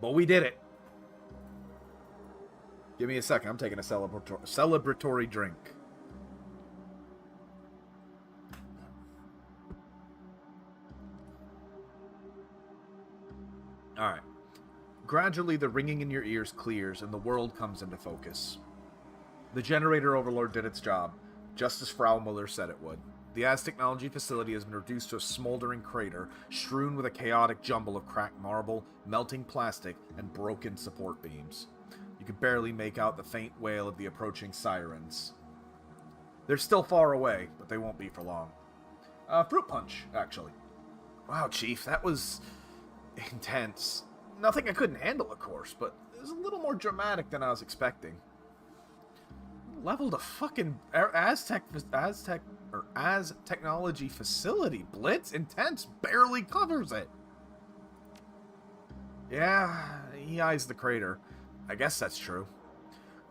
But we did it. Give me a second. I'm taking a celebratory drink. Alright. Gradually, the ringing in your ears clears and the world comes into focus. The generator overlord did its job, just as Frau Muller said it would. The Az Technology facility has been reduced to a smoldering crater, strewn with a chaotic jumble of cracked marble, melting plastic, and broken support beams. You can barely make out the faint wail of the approaching sirens. They're still far away, but they won't be for long. Fruit punch, actually. Wow, Chief, that was intense. Nothing I couldn't handle, of course, but it was a little more dramatic than I was expecting. Leveled a fucking Az Technology facility. Blitz intense barely covers it. Yeah, he eyes the crater. I guess that's true.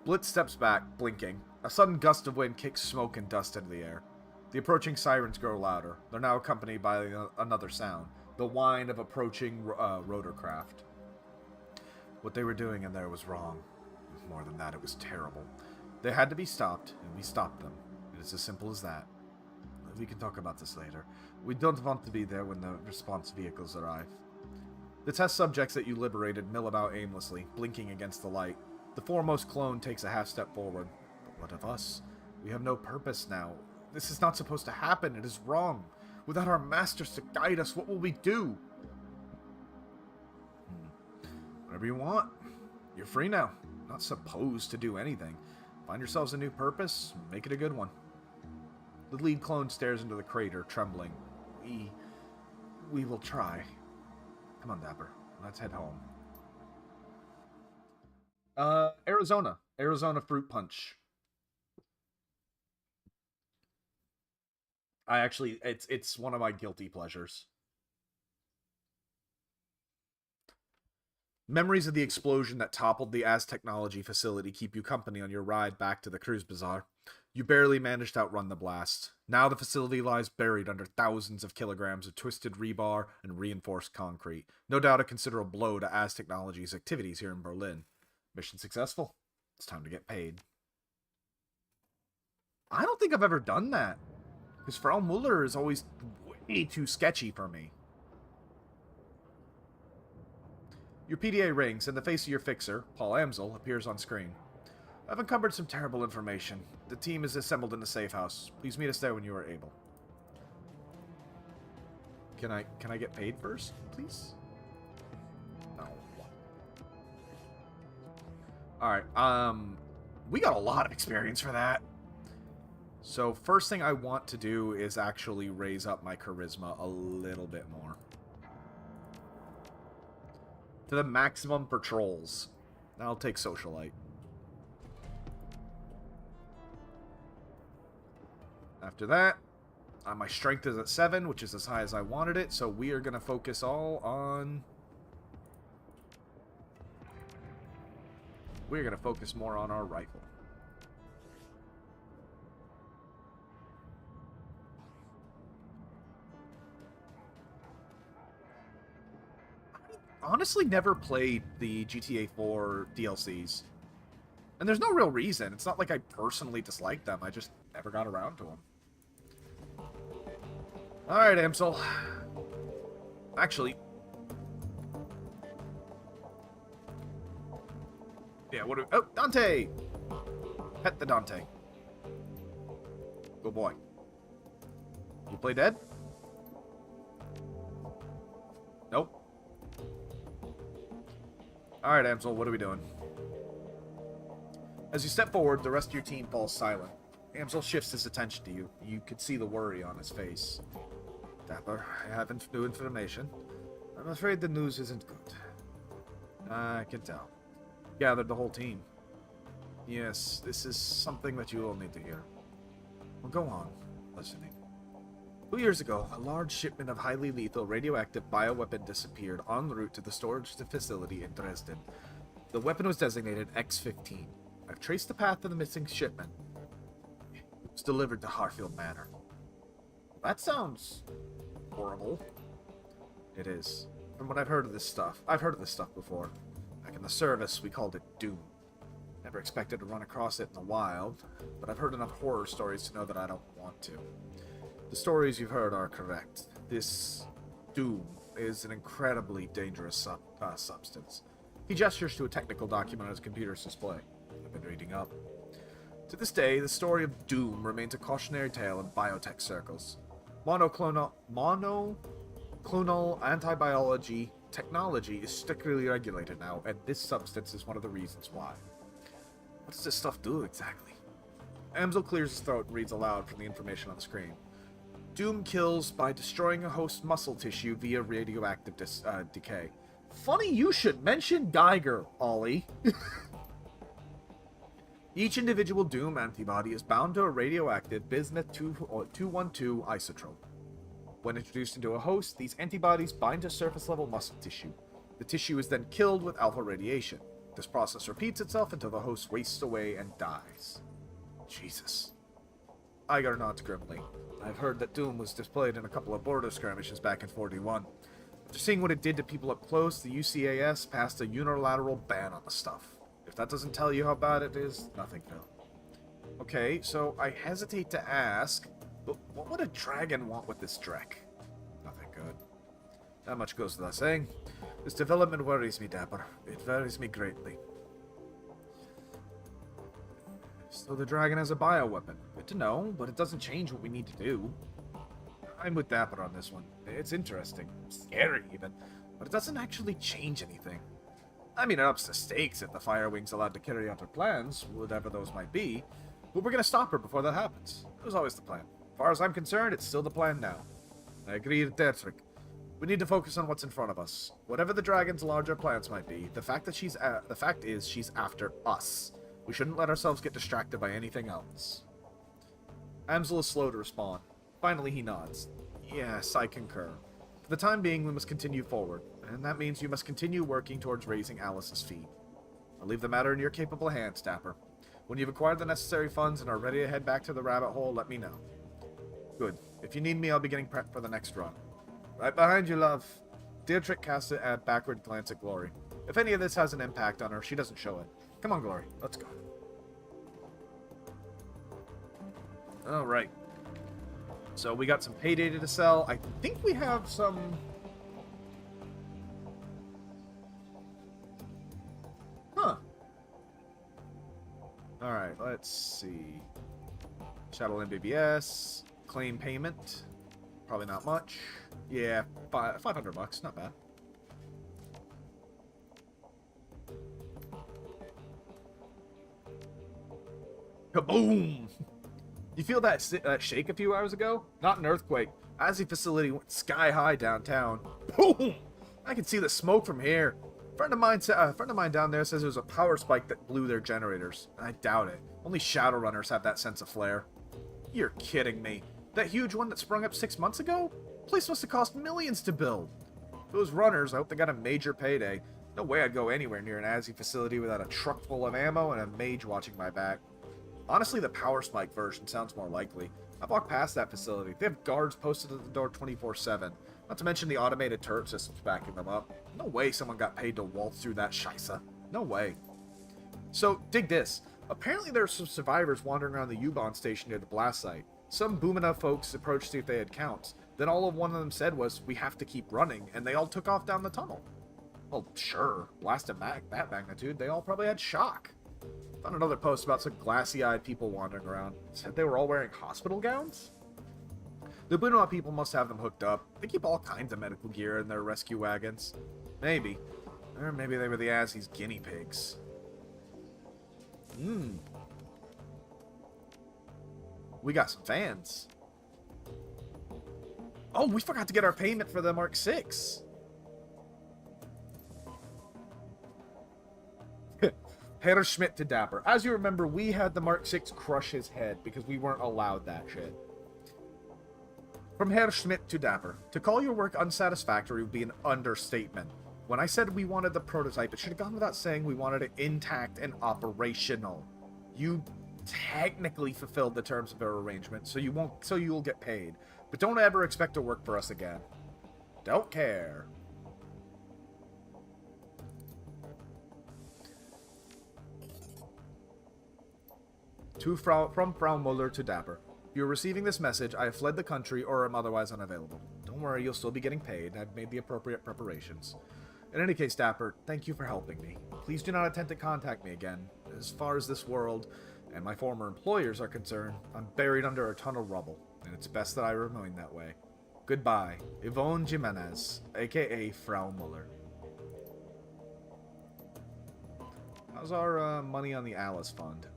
Blitz steps back, blinking. A sudden gust of wind kicks smoke and dust into the air. The approaching sirens grow louder. They're now accompanied by another sound, the whine of approaching rotorcraft. What they were doing in there was wrong. More than that, it was terrible. They had to be stopped, and we stopped them. It is as simple as that. We can talk about this later. We don't want to be there when the response vehicles arrive. The test subjects that you liberated mill about aimlessly, blinking against the light. The foremost clone takes a half step forward. But what of us? We have no purpose now. This is not supposed to happen. It is wrong. Without our masters to guide us, what will we do? Whatever you want. You're free now. Not supposed to do anything. Find yourselves a new purpose, make it a good one. The lead clone stares into the crater, trembling. We will try. Come on, Dapper. Let's head home. Arizona. Arizona Fruit Punch. It's one of my guilty pleasures. Memories of the explosion that toppled the Az Technology facility keep you company on your ride back to the Cruise Bazaar. You barely managed to outrun the blast. Now the facility lies buried under thousands of kilograms of twisted rebar and reinforced concrete. No doubt a considerable blow to Az Technology's activities here in Berlin. Mission successful. It's time to get paid. I don't think I've ever done that. Because Frau Muller is always way too sketchy for me. Your PDA rings, and the face of your fixer, Paul Amsel, appears on screen. I've uncovered some terrible information. The team is assembled in the safe house. Please meet us there when you are able. Can I get paid first, please? No. Alright, we got a lot of experience for that. So first thing I want to do is actually raise up my charisma a little bit more. To the maximum for trolls. I'll take socialite. After that, my strength is at 7, which is as high as I wanted it, so we are going to focus all on... We're going to focus more on our rifle. Honestly never played the GTA 4 DLCs. And there's no real reason. It's not like I personally dislike them. I just never got around to them. Alright, Amsel. Actually... Yeah, what do... Oh, Dante! Pet the Dante. Good boy. You play dead? Nope. Alright, Amsel, what are we doing? As you step forward, the rest of your team falls silent. Amsel shifts his attention to you. You could see the worry on his face. Dapper, I have new information. I'm afraid the news isn't good. I can tell. Gathered the whole team. Yes, this is something that you all need to hear. Well, go on, listening. 2 years ago, a large shipment of highly lethal radioactive bioweapon disappeared en route to the storage facility in Dresden. The weapon was designated X-15. I've traced the path of the missing shipment. It was delivered to Harfield Manor. That sounds horrible. It is. From what I've heard of this stuff before. Back in the service, we called it Doom. Never expected to run across it in the wild, but I've heard enough horror stories to know that I don't want to. The stories you've heard are correct. This Doom is an incredibly dangerous substance. He gestures to a technical document on his computer's display. I've been reading up. To this day, the story of Doom remains a cautionary tale in biotech circles. Monoclonal antibiology technology is strictly regulated now, and this substance is one of the reasons why. What does this stuff do exactly? Amsel clears his throat and reads aloud from the information on the screen. Doom kills by destroying a host's muscle tissue via radioactive decay. Funny you should mention Geiger, Ollie. Each individual Doom antibody is bound to a radioactive bismuth 212 isotope. When introduced into a host, these antibodies bind to surface-level muscle tissue. The tissue is then killed with alpha radiation. This process repeats itself until the host wastes away and dies. Jesus. Igar nods grimly. I've heard that Doom was displayed in a couple of border skirmishes back in 41. After seeing what it did to people up close, the UCAS passed a unilateral ban on the stuff. If that doesn't tell you how bad it is, nothing will. Okay, so I hesitate to ask, but what would a dragon want with this Drek? Nothing good. That much goes without saying. This development worries me, Dapper. It worries me greatly. So the dragon has a bioweapon. Good to know, but it doesn't change what we need to do. I'm with Dapper on this one. It's interesting. Scary, even. But it doesn't actually change anything. I mean, it ups the stakes if the Firewing's allowed to carry out her plans, whatever those might be. But we're gonna stop her before that happens. It was always the plan. As far as I'm concerned, it's still the plan now. I agree with Dertrick. We need to focus on what's in front of us. Whatever the dragon's larger plans might be, the fact is she's after us. We shouldn't let ourselves get distracted by anything else. Amsel is slow to respond. Finally, he nods. Yes, I concur. For the time being, we must continue forward, and that means you must continue working towards raising Alice's fee. I'll leave the matter in your capable hands, Dapper. When you've acquired the necessary funds and are ready to head back to the rabbit hole, let me know. Good. If you need me, I'll be getting prepped for the next run. Right behind you, love. Deirdrick casts a backward glance at Glory. If any of this has an impact on her, she doesn't show it. Come on, Glory. Let's go. Alright. So we got some pay data to sell. I think we have some... Huh. Alright, let's see. Shadowrun BBS. Claim payment. Probably not much. Yeah, $500. Not bad. Kaboom! You feel that shake a few hours ago? Not an earthquake. As the facility went sky high downtown. Boom! I can see the smoke from here. A friend of mine down there says it was a power spike that blew their generators. I doubt it. Only Shadowrunners have that sense of flair. You're kidding me. That huge one that sprung up 6 months ago? The place must have cost millions to build. Those runners, I hope they got a major payday. No way I'd go anywhere near an ASI facility without a truck full of ammo and a mage watching my back. Honestly, the power spike version sounds more likely. I've walked past that facility. They have guards posted at the door 24/7. Not to mention the automated turret systems backing them up. No way someone got paid to waltz through that scheisse. No way. So, dig this. Apparently there are some survivors wandering around the U-Bahn station near the blast site. Some Boomina folks approached to see if they had counts. Then all of one of them said was, we have to keep running, and they all took off down the tunnel. Well, sure. Blast of that magnitude, they all probably had shock. Found another post about some glassy-eyed people wandering around. Said they were all wearing hospital gowns? The Bunua people must have them hooked up. They keep all kinds of medical gear in their rescue wagons. Maybe. Or maybe they were the Azzy's guinea pigs. We got some fans. Oh, we forgot to get our payment for the Mark 6. Herr Schmidt to Dapper. As you remember, we had the Mark 6 crush his head because we weren't allowed that shit. From Herr Schmidt to Dapper. To call your work unsatisfactory would be an understatement. When I said we wanted the prototype, it should have gone without saying we wanted it intact and operational. You technically fulfilled the terms of our arrangement, so you'll get paid. But don't ever expect to work for us again. Don't care. From Frau Muller to Dapper. If you're receiving this message, I have fled the country or am otherwise unavailable. Don't worry, you'll still be getting paid. I've made the appropriate preparations. In any case, Dapper, thank you for helping me. Please do not attempt to contact me again. As far as this world and my former employers are concerned, I'm buried under a ton of rubble, and it's best that I remain that way. Goodbye, Yvonne Jimenez, aka Frau Muller. How's our money on the Alice fund?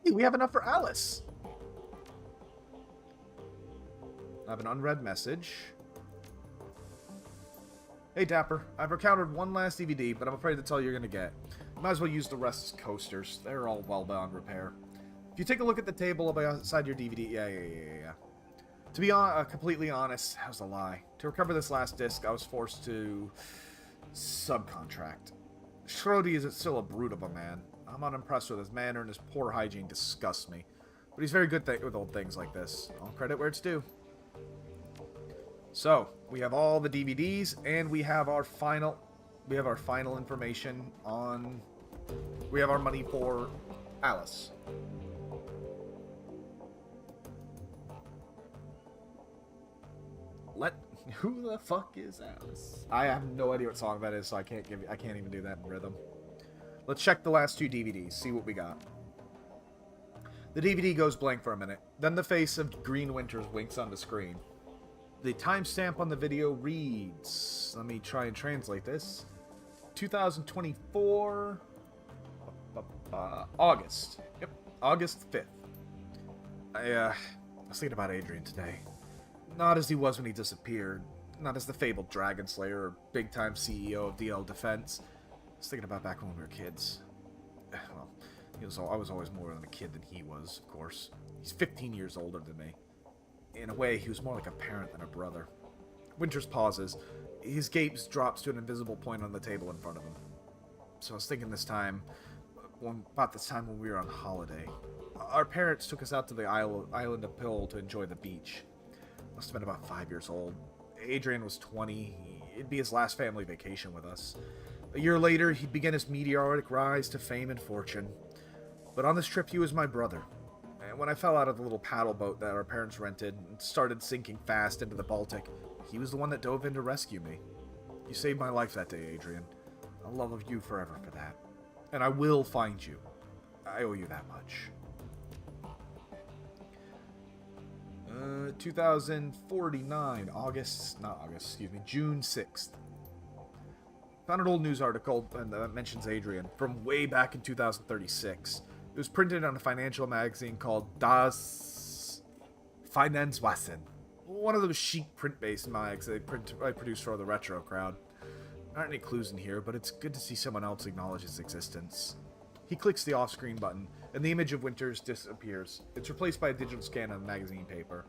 Hey, we have enough for Alice! I have an unread message. Hey Dapper, I've encountered one last DVD, but I'm afraid that's all you're going to get. You might as well use the rest as coasters. They're all well beyond repair. If you take a look at the table beside your DVD... Yeah. To be completely honest, that was a lie. To recover this last disc, I was forced to... subcontract. Schrody is still a brute of a man. I'm unimpressed with his manner, and his poor hygiene disgusts me. But he's very good with old things like this. All credit where it's due. So, we have all the DVDs, and we have our final information on... We have our money for Alice. Who the fuck is Alice? I have no idea what song that is, so I can't even do that in rhythm. Let's check the last two DVDs, see what we got. The DVD goes blank for a minute. Then the face of Green Winters winks on the screen. The timestamp on the video reads... Let me try and translate this. 2024... August. Yep, August 5th. I was thinking about Adrian today. Not as he was when he disappeared. Not as the fabled Dragon Slayer or big-time CEO of DL Defense. I was thinking about back when we were kids. Well, I was always more than a kid than he was, of course. He's 15 years older than me. In a way, he was more like a parent than a brother. Winters pauses. His gaze drops to an invisible point on the table in front of him. So I was thinking about this time when we were on holiday. Our parents took us out to the island of Pill to enjoy the beach. Must have been about 5 years old. Adrian was 20. It'd be his last family vacation with us. A year later, he'd begin his meteoric rise to fame and fortune. But on this trip, he was my brother. And when I fell out of the little paddle boat that our parents rented and started sinking fast into the Baltic, he was the one that dove in to rescue me. You saved my life that day, Adrian. I'll love you forever for that. And I will find you. I owe you that much. 2049, June 6th. Found an old news article that mentions Adrian from way back in 2036. It was printed on a financial magazine called Das Finanzwesen, one of those chic print-based mags I produce for the retro crowd. There aren't any clues in here, but it's good to see someone else acknowledge his existence. He clicks the off-screen button, and the image of Winters disappears. It's replaced by a digital scan of magazine paper.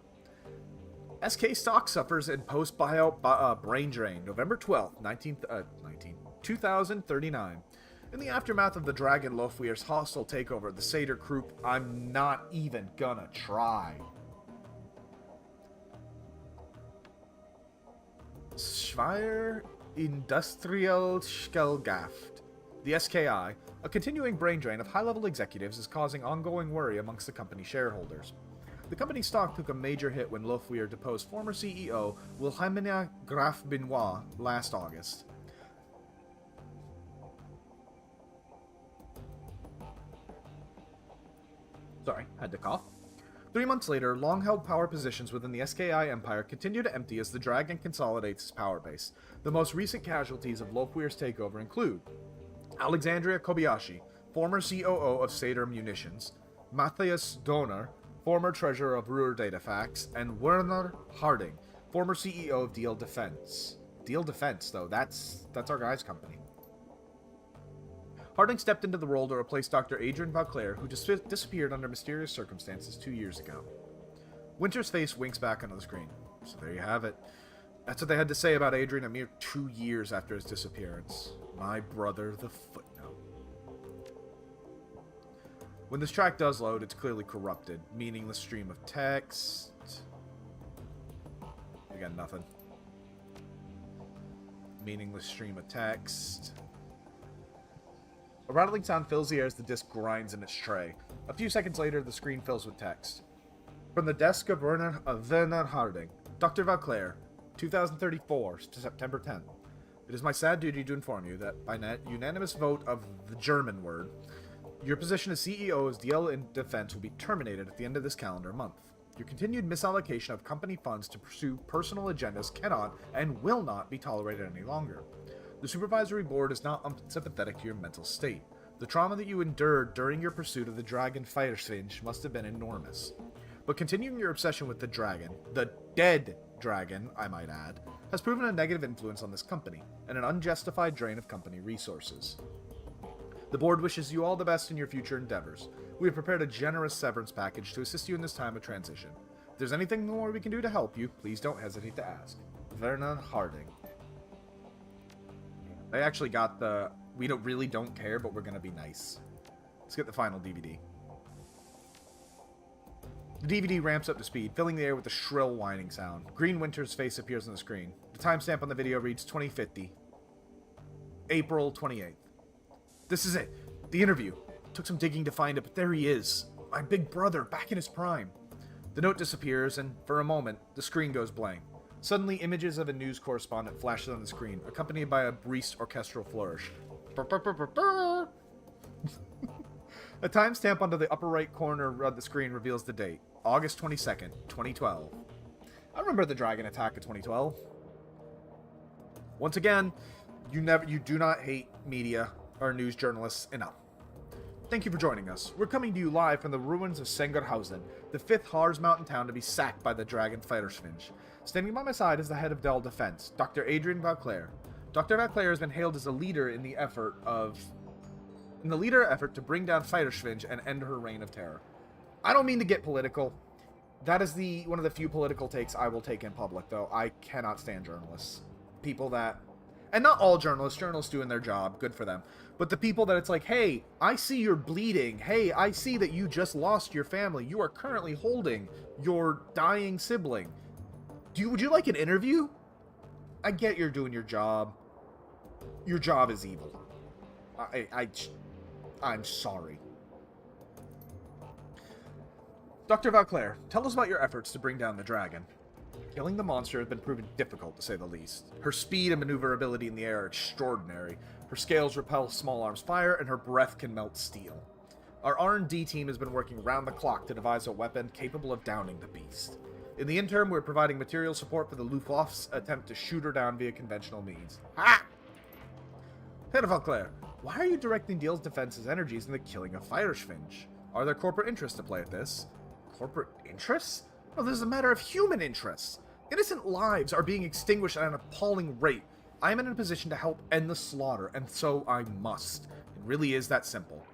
SK stock suffers in post-buyout brain drain, November 12th, 2039. In the aftermath of the Dragon Lofweir's hostile takeover of the Seder Group, I'm not even gonna try. Schweier Industrial Gesellschaft. The SKI, a continuing brain drain of high-level executives, is causing ongoing worry amongst the company shareholders. The company's stock took a major hit when Lofweir deposed former CEO Wilhelmina Graf Benoit last August. Sorry, had to cough. 3 months later, long-held power positions within the SKI Empire continue to empty as the Dragon consolidates its power base. The most recent casualties of Lofweir's takeover include Alexandria Kobayashi, former COO of Seder Munitions, Matthias Donner, former treasurer of Ruhr Datafax, and Werner Harding, former CEO of DL Defense. DL Defense, though, that's our guy's company. Harding stepped into the role to replace Dr. Adrian Vauclair, who disappeared under mysterious circumstances 2 years ago. Winter's face winks back onto the screen. So there you have it. That's what they had to say about Adrian a mere 2 years after his disappearance. My brother, the footnote. When this track does load, it's clearly corrupted. Meaningless stream of text. We got nothing. Meaningless stream of text. A rattling sound fills the air as the disc grinds in its tray. A few seconds later, the screen fills with text. From the desk of Werner Harding, Dr. Vauclair, 2034 to September 10th. It is my sad duty to inform you that by unanimous vote of the German word, your position as CEO of DL in Defense will be terminated at the end of this calendar month. Your continued misallocation of company funds to pursue personal agendas cannot and will not be tolerated any longer. The Supervisory Board is not unsympathetic to your mental state. The trauma that you endured during your pursuit of the Dragon Firewind must have been enormous. But continuing your obsession with the Dragon, the dead Dragon, I might add, has proven a negative influence on this company, and an unjustified drain of company resources. The Board wishes you all the best in your future endeavors. We have prepared a generous severance package to assist you in this time of transition. If there's anything more we can do to help you, please don't hesitate to ask. Werner Harding. I actually got the, we really don't care, but we're going to be nice. Let's get the final DVD. The DVD ramps up to speed, filling the air with a shrill whining sound. Green Winter's face appears on the screen. The timestamp on the video reads 2050. April 28th. This is it. The interview. Took some digging to find it, but there he is. My big brother, back in his prime. The note disappears, and for a moment, the screen goes blank. Suddenly, images of a news correspondent flashes on the screen, accompanied by a brief orchestral flourish. A timestamp onto the upper right corner of the screen reveals the date, August 22nd, 2012. I remember the Dragon attack of 2012. Once again, you do not hate media or news journalists enough. Thank you for joining us. We're coming to you live from the ruins of Sengerhausen, the 5th Harz mountain town to be sacked by the Dragon Firewind. Standing by my side is the head of Dell Defense, Dr. Adrian Vauclair. Dr. Vauclair has been hailed as a leader in the effort to bring down Firewind and end her reign of terror. I don't mean to get political. That is one of the few political takes I will take in public, though. I cannot stand journalists. People that, and not all journalists doing their job, good for them. But the people that it's like, hey, I see you're bleeding. Hey, I see that you just lost your family. You are currently holding your dying sibling. Would you like an interview? I get you're doing your job. Your job is evil. I'm sorry. Dr. Vauclair, tell us about your efforts to bring down the dragon. Killing the monster has been proven difficult, to say the least. Her speed and maneuverability in the air are extraordinary. Her scales repel small arms fire, and her breath can melt steel. Our R&D team has been working round the clock to devise a weapon capable of downing the beast. In the interim, we're providing material support for the Luftwaffe's attempt to shoot her down via conventional means. Ha! Head of Vauclair, why are you directing DL's defense's energies in the killing of Firewind? Are there corporate interests to play at this? Corporate interests? No, this is a matter of human interests. Innocent lives are being extinguished at an appalling rate. I am in a position to help end the slaughter, and so I must. It really is that simple.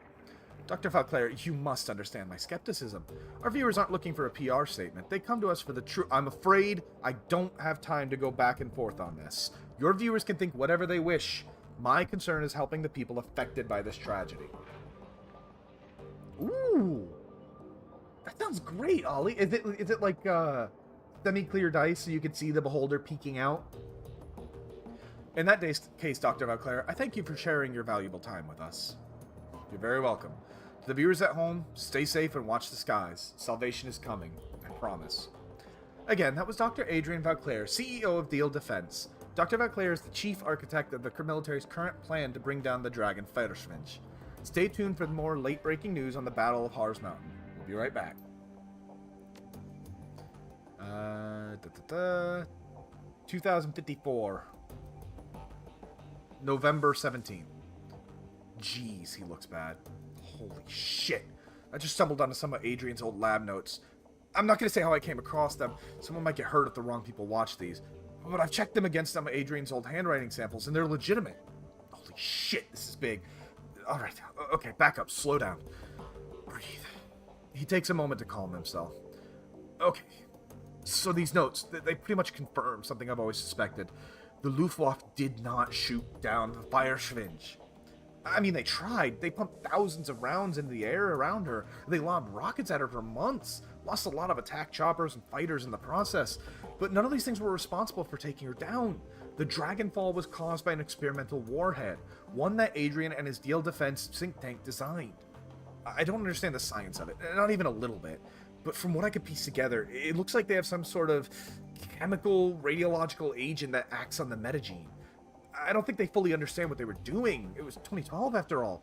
Dr. Vauclair, you must understand my skepticism. Our viewers aren't looking for a PR statement. They come to us for the truth. I'm afraid I don't have time to go back and forth on this. Your viewers can think whatever they wish. My concern is helping the people affected by this tragedy. Ooh. That sounds great, Ollie. Is it like semi-clear dice so you can see the beholder peeking out? In that case, Dr. Vauclair, I thank you for sharing your valuable time with us. You're very welcome. To the viewers at home, stay safe and watch the skies. Salvation is coming, I promise. Again, that was Dr. Adrian Vauclair, CEO of DL Defense. Dr. Vauclair is the chief architect of the military's current plan to bring down the Dragon Firewind. Stay tuned for more late-breaking news on the Battle of Harz Mountain. We'll Be right back. 2054. November 17th. Jeez, he looks bad. Holy shit. I just stumbled onto some of Adrian's old lab notes. I'm not going to say how I came across them. Someone might get hurt if the wrong people watch these. But I've checked them against some of Adrian's old handwriting samples, and they're legitimate. Holy shit, this is big. Alright, okay, back up, slow down. Breathe. He takes a moment to calm himself. Okay, so these notes, they pretty much confirm something I've always suspected. The Luftwaffe did not shoot down the Firewind. I mean, they tried. They pumped thousands of rounds into the air around her. They lobbed rockets at her for months. Lost a lot of attack choppers and fighters in the process. But none of these things were responsible for taking her down. The Dragonfall was caused by an experimental warhead, one that Adrian and his DL Defense think tank designed. I don't understand the science of it, not even a little bit. But from what I could piece together, it looks like they have some sort of chemical, radiological agent that acts on the metagene. I don't think they fully understand what they were doing. It was 2012 after all.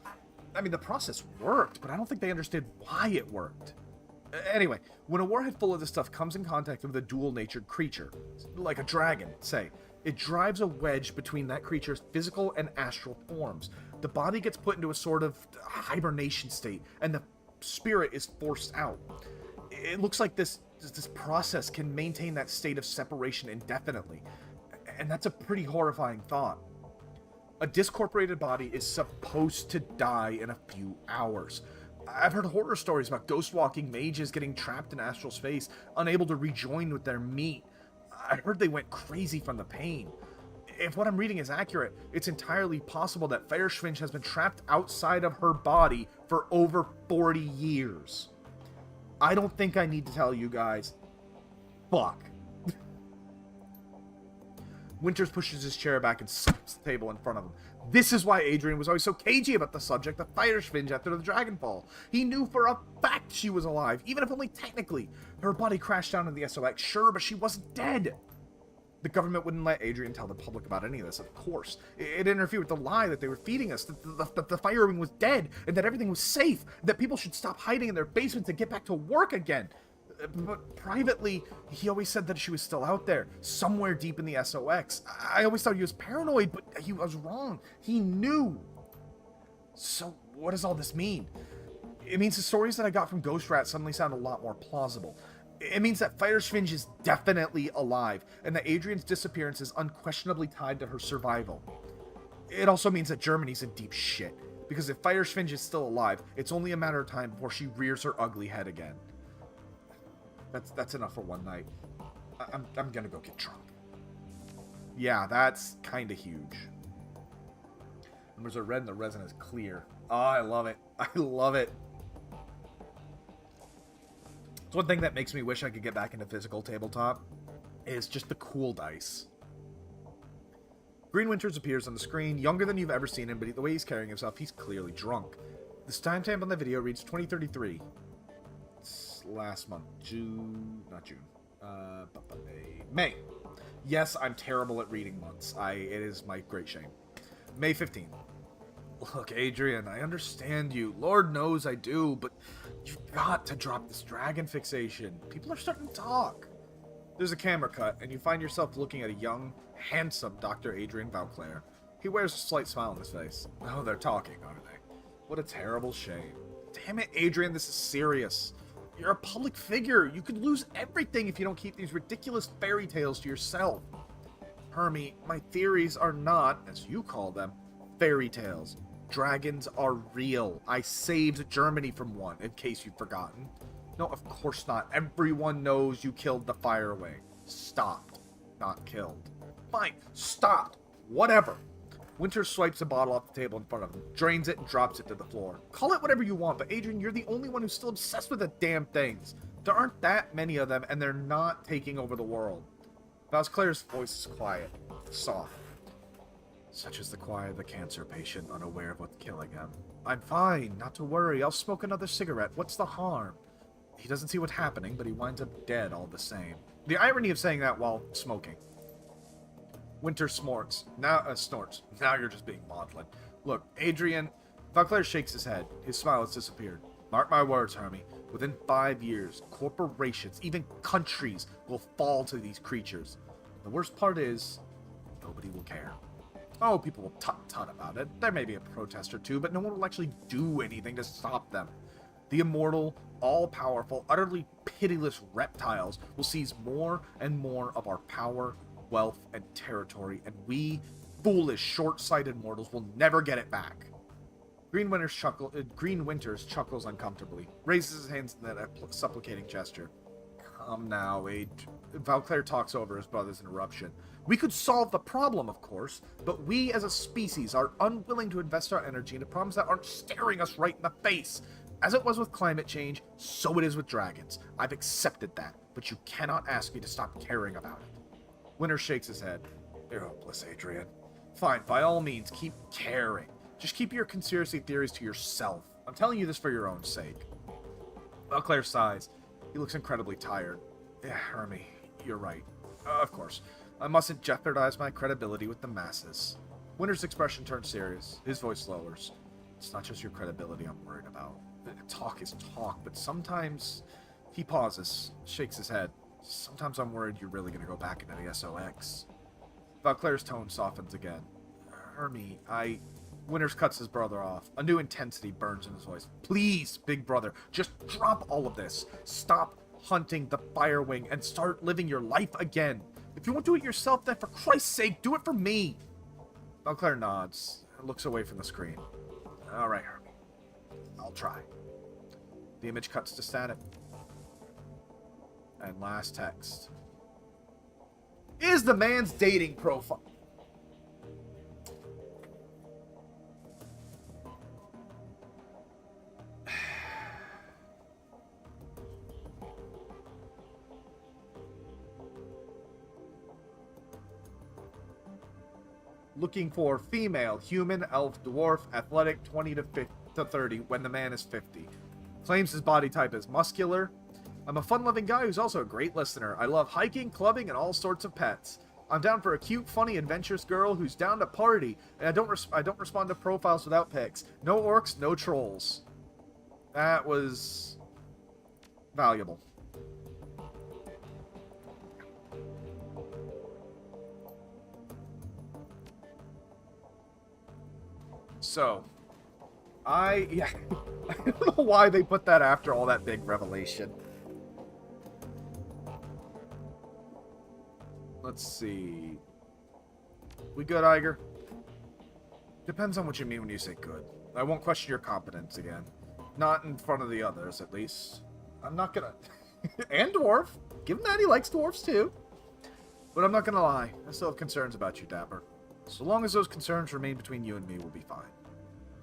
I mean, the process worked, but I don't think they understood why it worked. Anyway, when a warhead full of this stuff comes in contact with a dual-natured creature, like a dragon, say, it drives a wedge between that creature's physical and astral forms. The body gets put into a sort of hibernation state, and the spirit is forced out. It looks like this process can maintain that state of separation indefinitely. And that's a pretty horrifying thought. A discorporated body is supposed to die in a few hours. I've heard horror stories about ghost-walking mages getting trapped in astral space, unable to rejoin with their meat. I heard they went crazy from the pain. If what I'm reading is accurate, it's entirely possible that Firewind has been trapped outside of her body for over 40 years. I don't think I need to tell you guys. Fuck. Winters pushes his chair back and slaps the table in front of him. This is why Adrian was always so cagey about the subject of Firewind after the Dragonfall. He knew for a fact she was alive, even if only technically. Her body crashed down in the SOX, sure, but she wasn't dead. The government wouldn't let Adrian tell the public about any of this, of course. It interfered with the lie that they were feeding us, that the Firewind was dead, and that everything was safe, that people should stop hiding in their basements and get back to work again. But privately, he always said that she was still out there, somewhere deep in the SOX. I always thought he was paranoid, but he was wrong. He knew. So, what does all this mean? It means the stories that I got from Ghost Rat suddenly sound a lot more plausible. It means that Firewind is definitely alive, and that Adrian's disappearance is unquestionably tied to her survival. It also means that Germany's in deep shit, because if Firewind is still alive, it's only a matter of time before she rears her ugly head again. That's enough for one night. I'm gonna go get drunk. Yeah, that's kind of huge. Numbers are red and the resin is clear. Oh, I love it. I love it. It's one thing that makes me wish I could get back into physical tabletop is just the cool dice. Green Winters appears on the screen, younger than you've ever seen him, but the way he's carrying himself, he's clearly drunk. This timestamp on the video reads 2033. Last month, May. Yes, I'm terrible at reading months. It is my great shame. May 15th. Look, Adrian, I understand you. Lord knows I do, but you've got to drop this dragon fixation. People are starting to talk. There's a camera cut, and you find yourself looking at a young, handsome Dr. Adrian Vauclair. He wears a slight smile on his face. Oh, they're talking, are they? What a terrible shame. Damn it, Adrian, this is serious. You're a public figure. You could lose everything if you don't keep these ridiculous fairy tales to yourself. Hermie, my theories are not, as you call them, fairy tales. Dragons are real. I saved Germany from one, in case you've forgotten. No, of course not. Everyone knows you killed the Firewind. Stopped, not killed. Fine, stopped. Whatever. Winter swipes a bottle off the table in front of him, drains it, and drops it to the floor. Call it whatever you want, but Adrian, you're the only one who's still obsessed with the damn things. There aren't that many of them, and they're not taking over the world. Vauclair's voice is quiet, soft. Such is the quiet of the cancer patient, unaware of what's killing him. I'm fine, not to worry. I'll smoke another cigarette. What's the harm? He doesn't see what's happening, but he winds up dead all the same. The irony of saying that while smoking. Winter snorts. Now you're just being maudlin. Look, Adrian... Vauclair shakes his head. His smile has disappeared. Mark my words, Hermie. Within 5 years, corporations, even countries, will fall to these creatures. The worst part is, nobody will care. Oh, people will tut-tut about it. There may be a protest or two, but no one will actually do anything to stop them. The immortal, all-powerful, utterly pitiless reptiles will seize more and more of our power, wealth, and territory, and we, foolish, short-sighted mortals, will never get it back. Green Winters chuckles uncomfortably, raises his hands in that supplicating gesture. Come now, Valclair talks over his brother's interruption. We could solve the problem, of course, but we as a species are unwilling to invest our energy into problems that aren't staring us right in the face. As it was with climate change, so it is with dragons. I've accepted that, but you cannot ask me to stop caring about it. Winter shakes his head. You're hopeless, Adrian. Fine, by all means, keep caring. Just keep your conspiracy theories to yourself. I'm telling you this for your own sake. Valclair sighs. He looks incredibly tired. Yeah, Hermie, you're right. Of course. I mustn't jeopardize my credibility with the masses. Winter's expression turns serious. His voice lowers. It's not just your credibility I'm worried about. Talk is talk, but sometimes... He pauses, shakes his head. Sometimes I'm worried you're really going to go back into the SOX. Valclair's tone softens again. Hermie, Winters cuts his brother off. A new intensity burns in his voice. Please, big brother, just drop all of this. Stop hunting the Firewing and start living your life again. If you won't do it yourself, then for Christ's sake, do it for me. Valclair nods and looks away from the screen. All right, Hermie. I'll try. The image cuts to static. And last text. Is the man's dating profile... Looking for female, human, elf, dwarf, athletic, 20 to 30 when the man is 50. Claims his body type is muscular. I'm a fun-loving guy who's also a great listener. I love hiking, clubbing, and all sorts of pets. I'm down for a cute, funny, adventurous girl who's down to party, and I don't respond to profiles without pics. No orcs, no trolls. That was valuable. So, I don't know why they put that after all that big revelation. Let's see. We good, Iger? Depends on what you mean when you say good. I won't question your competence again. Not in front of the others, at least. I'm not gonna... and dwarf. Give him that, he likes dwarfs too. But I'm not gonna lie. I still have concerns about you, Dapper. So long as those concerns remain between you and me, we'll be fine.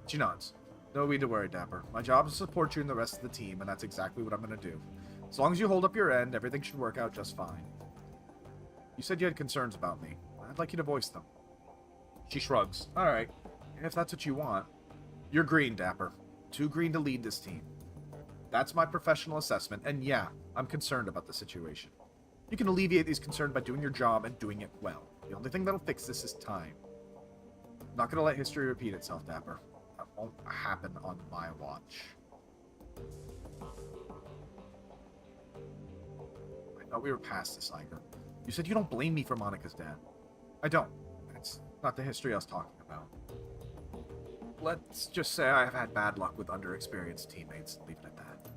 She nods. No need to worry, Dapper. My job is to support you and the rest of the team, and that's exactly what I'm going to do. As long as you hold up your end, everything should work out just fine. You said you had concerns about me. I'd like you to voice them. She shrugs. Alright, if that's what you want. You're green, Dapper. Too green to lead this team. That's my professional assessment, and yeah, I'm concerned about the situation. You can alleviate these concerns by doing your job and doing it well. The only thing that'll fix this is time. I'm not going to let history repeat itself, Dapper. That won't happen on my watch. I thought we were past this, Iger. You said you don't blame me for Monica's death. I don't. That's not the history I was talking about. Let's just say I have had bad luck with underexperienced teammates. Leave it at that.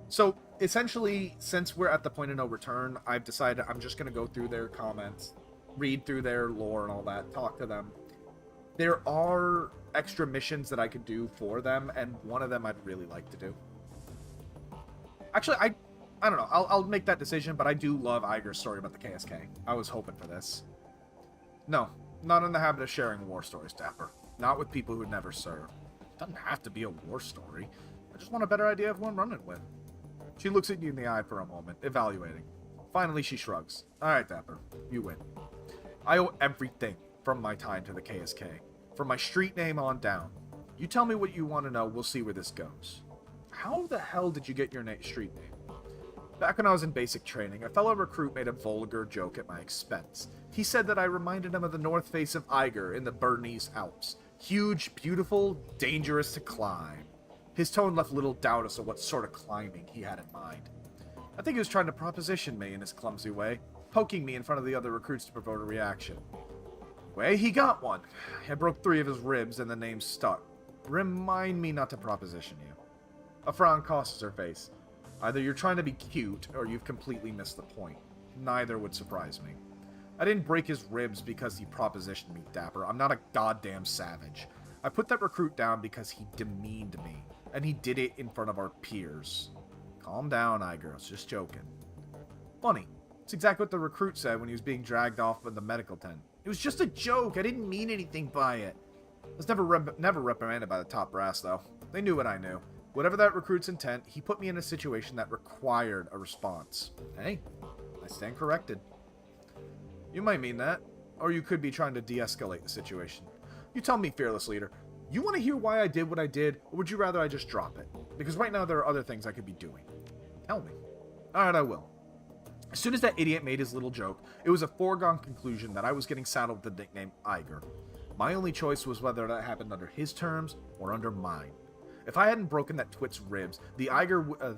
So, essentially, since we're at the point of no return, I've decided I'm just going to go through their comments, read through their lore and all that, talk to them. There are extra missions that I could do for them, and one of them I'd really like to do. Actually, I don't know. I'll make that decision, but I do love Iger's story about the KSK. I was hoping for this. No, not in the habit of sharing war stories, Dapper. Not with people who never served. It doesn't have to be a war story. I just want a better idea of who I'm running with. She looks at you in the eye for a moment, evaluating. Finally, she shrugs. Alright, Dapper. You win. I owe everything from my time to the KSK. From my street name on down. You tell me what you want to know, we'll see where this goes. How the hell did you get your street name? Back when I was in basic training, a fellow recruit made a vulgar joke at my expense. He said that I reminded him of the north face of Iger in the Bernese Alps. Huge, beautiful, dangerous to climb. His tone left little doubt as to what sort of climbing he had in mind. I think he was trying to proposition me in his clumsy way, poking me in front of the other recruits to provoke a reaction. Well, he got one. I broke 3 of his ribs and the name stuck. Remind me not to proposition you. A frown crosses her face. Either you're trying to be cute, or you've completely missed the point. Neither would surprise me. I didn't break his ribs because he propositioned me, Dapper. I'm not a goddamn savage. I put that recruit down because he demeaned me, and he did it in front of our peers. Calm down, Iger. I was just joking. Funny. It's exactly what the recruit said when he was being dragged off in the medical tent. It was just a joke. I didn't mean anything by it. I was never reprimanded by the top brass, though. They knew what I knew. Whatever that recruit's intent, he put me in a situation that required a response. Hey, I stand corrected. You might mean that, or you could be trying to de-escalate the situation. You tell me, fearless leader. You want to hear why I did what I did, or would you rather I just drop it? Because right now there are other things I could be doing. Tell me. Alright, I will. As soon as that idiot made his little joke, it was a foregone conclusion that I was getting saddled with the nickname Iger. My only choice was whether that happened under his terms or under mine. If I hadn't broken that twit's ribs, the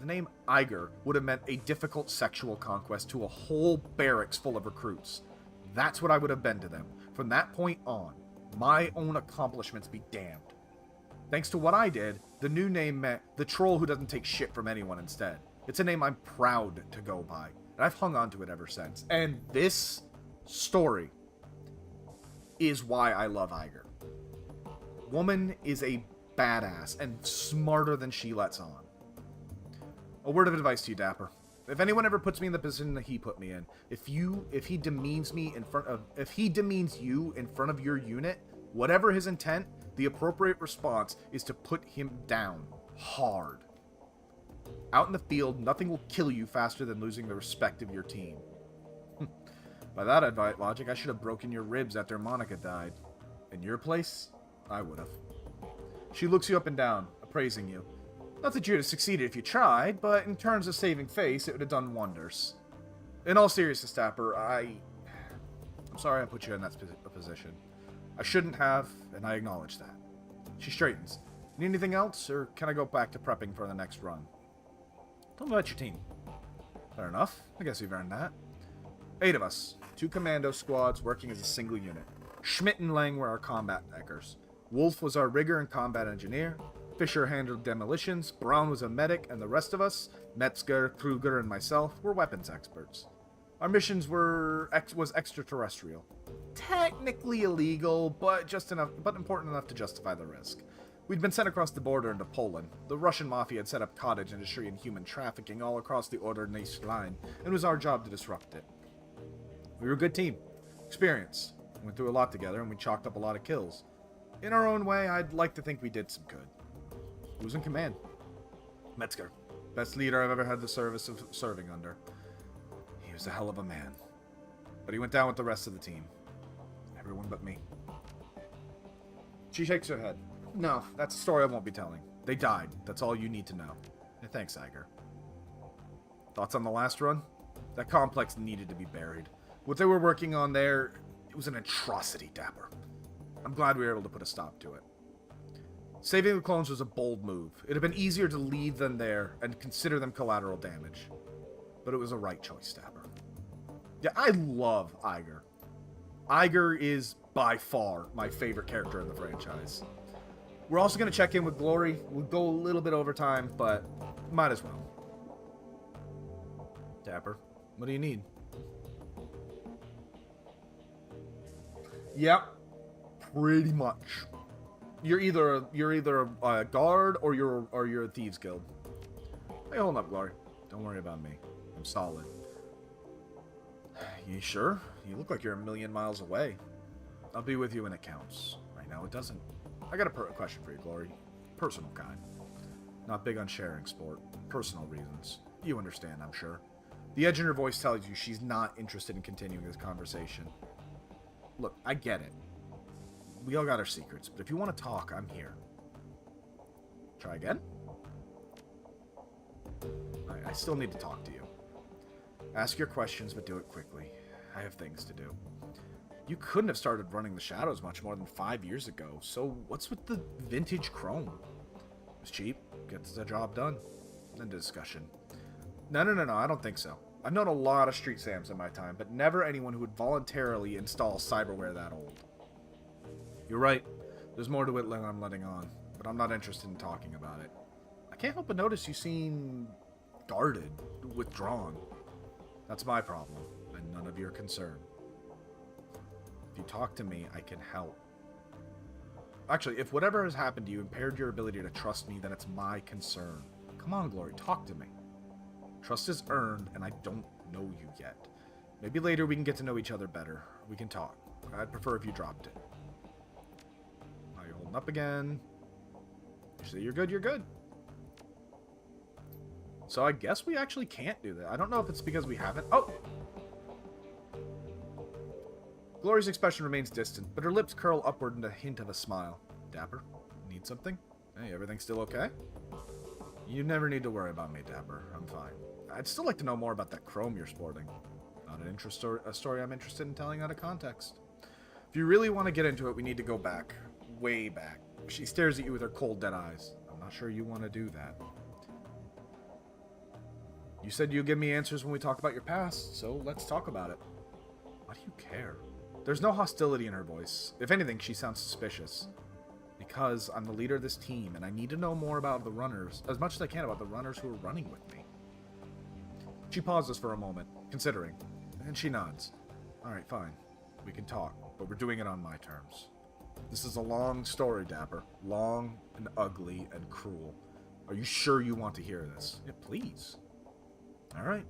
name Iger would have meant a difficult sexual conquest to a whole barracks full of recruits. That's what I would have been to them. From that point on, my own accomplishments be damned. Thanks to what I did, the new name meant the troll who doesn't take shit from anyone instead. It's a name I'm proud to go by, and I've hung on to it ever since. And this story is why I love Iger. Woman is a badass and smarter than she lets on. A word of advice to you, Dapper. If anyone ever puts me in the position that he put me in, if he demeans you in front of your unit, whatever his intent, the appropriate response is to put him down hard. Out in the field, nothing will kill you faster than losing the respect of your team. By that logic, I should have broken your ribs after Monica died. In your place, I would have. She looks you up and down, appraising you. Not that you'd have succeeded if you tried, but in terms of saving face, it would have done wonders. In all seriousness, Dapper, I'm sorry I put you in that position. I shouldn't have, and I acknowledge that. She straightens. Need anything else, or can I go back to prepping for the next run? Tell me about your team. Fair enough. I guess we've earned that. 8 of us. 2 commando squads working as a single unit. Schmidt and Lang were our combat deckers. Wolf was our rigger and combat engineer. Fisher handled demolitions. Brown was a medic, and the rest of us, Metzger, Kruger, and myself, were weapons experts. Our missions was extraterrestrial. Technically illegal, but important enough to justify the risk. We'd been sent across the border into Poland. The Russian mafia had set up cottage industry and human trafficking all across the Oder-Neisse line, and it was our job to disrupt it. We were a good team. Experienced. We went through a lot together, and we chalked up a lot of kills. In our own way, I'd like to think we did some good. Who was in command? Metzger. Best leader I've ever had the service of serving under. He was a hell of a man. But he went down with the rest of the team. Everyone but me. She shakes her head. No, that's a story I won't be telling. They died. That's all you need to know. And thanks, Iger. Thoughts on the last run? That complex needed to be buried. What they were working on there, it was an atrocity, Dapper. I'm glad we were able to put a stop to it. Saving the clones was a bold move. It'd have been easier to leave them there and consider them collateral damage. But it was a right choice, Dapper. Yeah, I love Iger. Iger is by far my favorite character in the franchise. We're also going to check in with Glory. We'll go a little bit over time, but might as well. Dapper, what do you need? Yep, pretty much. You're either a guard or you're a thieves guild. Hey, hold up, Glory. Don't worry about me. I'm solid. You sure? You look like you're a million miles away. I'll be with you when it counts. Right now, it doesn't. I got a question for you, Glory. Personal kind. Not big on sharing sport. Personal reasons. You understand, I'm sure. The edge in her voice tells you she's not interested in continuing this conversation. Look, I get it. We all got our secrets, but if you want to talk, I'm here. Try again? I still need to talk to you. Ask your questions, but do it quickly. I have things to do. You couldn't have started running the Shadows much more than 5 years ago, so what's with the vintage chrome? It was cheap. gets the job done. End of discussion. No, I don't think so. I've known a lot of Street Sams in my time, but never anyone who would voluntarily install cyberware that old. You're right. There's more to it than I'm letting on, but I'm not interested in talking about it. I can't help but notice you seem guarded, withdrawn. That's my problem, and none of your concern. If you talk to me, I can help. Actually, if whatever has happened to you impaired your ability to trust me, then it's my concern. Come on, Glory, talk to me. Trust is earned, and I don't know you yet. Maybe later we can get to know each other better. We can talk. I'd prefer if you dropped it. Are you holding up again? You say you're good, you're good. So I guess we actually can't do that. I don't know if it's because we haven't. Oh! Glory's expression remains distant, but her lips curl upward in a hint of a smile. Dapper, need something? Hey, everything still okay? You never need to worry about me, Dapper. I'm fine. I'd still like to know more about that chrome you're sporting. Not a story I'm interested in telling out of context. If you really want to get into it, we need to go back. Way back. She stares at you with her cold, dead eyes. I'm not sure you want to do that. You said you'd give me answers when we talk about your past, so let's talk about it. Why do you care? There's no hostility in her voice. If anything, she sounds suspicious. Because I'm the leader of this team, and I need to know more about the runners, as much as I can about the runners who are running with me. She pauses for a moment, considering, and she nods. Alright, fine. We can talk, but we're doing it on my terms. This is a long story, Dapper. Long and ugly and cruel. Are you sure you want to hear this? Yeah, please. Alright.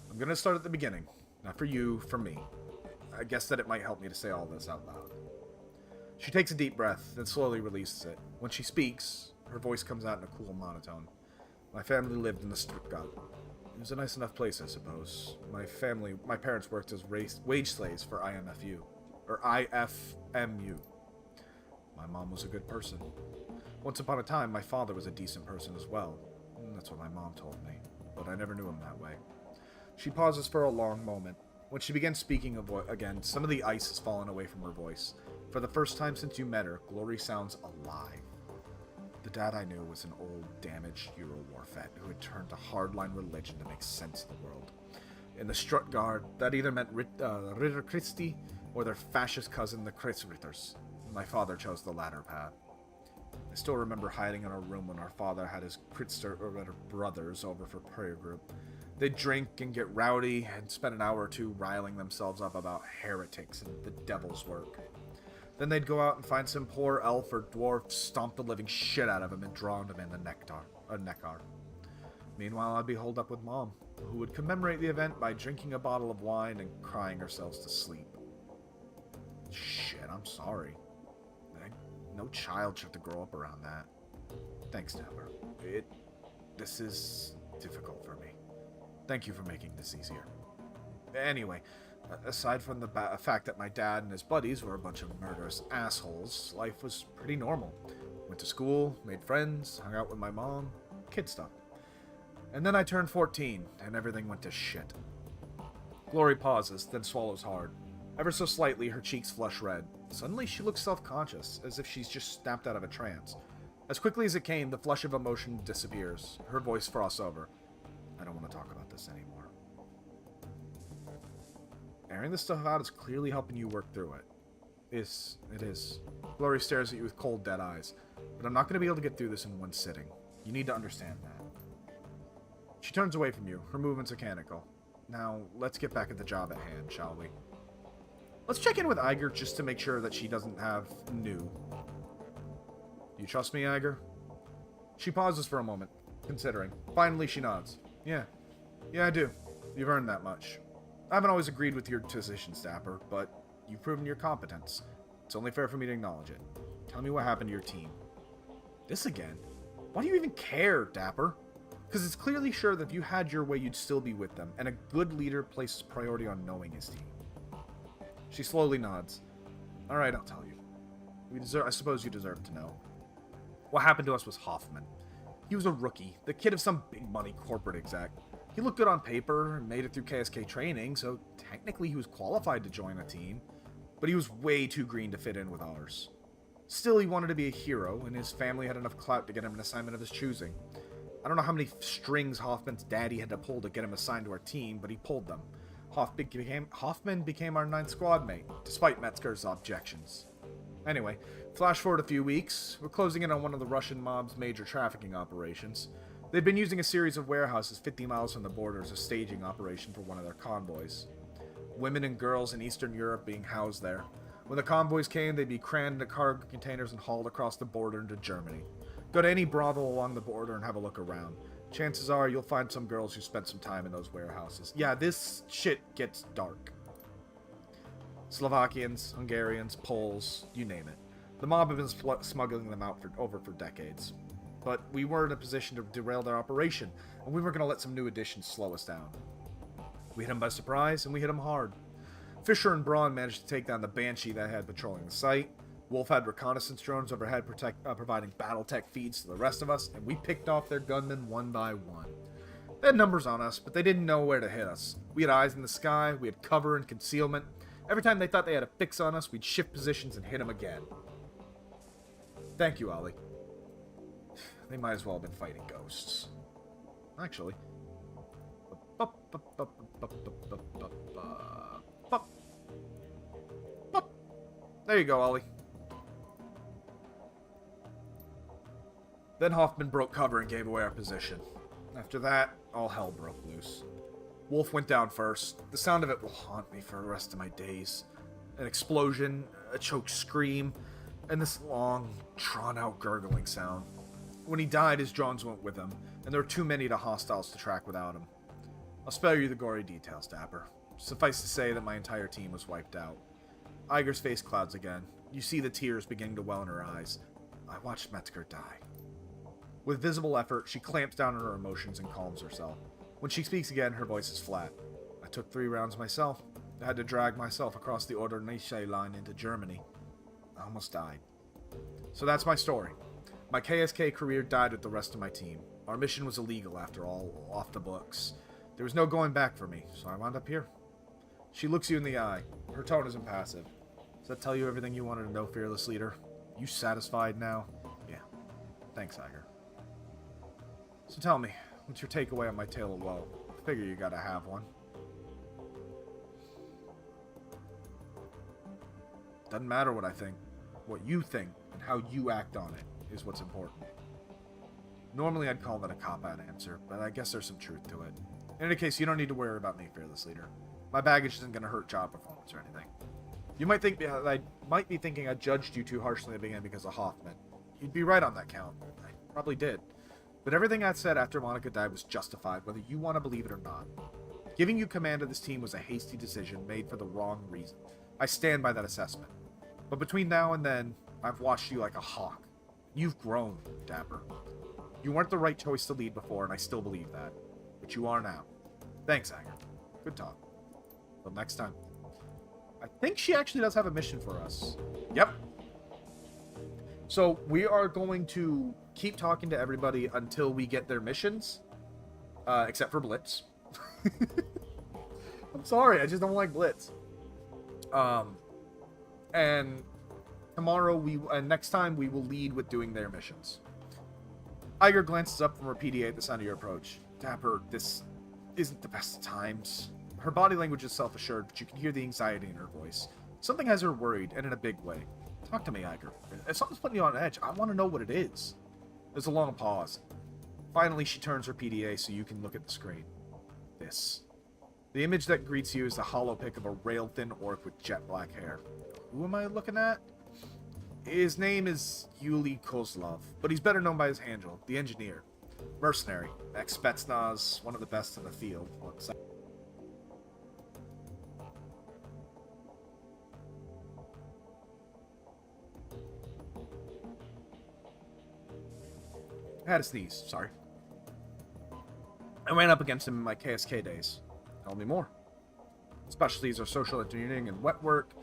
I'm gonna start at the beginning. Not for you, for me. I guess that it might help me to say all this out loud. She takes a deep breath, then slowly releases it. When she speaks, her voice comes out in a cool monotone. My family lived in the Stuttgart. It was a nice enough place, I suppose. My parents worked as wage slaves for IMFU. Or IFMU. My mom was a good person. Once upon a time, my father was a decent person as well. That's what my mom told me. But I never knew him that way. She pauses for a long moment. When she begins speaking again, some of the ice has fallen away from her voice. For the first time since you met her, Glory sounds alive. The dad I knew was an old, damaged Euro-war vet who had turned to hardline religion to make sense of the world. In the Stuttgart, that either meant Ritter Christi or their fascist cousin, the Kreuzritters. My father chose the latter path. I still remember hiding in our room when our father had his brothers over for prayer group. They'd drink and get rowdy and spend an hour or two riling themselves up about heretics and the devil's work. Then they'd go out and find some poor elf or dwarf, stomp the living shit out of him, and drown him in the Neckar. Meanwhile, I'd be holed up with Mom, who would commemorate the event by drinking a bottle of wine and crying ourselves to sleep. Shit, I'm sorry. No child should have to grow up around that. Thanks, Dapper. This is difficult for me. Thank you for making this easier. Anyway, aside from the fact that my dad and his buddies were a bunch of murderous assholes, life was pretty normal. Went to school, made friends, hung out with my mom, kid stuff. And then I turned 14, and everything went to shit. Glory pauses, then swallows hard. Ever so slightly, her cheeks flush red. Suddenly, she looks self-conscious, as if she's just snapped out of a trance. As quickly as it came, the flush of emotion disappears. Her voice frosts over. I don't want to talk about this anymore. Airing this stuff out is clearly helping you work through it. It is. Glory stares at you with cold, dead eyes. But I'm not going to be able to get through this in one sitting. You need to understand that. She turns away from you, her movements mechanical. Now, let's get back at the job at hand, shall we? Let's check in with Iger just to make sure that she doesn't have new. You trust me, Iger? She pauses for a moment, considering. Finally, she nods. Yeah, I do. You've earned that much. I haven't always agreed with your decisions, Dapper, but you've proven your competence. It's only fair for me to acknowledge it. Tell me what happened to your team. This again? Why do you even care, Dapper? Because it's clearly sure that if you had your way, you'd still be with them, and a good leader places priority on knowing his team. She slowly nods. Alright, I'll tell you. I suppose you deserve to know. What happened to us was Hoffman. He was a rookie, the kid of some big money corporate exec. He looked good on paper and made it through KSK training, so technically he was qualified to join a team, but he was way too green to fit in with ours. Still, he wanted to be a hero, and his family had enough clout to get him an assignment of his choosing. I don't know how many strings Hoffman's daddy had to pull to get him assigned to our team, but he pulled them. Hoffman became our 9th squad mate, despite Metzger's objections. Anyway, flash forward a few weeks, we're closing in on one of the Russian mob's major trafficking operations. They'd been using a series of warehouses 50 miles from the border as a staging operation for one of their convoys. Women and girls in Eastern Europe being housed there. When the convoys came, they'd be crammed into cargo containers and hauled across the border into Germany. Go to any brothel along the border and have a look around. Chances are you'll find some girls who spent some time in those warehouses. Yeah, this shit gets dark. Slovakians, Hungarians, Poles, you name it. The mob have been smuggling them out for decades. But we were in a position to derail their operation, and we were going to let some new additions slow us down. We hit them by surprise, and we hit them hard. Fisher and Braun managed to take down the Banshee that had patrolling the site. Wolf had reconnaissance drones overhead providing BattleTech feeds to the rest of us, and we picked off their gunmen one by one. They had numbers on us, but they didn't know where to hit us. We had eyes in the sky, we had cover and concealment. Every time they thought they had a fix on us, we'd shift positions and hit them again. Thank you, Ollie. They might as well have been fighting ghosts. Actually. There you go, Ollie. Then Hoffman broke cover and gave away our position. After that, all hell broke loose. Wolf went down first. The sound of it will haunt me for the rest of my days. An explosion, a choked scream, and this long, drawn-out gurgling sound. When he died, his drones went with him, and there were too many hostiles to track without him. I'll spare you the gory details, Dapper. Suffice to say that my entire team was wiped out. Iger's face clouds again. You see the tears beginning to well in her eyes. I watched Metzger die. With visible effort, she clamps down on her emotions and calms herself. When she speaks again, her voice is flat. I took 3 rounds myself. I had to drag myself across the Oder-Neisse line into Germany. I almost died. So that's my story. My KSK career died with the rest of my team. Our mission was illegal, after all, off the books. There was no going back for me, so I wound up here. She looks you in the eye. Her tone is impassive. Does that tell you everything you wanted to know, fearless leader? You satisfied now? Yeah. Thanks, Iger. So tell me, what's your takeaway on my tale of woe? I figure you gotta have one. Doesn't matter what I think. What you think and how you act on it is what's important. Normally I'd call that a cop-out answer, but I guess there's some truth to it. In any case, you don't need to worry about me, fearless leader. My baggage isn't going to hurt job performance or anything. You might think I might be thinking I judged you too harshly at the beginning because of Hoffman. You'd be right on that count. I probably did. But everything I said after Monica died was justified, whether you want to believe it or not. Giving you command of this team was a hasty decision made for the wrong reason. I stand by that assessment. But between now and then, I've watched you like a hawk. You've grown, Dapper. You weren't the right choice to lead before, and I still believe that. But you are now. Thanks, Anger. Good talk. Till next time. I think she actually does have a mission for us. Yep. So we are going to keep talking to everybody until we get their missions. Except for Blitz. I'm sorry, I just don't like Blitz. And tomorrow next time we will lead with doing their missions. Iger glances up from her PDA at the sound of your approach. Dapper, this isn't the best of times. Her body language is self-assured, but you can hear the anxiety in her voice. Something has her worried, and in a big way. Talk to me, Iger. If something's putting you on edge, I want to know what it is. There's a long pause. Finally, she turns her PDA so you can look at the screen. This. The image that greets you is the hollow pic of a rail-thin orc with jet black hair. Who am I looking at? His name is Yuli Kozlov, but he's better known by his handle, the Engineer. Mercenary, ex-Spetsnaz, one of the best in the field. I had a sneeze, sorry. I ran up against him in my KSK days. Tell me more. Specialties are social engineering and wet work.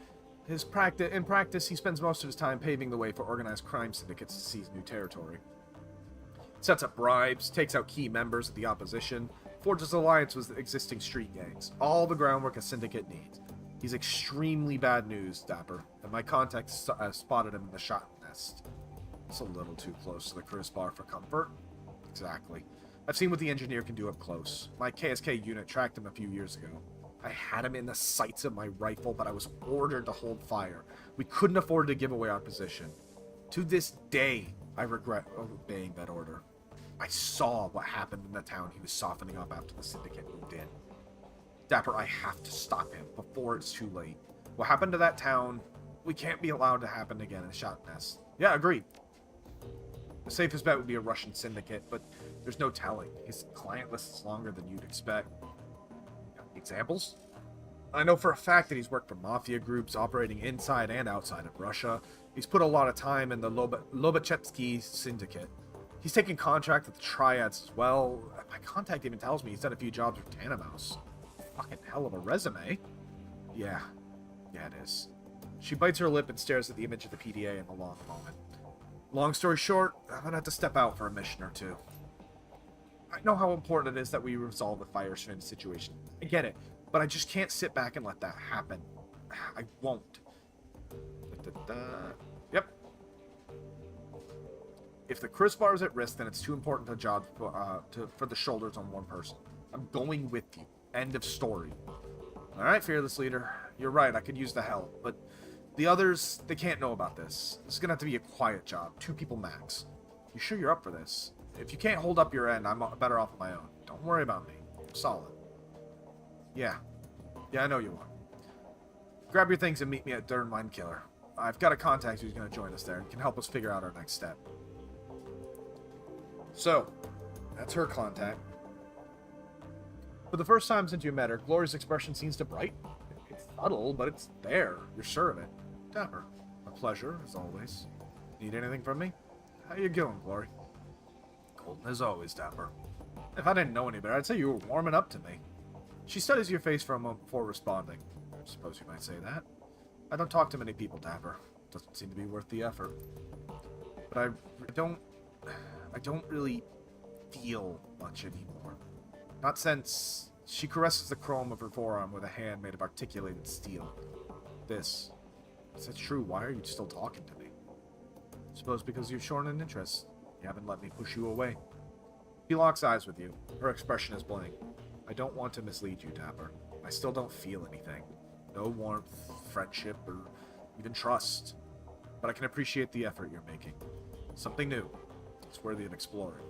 In practice, he spends most of his time paving the way for organized crime syndicates to seize new territory. Sets up bribes, takes out key members of the opposition, forges alliance with existing street gangs. All the groundwork a syndicate needs. He's extremely bad news, Dapper, and my contacts spotted him in the shot nest. nest. It's a little too close to the Chris bar for comfort. Exactly. I've seen what the engineer can do up close. My KSK unit tracked him a few years ago. I had him in the sights of my rifle, but I was ordered to hold fire. We couldn't afford to give away our position. To this day, I regret obeying that order. I saw what happened in the town he was softening up after the Syndicate moved in. Dapper, I have to stop him before it's too late. What happened to that town, we can't be allowed to happen again in Shot Nest. Yeah, agreed. The safest bet would be a Russian syndicate, but there's no telling. His client list is longer than you'd expect. Examples? I know for a fact that he's worked for mafia groups operating inside and outside of Russia. He's put a lot of time in the Lobachevsky syndicate. He's taken contract with the Triads as well. My contact even tells me he's done a few jobs with Tanamouse. Fucking hell of a resume. Yeah, it is. She bites her lip and stares at the image of the PDA in a long moment. Long story short, I'm gonna have to step out for a mission or two. I know how important it is that we resolve the Firewind situation. I get it, but I just can't sit back and let that happen. I won't. Yep. If the Chris bar is at risk, then it's too important a job for the shoulders on one person. I'm going with you. End of story. Alright, fearless leader. You're right, I could use the help, but the others, they can't know about this. This is gonna have to be a quiet job. 2 people max. You sure you're up for this? If you can't hold up your end, I'm better off on my own. Don't worry about me. I'm solid. Yeah, I know you are. Grab your things and meet me at Dern Mine Killer. I've got a contact who's going to join us there and can help us figure out our next step. So, that's her contact. For the first time since you met her, Glory's expression seems to brighten. It's subtle, but it's there. You're sure of it. Dapper. A pleasure, as always. Need anything from me? How you going, Glory? Golden as always, Dapper. If I didn't know any better, I'd say you were warming up to me. She studies your face for a moment before responding. I suppose you might say that. I don't talk to many people, Dapper. Doesn't seem to be worth the effort. But I don't really feel much anymore. Not since she caresses the chrome of her forearm with a hand made of articulated steel. Is that true? Why are you still talking to me? Suppose because you've shown an interest. You haven't let me push you away. She locks eyes with you. Her expression is blank. I don't want to mislead you, Dapper. I still don't feel anything. No warmth, friendship, or even trust. But I can appreciate the effort you're making. Something new. It's worthy of exploring.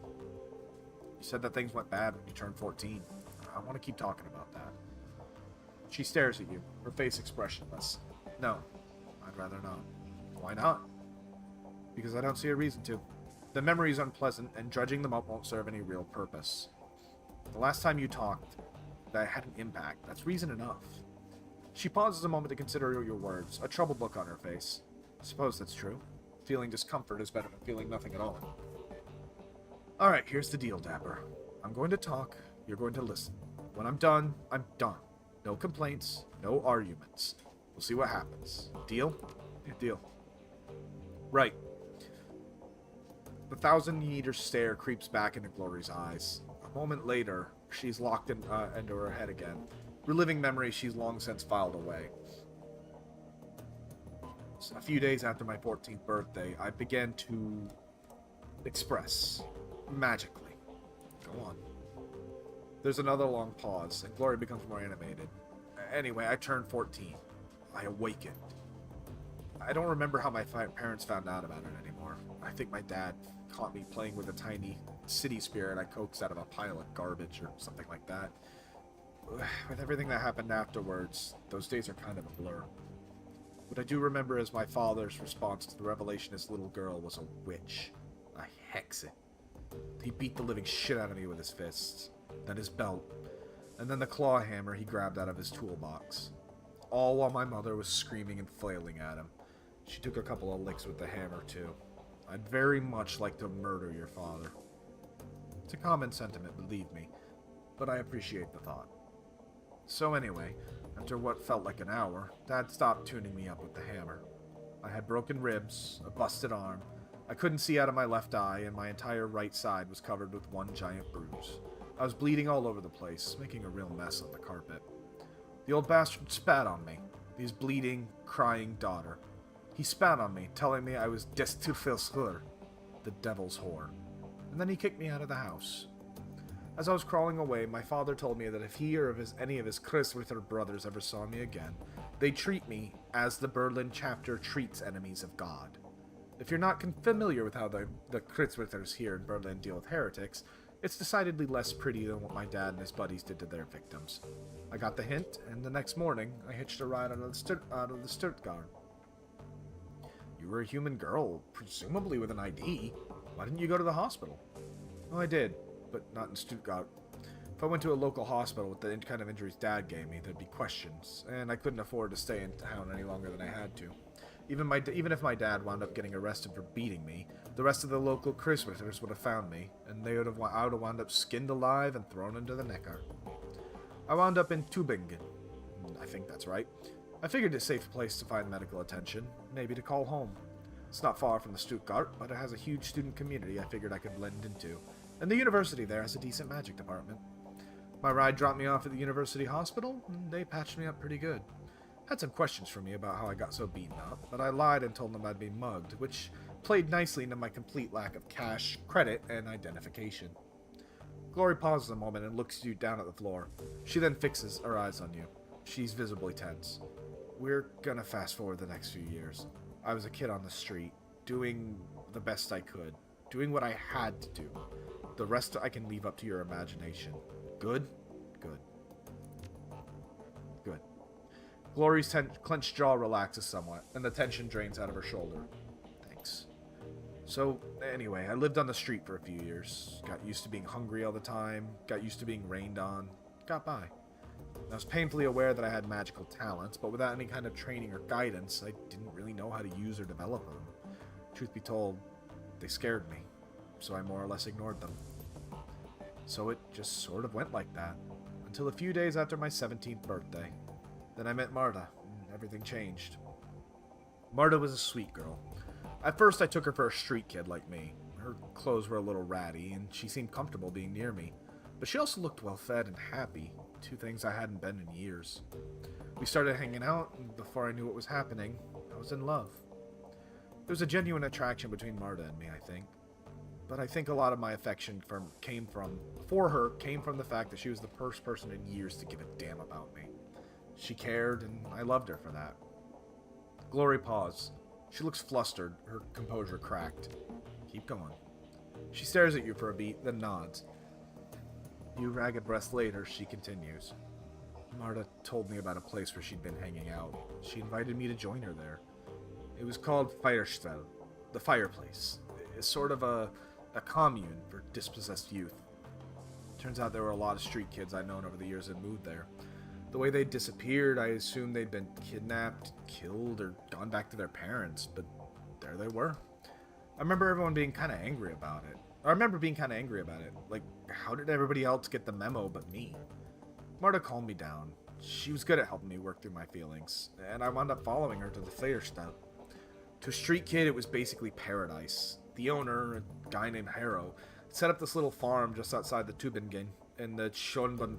You said that things went bad when you turned 14. I want to keep talking about that. She stares at you, her face expressionless. No, I'd rather not. Why not? Because I don't see a reason to. The memory is unpleasant, and dredging them up won't serve any real purpose. The last time you talked, that had an impact. That's reason enough. She pauses a moment to consider your words, a troubled look on her face. I suppose that's true. Feeling discomfort is better than feeling nothing at all. Alright, here's the deal, Dapper. I'm going to talk, you're going to listen. When I'm done, I'm done. No complaints, no arguments. We'll see what happens. Deal? Yeah, deal. Right. The 1,000-meter stare creeps back into Glory's eyes. A moment later, she's locked into her head again, reliving memories she's long since filed away. A few days after my 14th birthday, I began to express, magically. Go on. There's another long pause, and Glory becomes more animated. Anyway, I turned 14. I awakened. I don't remember how my parents found out about it anymore. I think my dad caught me playing with a tiny city spirit I coaxed out of a pile of garbage or something like that. With everything that happened afterwards, those days are kind of a blur. What I do remember is my father's response to the revelation his little girl was a witch. A hexit. He beat the living shit out of me with his fists, then his belt, and then the claw hammer he grabbed out of his toolbox. All while my mother was screaming and flailing at him. She took a couple of licks with the hammer, too. I'd very much like to murder your father. It's a common sentiment, believe me, but I appreciate the thought. So anyway, after what felt like an hour, Dad stopped tuning me up with the hammer. I had broken ribs, a busted arm, I couldn't see out of my left eye, and my entire right side was covered with one giant bruise. I was bleeding all over the place, making a real mess on the carpet. The old bastard spat on me, his bleeding, crying daughter. He spat on me, telling me I was des Teufels, the devil's whore. And then he kicked me out of the house. As I was crawling away, my father told me that if he or any of his Christwither brothers ever saw me again, they'd treat me as the Berlin chapter treats enemies of God. If you're not familiar with how the Christwithers here in Berlin deal with heretics, it's decidedly less pretty than what my dad and his buddies did to their victims. I got the hint, and the next morning, I hitched a ride out of the Stuttgart. You were a human girl, presumably with an ID. Why didn't you go to the hospital? Oh, I did, but not in Stuttgart. If I went to a local hospital with the kind of injuries Dad gave me, there'd be questions, and I couldn't afford to stay in town any longer than I had to. Even if my dad wound up getting arrested for beating me, the rest of the local Christwithers would have found me, and I would have wound up skinned alive and thrown into the Neckar. I wound up in Tübingen. I think that's right. I figured it's a safe place to find medical attention, maybe to call home. It's not far from the Stuttgart, but it has a huge student community I figured I could blend into, and the university there has a decent magic department. My ride dropped me off at the university hospital, and they patched me up pretty good. Had some questions for me about how I got so beaten up, but I lied and told them I'd been mugged, which played nicely into my complete lack of cash, credit, and identification. Glory pauses a moment and looks you down at the floor. She then fixes her eyes on you. She's visibly tense. We're gonna fast forward the next few years. I was a kid on the street, doing the best I could, doing what I had to do. The rest I can leave up to your imagination. Good? Good. Good. Glory's clenched jaw relaxes somewhat, and the tension drains out of her shoulder. Thanks. So, anyway, I lived on the street for a few years. Got used to being hungry all the time, got used to being rained on, got by. I was painfully aware that I had magical talents, but without any kind of training or guidance, I didn't really know how to use or develop them. Truth be told, they scared me, so I more or less ignored them. So it just sort of went like that, until a few days after my 17th birthday. Then I met Marta, and everything changed. Marta was a sweet girl. At first I took her for a street kid like me. Her clothes were a little ratty, and she seemed comfortable being near me. But she also looked well-fed and happy, two things I hadn't been in years. We started hanging out, and before I knew what was happening, I was in love. There was a genuine attraction between Marta and me, I think. But I think a lot of my affection came from the fact that she was the first person in years to give a damn about me. She cared, and I loved her for that. Glory paused. She looks flustered, her composure cracked. Keep going. She stares at you for a beat, then nods. A few ragged breaths later, she continues. Marta told me about a place where she'd been hanging out. She invited me to join her there. It was called Feierstelle, the fireplace. It's sort of a commune for dispossessed youth. Turns out there were a lot of street kids I'd known over the years that moved there. The way they disappeared, I assumed they'd been kidnapped, killed, or gone back to their parents, but there they were. I remember everyone being kind of angry about it. Like, how did everybody else get the memo but me? Marta calmed me down. She was good at helping me work through my feelings, and I wound up following her to the Feierstadt. To a street kid, it was basically paradise. The owner, a guy named Harrow, set up this little farm just outside the Tübingen in the Schönbrunn,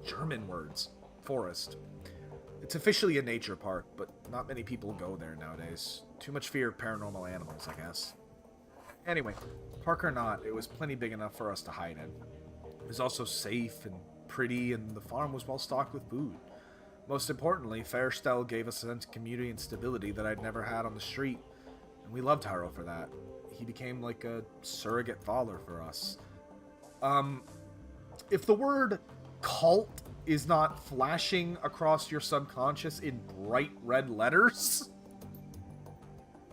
German words, forest. It's officially a nature park, but not many people go there nowadays. Too much fear of paranormal animals, I guess. Anyway, park or not, it was plenty big enough for us to hide in. It was also safe and pretty, and the farm was well stocked with food. Most importantly, Feierstelle gave us a sense of community and stability that I'd never had on the street, and we loved Harrow for that. He became like a surrogate father for us. If the word cult is not flashing across your subconscious in bright red letters...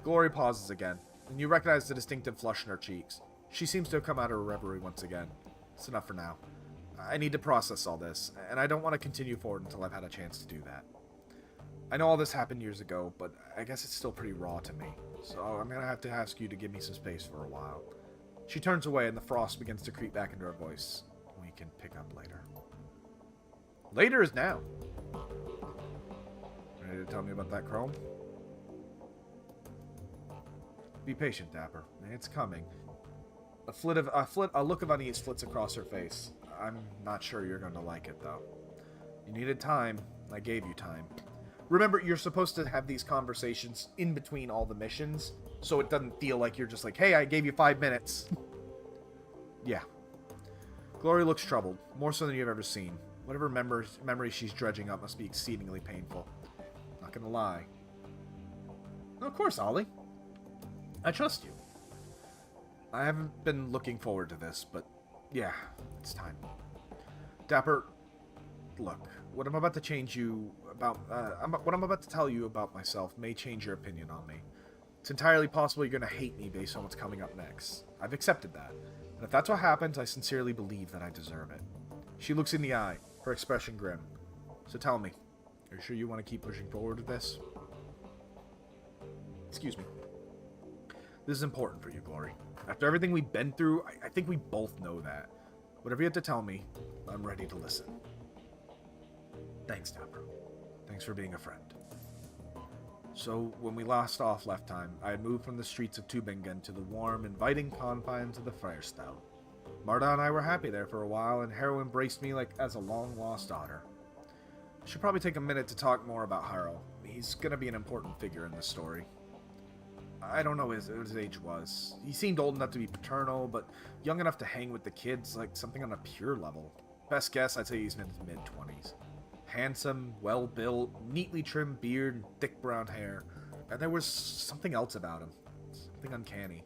Glory pauses again, and you recognize the distinctive flush in her cheeks. She seems to have come out of her reverie once again. It's enough for now. I need to process all this, and I don't want to continue forward until I've had a chance to do that. I know all this happened years ago, but I guess it's still pretty raw to me, so I'm going to have to ask you to give me some space for a while. She turns away, and the frost begins to creep back into her voice. We can pick up later. Later is now. Ready to tell me about that chrome? Be patient, Dapper. It's coming. A look of unease flits across her face. I'm not sure you're going to like it, though. You needed time. I gave you time. Remember, you're supposed to have these conversations in between all the missions, so it doesn't feel like you're just like, hey, I gave you 5 minutes. Yeah. Glory looks troubled, more so than you've ever seen. Whatever memory she's dredging up must be exceedingly painful. Not gonna lie. No, of course, Ollie. I trust you. I haven't been looking forward to this, but yeah, it's time. Dapper, look, what I'm about to tell you about myself may change your opinion on me. It's entirely possible you're going to hate me based on what's coming up next. I've accepted that. And if that's what happens, I sincerely believe that I deserve it. She looks in the eye, her expression grim. So tell me, are you sure you want to keep pushing forward with this? Excuse me. This is important for you, Glory. After everything we've been through, I think we both know that. Whatever you have to tell me, I'm ready to listen. Thanks, Dapper. Thanks for being a friend. So, when we last left time, I had moved from the streets of Tübingen to the warm, inviting confines of the Firestell. Marta and I were happy there for a while, and Harrow embraced me like as a long-lost daughter. I should probably take a minute to talk more about Harrow. He's gonna be an important figure in this story. I don't know what his age was. He seemed old enough to be paternal, but young enough to hang with the kids, like something on a pure level. Best guess, I'd say he's in his mid-20s. Handsome, well-built, neatly trimmed beard, and thick brown hair. And there was something else about him. Something uncanny.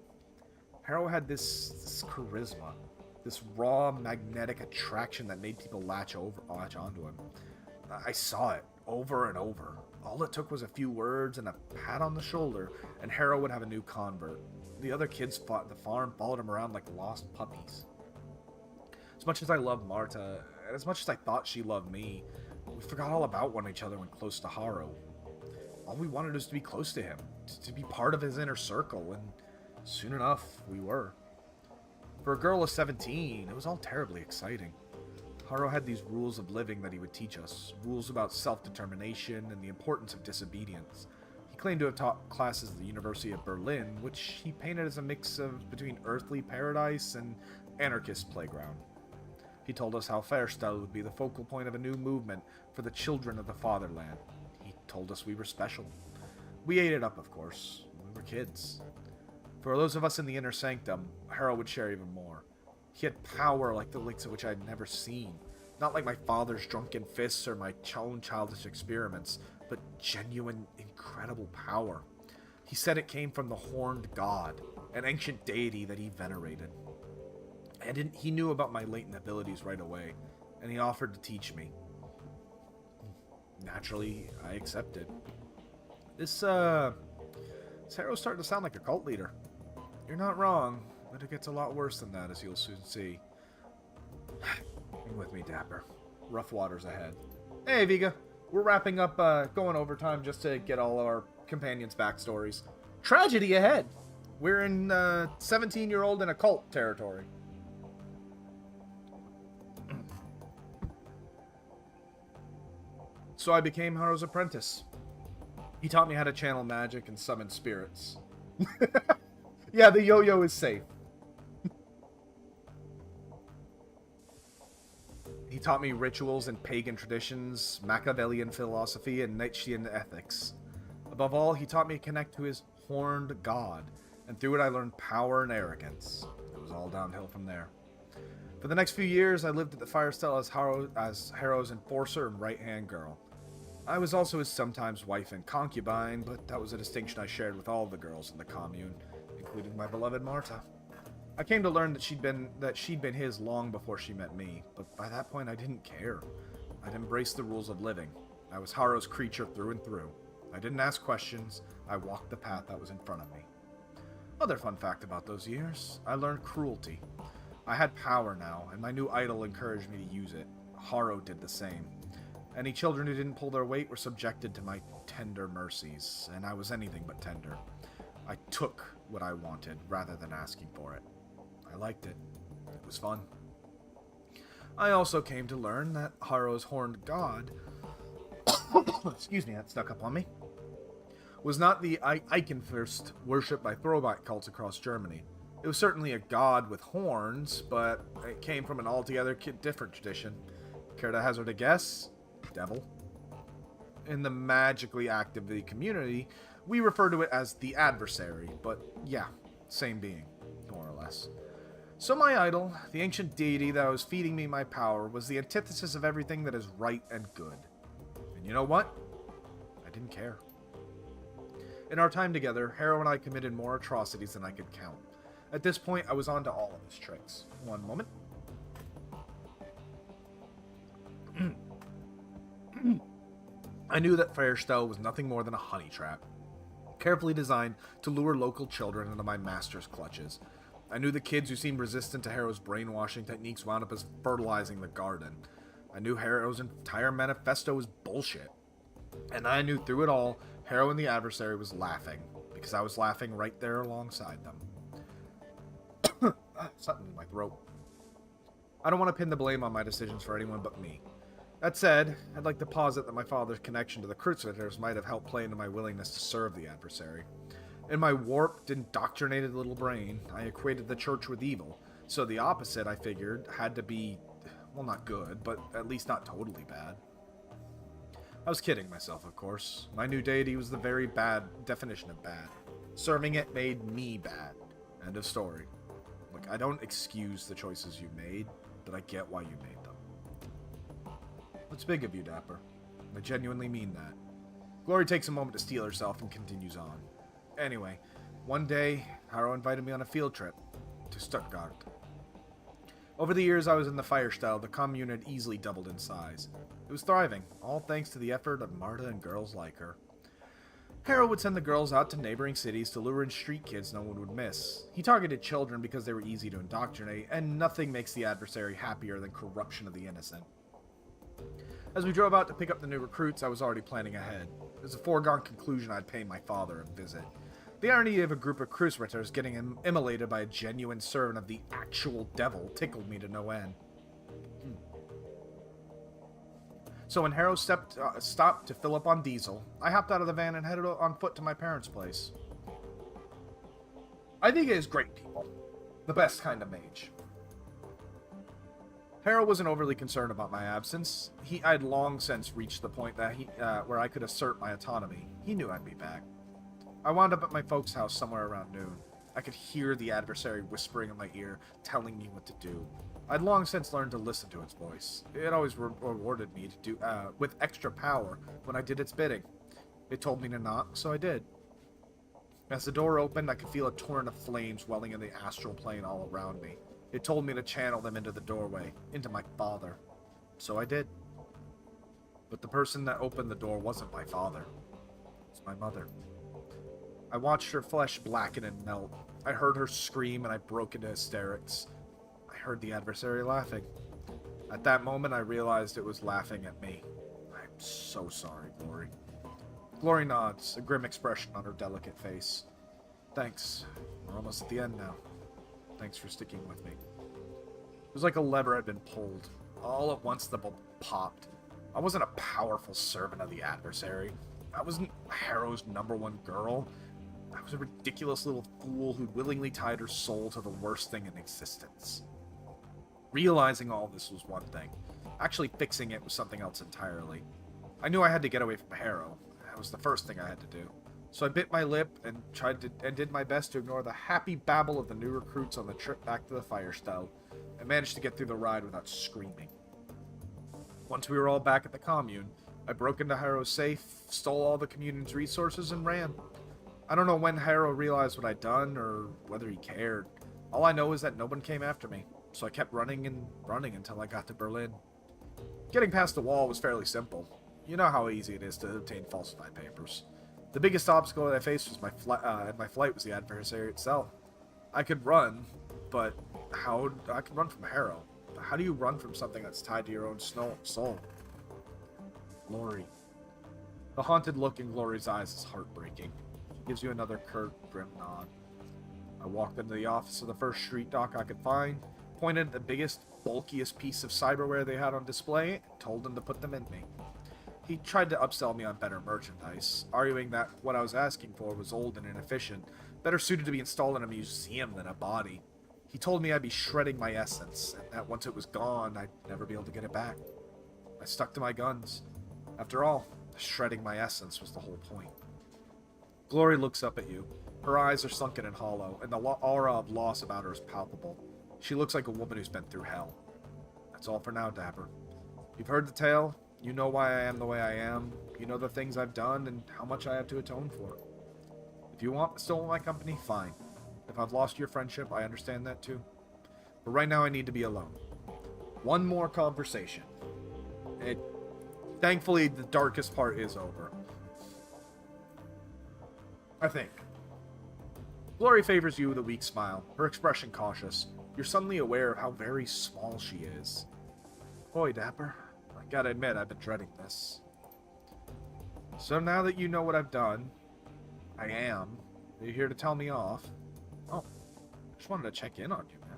Harrow had this charisma. This raw, magnetic attraction that made people latch onto him. I saw it over and over. All it took was a few words and a pat on the shoulder, and Harrow would have a new convert. The other kids at the farm followed him around like lost puppies. As much as I loved Marta, and as much as I thought she loved me, we forgot all about each other when close to Harrow. All we wanted was to be close to him, to be part of his inner circle, and soon enough, we were. For a girl of 17, it was all terribly exciting. Harrow had these rules of living that he would teach us, rules about self-determination and the importance of disobedience. He claimed to have taught classes at the University of Berlin, which he painted as a mix of between earthly paradise and anarchist playground. He told us how Firestell would be the focal point of a new movement for the children of the fatherland. He told us we were special. We ate it up, of course. We were kids. For those of us in the inner sanctum, Harrow would share even more. He had power like the likes of which I had never seen. Not like my father's drunken fists or my own childish experiments, but genuine, incredible power. He said it came from the Horned God, an ancient deity that he venerated. And he knew about my latent abilities right away, and he offered to teach me. Naturally, I accepted. This Harrow's starting to sound like a cult leader. You're not wrong, but it gets a lot worse than that, as you'll soon see. Hang with me, Dapper. Rough waters ahead. Hey, Viga. We're wrapping up, going overtime just to get all our companions' backstories. Tragedy ahead. We're in 17-year-old in a cult territory. So I became Harrow's apprentice. He taught me how to channel magic and summon spirits. Yeah, the yo-yo is safe. He taught me rituals and pagan traditions, Machiavellian philosophy, and Nietzschean ethics. Above all, he taught me to connect to his horned god, and through it I learned power and arrogance. It was all downhill from there. For the next few years, I lived at the Firestell as Harrow's enforcer and right-hand girl. I was also his sometimes wife and concubine, but that was a distinction I shared with all the girls in the commune, including my beloved Marta. I came to learn that she'd been his long before she met me, but by that point I didn't care. I'd embraced the rules of living. I was Harrow's creature through and through. I didn't ask questions, I walked the path that was in front of me. Other fun fact about those years, I learned cruelty. I had power now, and my new idol encouraged me to use it. Harrow did the same. Any children who didn't pull their weight were subjected to my tender mercies, and I was anything but tender. I took what I wanted, rather than asking for it. I liked it. It was fun. I also came to learn that Harrow's horned god, excuse me, that stuck up on me, was not the Eichenfürst worshipped by throwback cults across Germany. It was certainly a god with horns, but it came from an altogether different tradition. Care to hazard a guess? Devil? In the magically active community, we refer to it as the adversary, but yeah, same being, more or less. So my idol, the ancient deity that was feeding me my power, was the antithesis of everything that is right and good. And you know what? I didn't care. In our time together, Harrow and I committed more atrocities than I could count. At this point, I was on to all of his tricks. One moment. I knew that Firestell was nothing more than a honey trap, carefully designed to lure local children into my master's clutches. I knew the kids who seemed resistant to Harrow's brainwashing techniques wound up as fertilizing the garden. I knew Harrow's entire manifesto was bullshit. And I knew through it all, Harrow and the adversary was laughing, because I was laughing right there alongside them. Something in my throat. I don't want to pin the blame on my decisions for anyone but me. That said, I'd like to posit that my father's connection to the Crusaders might have helped play into my willingness to serve the adversary. In my warped, indoctrinated little brain, I equated the church with evil, so the opposite, I figured, had to be, well, not good, but at least not totally bad. I was kidding myself, of course. My new deity was the very bad definition of bad. Serving it made me bad. End of story. Look, I don't excuse the choices you made, but I get why you made them. It's big of you, Dapper. I genuinely mean that. Glory takes a moment to steel herself and continues on. Anyway, one day, Harrow invited me on a field trip to Stuttgart. Over the years I was in the Firestell, the commune had easily doubled in size. It was thriving, all thanks to the effort of Marta and girls like her. Harrow would send the girls out to neighboring cities to lure in street kids no one would miss. He targeted children because they were easy to indoctrinate, and nothing makes the adversary happier than corruption of the innocent. As we drove out to pick up the new recruits, I was already planning ahead. It was a foregone conclusion I'd pay my father a visit. The irony of a group of crusaders getting immolated by a genuine servant of the actual devil tickled me to no end. So when Harrow stopped to fill up on diesel, I hopped out of the van and headed on foot to my parents' place. I think it is great people. The best kind of mage. Harrow wasn't overly concerned about my absence. I'd long since reached the point that where I could assert my autonomy. He knew I'd be back. I wound up at my folks' house somewhere around noon. I could hear the adversary whispering in my ear, telling me what to do. I'd long since learned to listen to its voice. It always rewarded me to do with extra power when I did its bidding. It told me to knock, so I did. As the door opened, I could feel a torrent of flames welling in the astral plane all around me. It told me to channel them into the doorway, into my father. So I did. But the person that opened the door wasn't my father. It was my mother. I watched her flesh blacken and melt. I heard her scream and I broke into hysterics. I heard the adversary laughing. At that moment, I realized it was laughing at me. I'm so sorry, Glory. Glory nods, a grim expression on her delicate face. Thanks. We're almost at the end now. Thanks for sticking with me. It was like a lever had been pulled. All at once, the bulb popped. I wasn't a powerful servant of the adversary. I wasn't Harrow's #1 girl. I was a ridiculous little fool who'd willingly tied her soul to the worst thing in existence. Realizing all this was one thing. Actually fixing it was something else entirely. I knew I had to get away from Harrow. That was the first thing I had to do. So I bit my lip and did my best to ignore the happy babble of the new recruits on the trip back to the Firestell, and managed to get through the ride without screaming. Once we were all back at the commune, I broke into Harrow's safe, stole all the commune's resources, and ran. I don't know when Harrow realized what I'd done, or whether he cared. All I know is that no one came after me, so I kept running and running until I got to Berlin. Getting past the wall was fairly simple. You know how easy it is to obtain falsified papers. The biggest obstacle that I faced was in my flight was the adversary itself. I could run, but I could run from Harrow. But how do you run from something that's tied to your own soul? Glory. The haunted look in Glory's eyes is heartbreaking. She gives you another curt, grim nod. I walked into the office of the first street doc I could find, pointed at the biggest, bulkiest piece of cyberware they had on display, and told them to put them in me. He tried to upsell me on better merchandise, arguing that what I was asking for was old and inefficient, better suited to be installed in a museum than a body. He told me I'd be shredding my essence, and that once it was gone, I'd never be able to get it back. I stuck to my guns. After all, Shredding my essence was the whole point. Glory looks up at you. Her eyes are sunken and hollow, and the aura of loss about her is palpable. She looks like a woman who's been through hell. That's all for now, Dapper. You've heard the tale. You know why I am the way I am. You know the things I've done and how much I have to atone for. If you still want my company, fine. If I've lost your friendship, I understand that too. But right now I need to be alone. One more conversation. Thankfully, the darkest part is over. I think. Glory favors you with a weak smile, her expression cautious. You're suddenly aware of how very small she is. Boy, Dapper, I gotta admit, I've been dreading this. So now that you know what I've done, are you here to tell me off? Oh, just wanted to check in on you, man.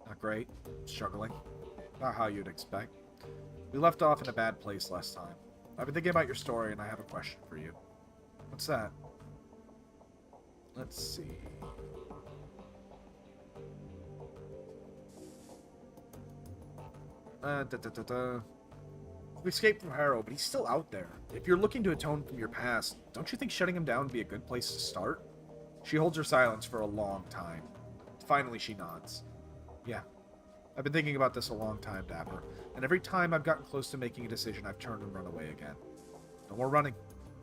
Not great. Struggling. Not how you'd expect. We left off in a bad place last time. I've been thinking about your story, and I have a question for you. What's that? Let's see. We escaped from Harrow, but he's still out there. If you're looking to atone from your past, don't you think shutting him down would be a good place to start? She holds her silence for a long time. Finally, she nods. Yeah. I've been thinking about this a long time, Dapper, and every time I've gotten close to making a decision, I've turned and run away again. No more running.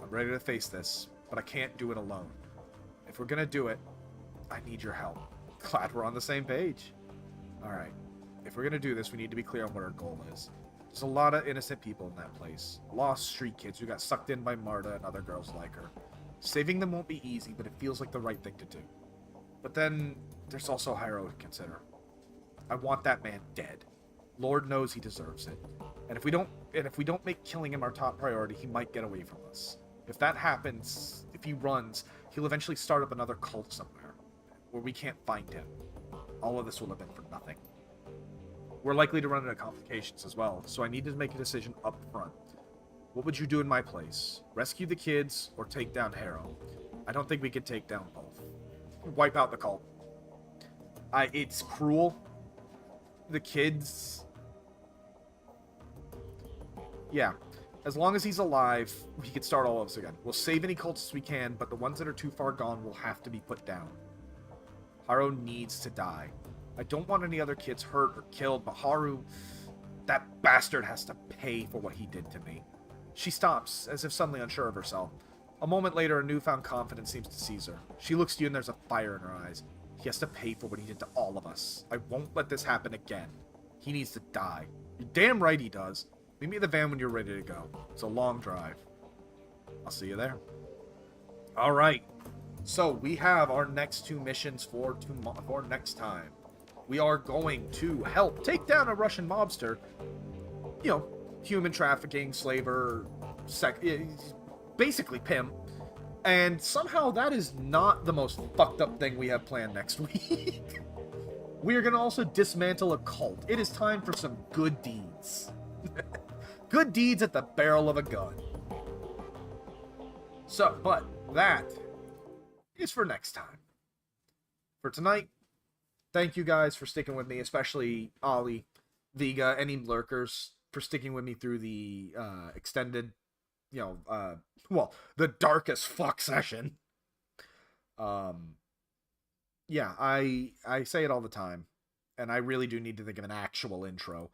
I'm ready to face this, but I can't do it alone. If we're gonna do it, I need your help. Glad we're on the same page. Alright. If we're gonna do this, we need to be clear on what our goal is. There's a lot of innocent people in that place. Lost street kids who got sucked in by Marta and other girls like her. Saving them won't be easy, but it feels like the right thing to do. But then, there's also Harrow to consider. I want that man dead. Lord knows he deserves it. And if we don't make killing him our top priority, he might get away from us. If that happens, if he runs, he'll eventually start up another cult somewhere, where we can't find him. All of this will have been for nothing. We're likely to run into complications as well, so I need to make a decision up front. What would you do in my place? Rescue the kids, or take down Harrow? I don't think we could take down both. Wipe out the cult. It's cruel. The kids... Yeah. As long as he's alive, we can start all of us again. We'll save any cultists we can, but the ones that are too far gone will have to be put down. Haru needs to die. I don't want any other kids hurt or killed, but Haru... That bastard has to pay for what he did to me. She stops, as if suddenly unsure of herself. A moment later, a newfound confidence seems to seize her. She looks to you and there's a fire in her eyes. He has to pay for what he did to all of us. I won't let this happen again. He needs to die. You're damn right he does. Meet me at the van when you're ready to go. It's a long drive. I'll see you there. Alright. So, we have our next two missions for next time. We are going to help take down a Russian mobster. You know, human trafficking, slaver, basically pimp. And somehow that is not the most fucked up thing we have planned next week. We are going to also dismantle a cult. It is time for some good deeds. Good deeds at the barrel of a gun. So, but that is for next time. For tonight, thank you guys for sticking with me, especially Ollie, Viga, any lurkers, for sticking with me through the extended, well, the darkest fuck session. Yeah, I say it all the time, and I really do need to think of an actual intro,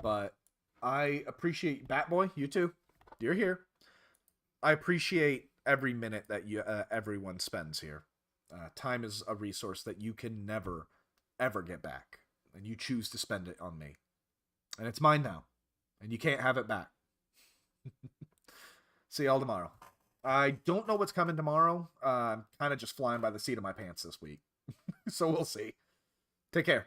but I appreciate Batboy, you too. You're here. I appreciate every minute that everyone spends here. Time is a resource that you can never, ever get back, and you choose to spend it on me. And it's mine now, and you can't have it back. See y'all tomorrow. I don't know what's coming tomorrow. I'm kind of just flying by the seat of my pants this week. So we'll see. Take care.